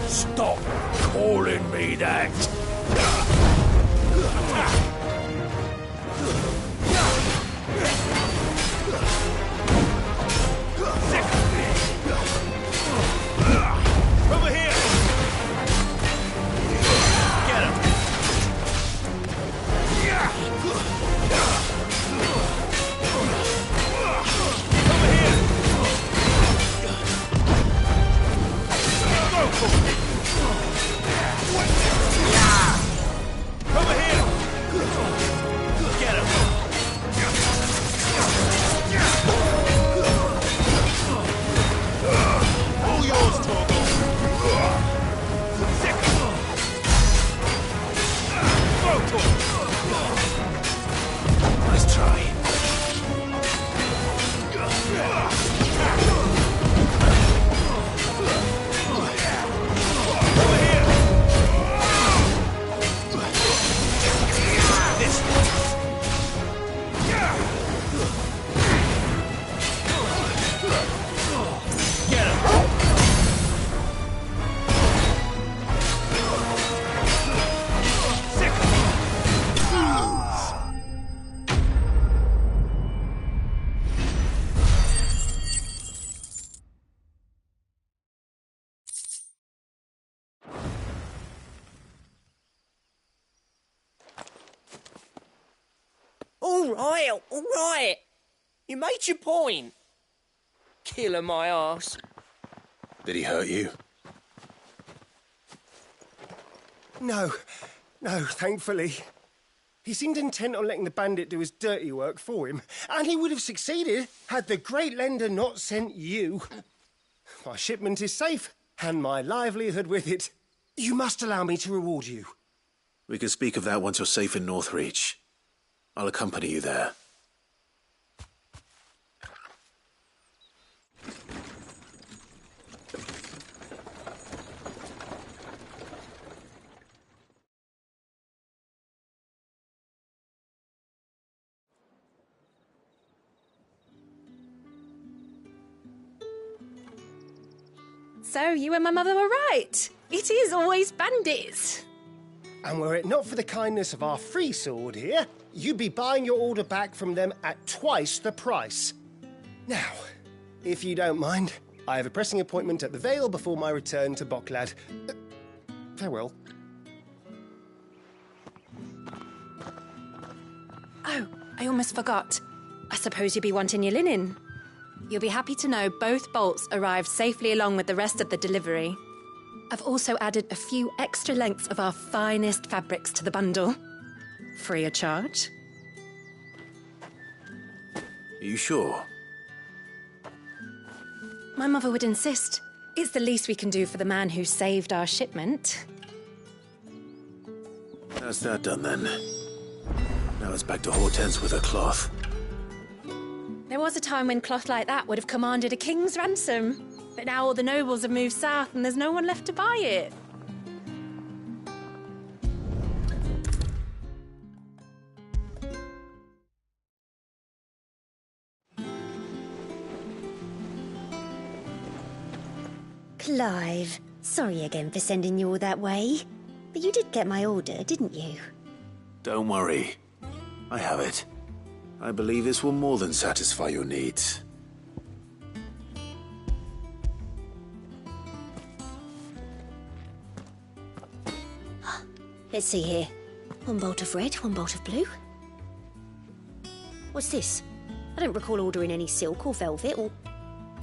Stop calling me that. Over here! Get him! Over here! Go for it! Over here! Get him! All yours, Torgo! Nice try. All right. You made your point. Killer my arse. Did he hurt you? No, thankfully. He seemed intent on letting the bandit do his dirty work for him, and he would have succeeded had the great lender not sent you. My shipment is safe, and my livelihood with it. You must allow me to reward you. We can speak of that once you're safe in Northreach. I'll accompany you there. So you and my mother were right. It is always bandits. And were it not for the kindness of our free sword here, you'd be buying your order back from them at twice the price. Now, if you don't mind, I have a pressing appointment at the Vale before my return to Bocklad. Farewell. Oh, I almost forgot. I suppose you'll be wanting your linen. You'll be happy to know both bolts arrived safely along with the rest of the delivery. I've also added a few extra lengths of our finest fabrics to the bundle. Free of charge. Are you sure? My mother would insist. It's the least we can do for the man who saved our shipment. That's that done then. Now it's back to Hortense with her cloth. There was a time when cloth like that would have commanded a king's ransom. But now all the nobles have moved south and there's no one left to buy it. Clive, sorry again for sending you all that way. But you did get my order, didn't you? Don't worry. I have it. I believe this will more than satisfy your needs. Let's see here. One bolt of red, one bolt of blue. What's this? I don't recall ordering any silk or velvet or...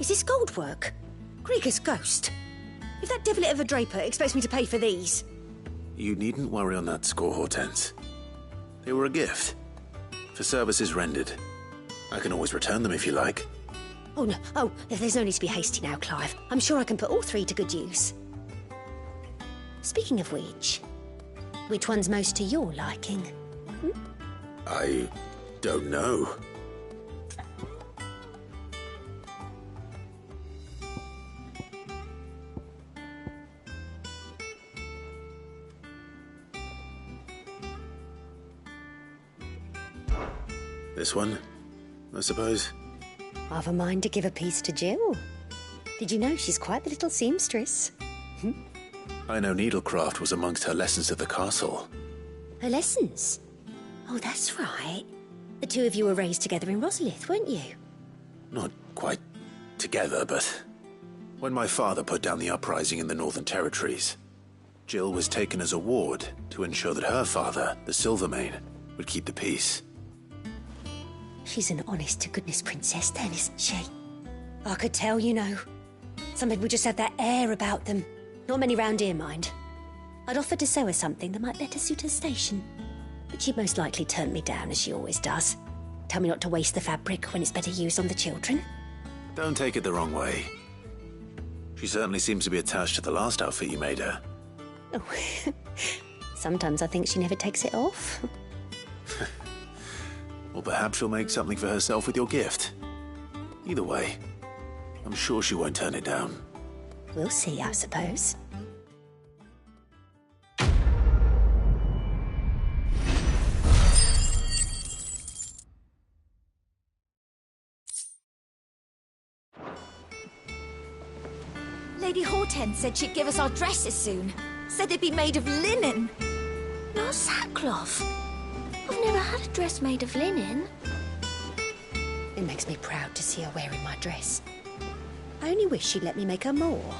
Is this gold work? Grieger's ghost. If that devilet of a draper expects me to pay for these... You needn't worry on that score, Hortense. They were a gift. For services rendered. I can always return them if you like. Oh, no. Oh, there's no need to be hasty now, Clive. I'm sure I can put all three to good use. Speaking of which one's most to your liking? I don't know. This one, I suppose. I've a mind to give a piece to Jill. Did you know she's quite the little seamstress? I know needlecraft was amongst her lessons at the castle. Her lessons? Oh, that's right. The two of you were raised together in Rosalith, weren't you? Not quite together, but when my father put down the uprising in the Northern Territories, Jill was taken as a ward to ensure that her father, the Silvermane, would keep the peace. She's an honest-to-goodness princess then, isn't she? I could tell, you know. Some people just have that air about them. Not many round here, mind. I'd offered to sew her something that might better suit her station. But she'd most likely turn me down, as she always does. Tell me not to waste the fabric when it's better used on the children. Don't take it the wrong way. She certainly seems to be attached to the last outfit you made her. Oh, sometimes I think she never takes it off. Or perhaps she'll make something for herself with your gift. Either way, I'm sure she won't turn it down. We'll see, I suppose. Lady Hortense said she'd give us our dresses soon. Said they'd be made of linen. Not sackcloth. I've never had a dress made of linen. It makes me proud to see her wearing my dress. I only wish she'd let me make her more.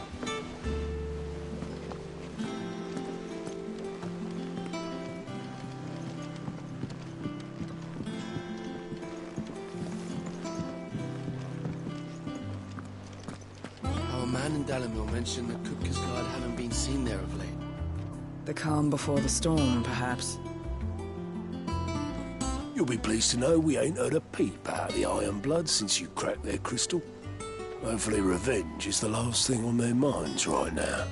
Our man in Dalamil mentioned that Kupka's guard haven't been seen there of late. The calm before the storm, perhaps. You'll be pleased to know we ain't heard a peep out of the Iron Blood since you cracked their crystal. Hopefully revenge is the last thing on their minds right now.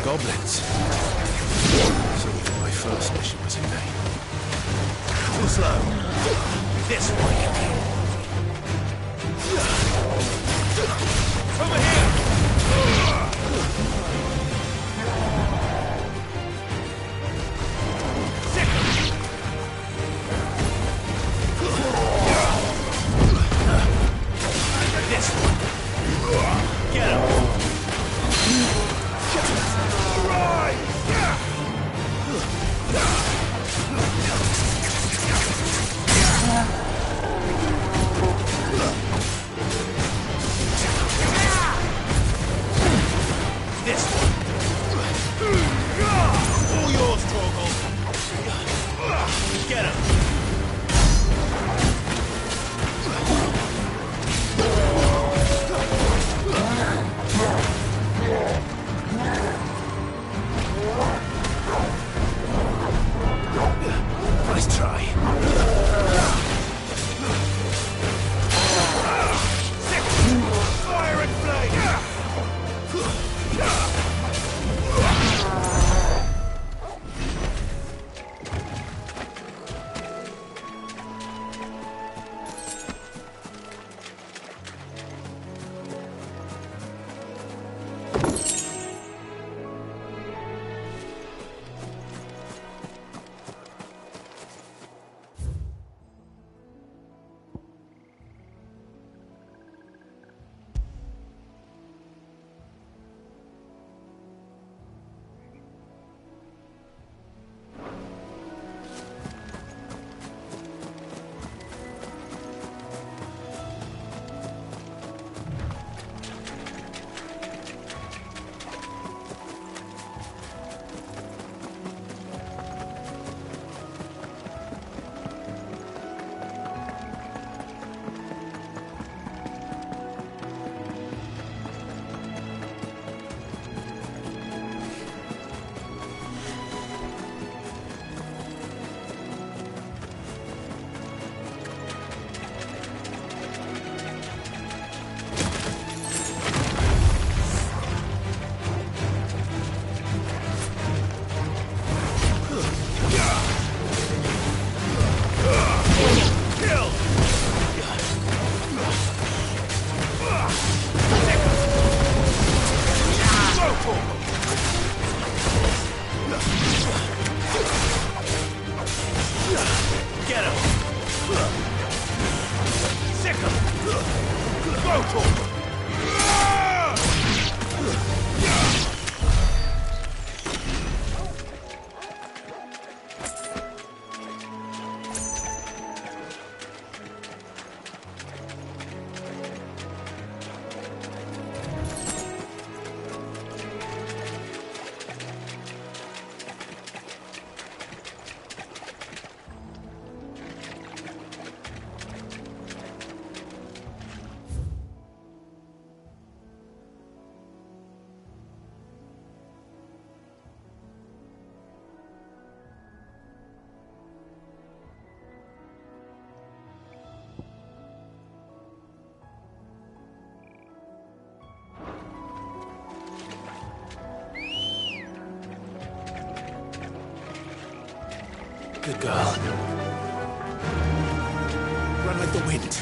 Goblins. So even my first mission was in vain. Too slow. This way. Over here! This one. Get him! Good girl. Run like the wind.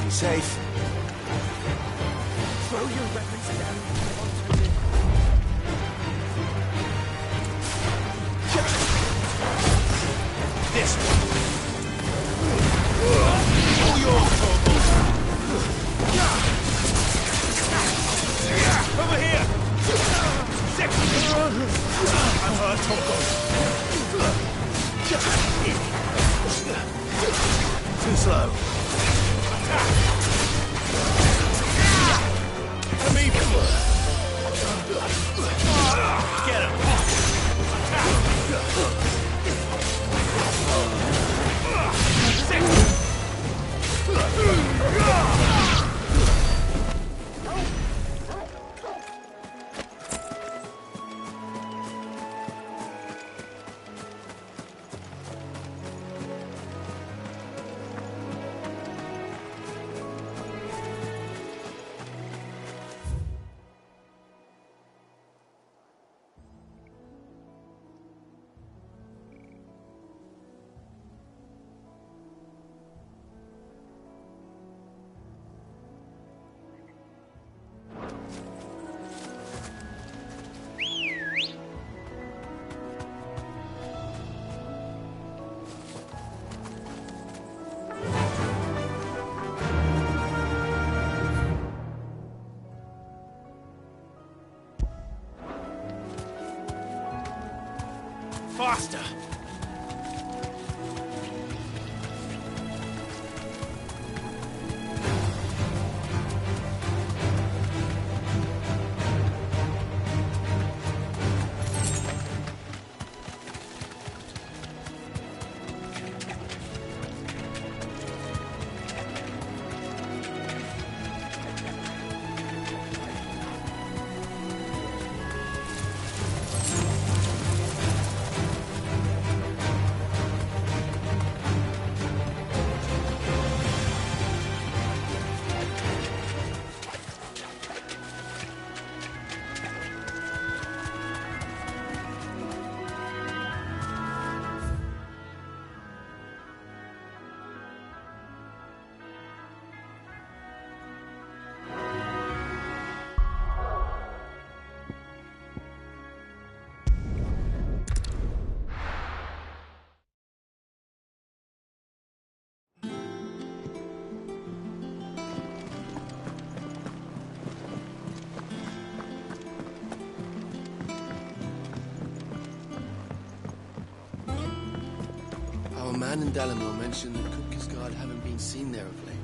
Safe. Throw your weapons down. This one. All yours, Torvald. Over here. I'm hurt, Torvald. Too slow. Get him! faster! Our man in Dalamore mentioned that Cooper's Guard haven't been seen there of late.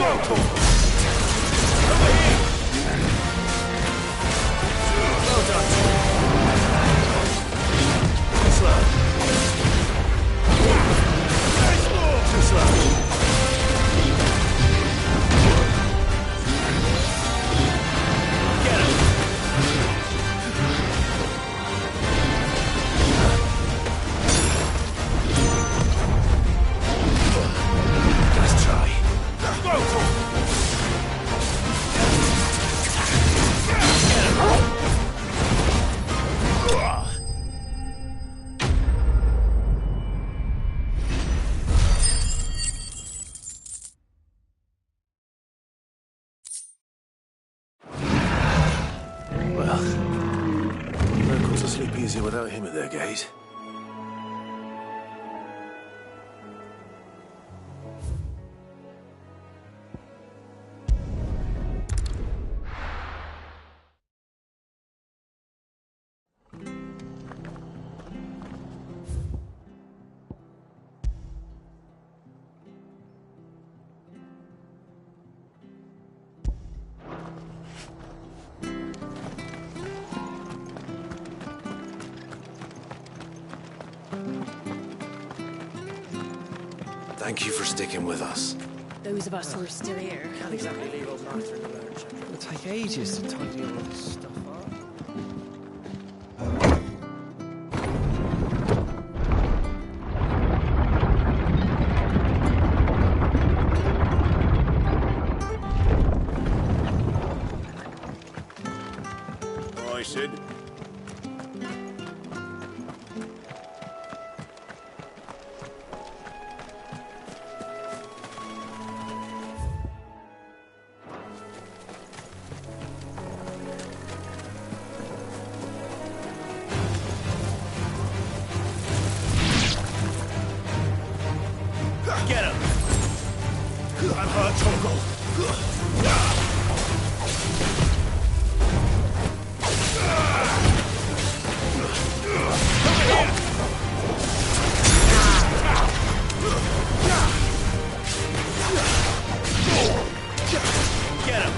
Well done. Too slow. Too slow. Well, locals will sleep easier without him at their gate. Thank you for sticking with us. Those of us who are still here. Can't exactly leave old Martha in the lurch. It'll take ages to tidy all this stuff up. Aye, Sid. Get him! I'm hurt, Toggle. Get him!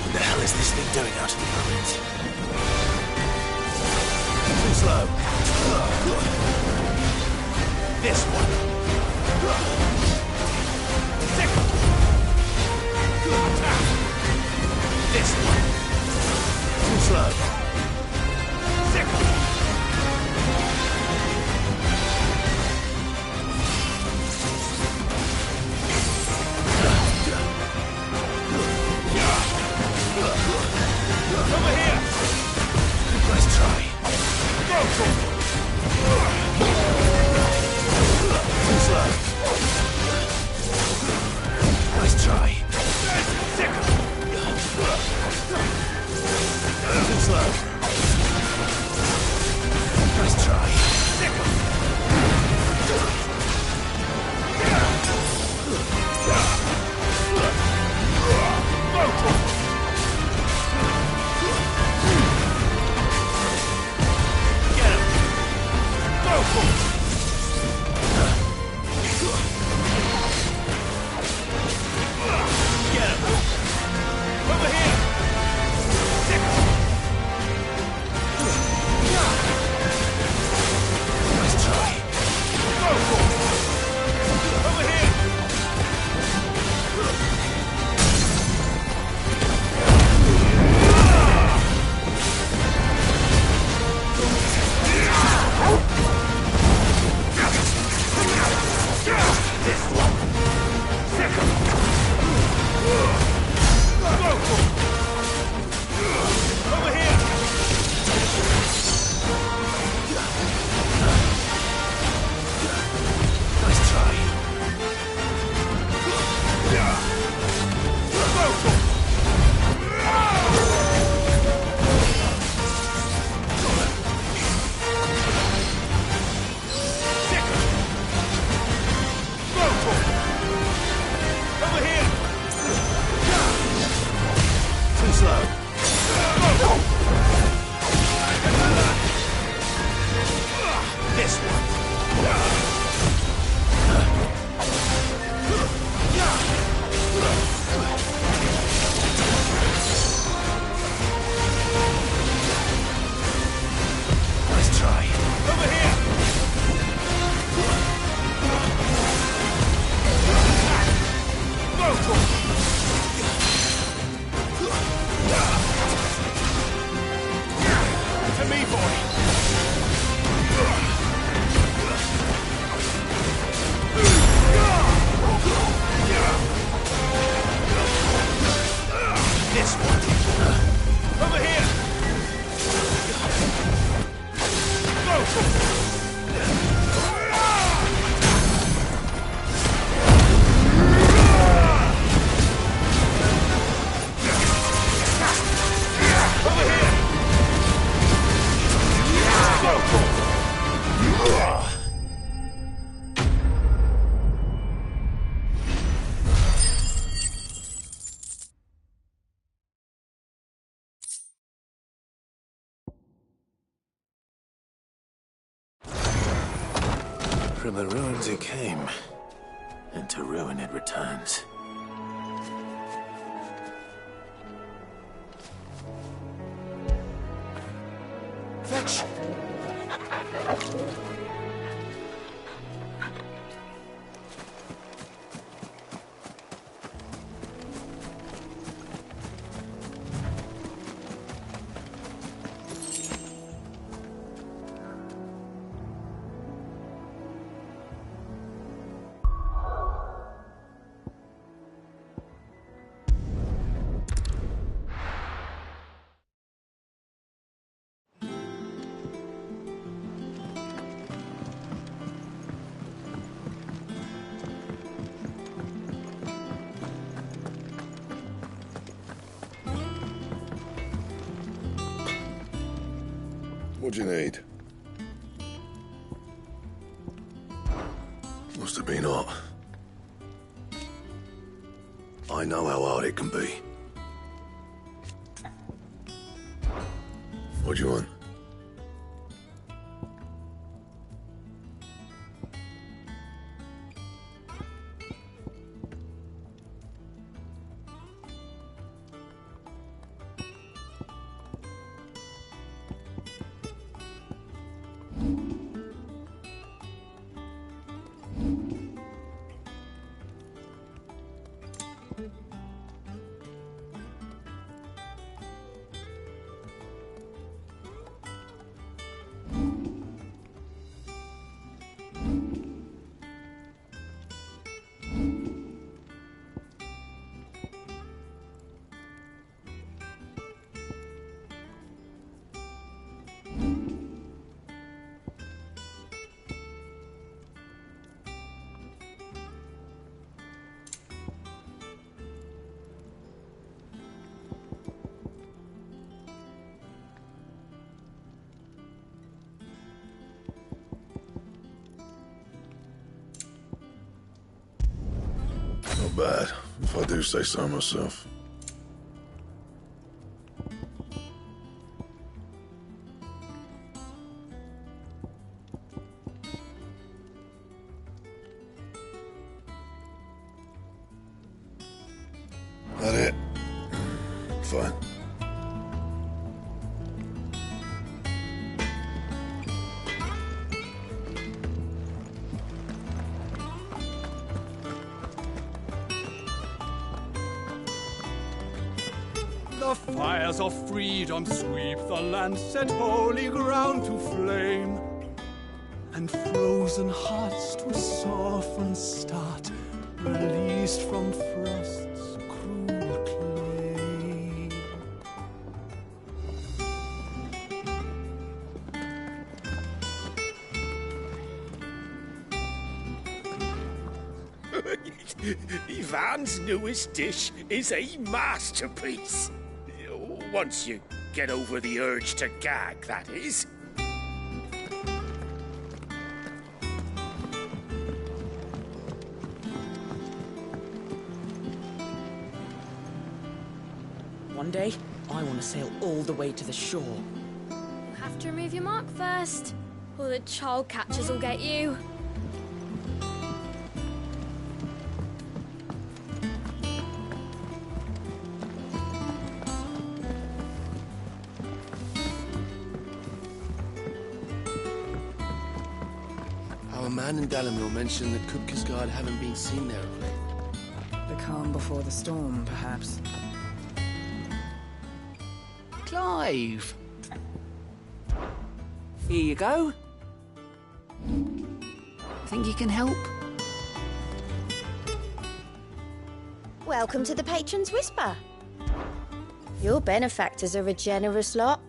What the hell is this thing doing out in the ruins? Too slow. This one. Second. This one. Too slow. Second. Over here! Nice try. Go, Too slow. Nice try. Second. Too slow. This one. Over here. Go. From the ruins it came, and to ruin it returns. Fetch! What do you need? Must have been hot. I know how hard it can be. What do you want? Not bad, if I do say so myself. That it? Fine. The fires of freedom sweep the land, set holy ground to flame, and frozen hearts to soften start, released from frost's cruel clay. Ivan's newest dish is a masterpiece. Once you get over the urge to gag, that is. One day, I want to sail all the way to the shore. You have to remove your mark first, or the child catchers will get you. Our man in Dalamil mentioned that Kupkisgard haven't been seen there of late. The calm before the storm, perhaps. Clive! Here you go. Think you can help? Welcome to the Patron's Whisper. Your benefactors are a generous lot.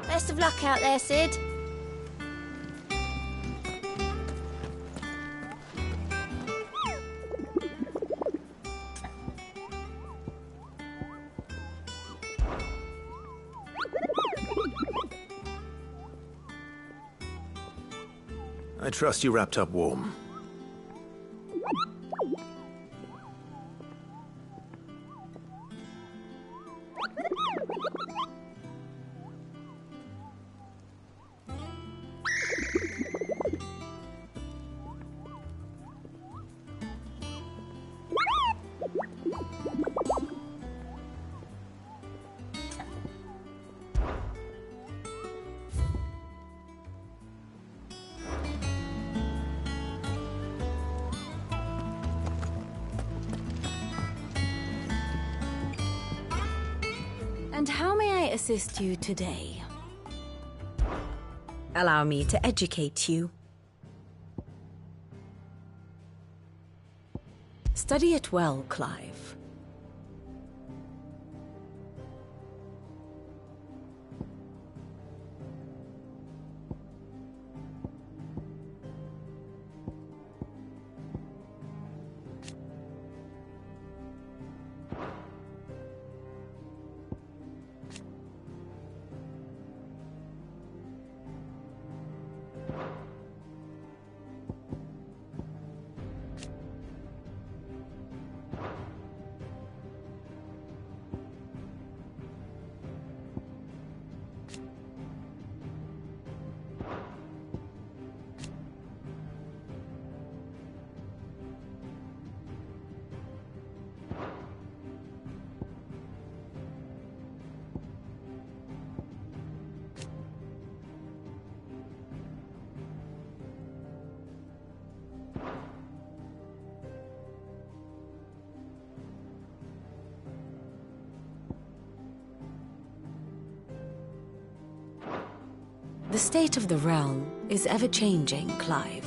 Best of luck out there, Sid. I trust you wrapped up warm. And how may I assist you today? Allow me to educate you. Study it well, Clive. The state of the realm is ever-changing, Clive.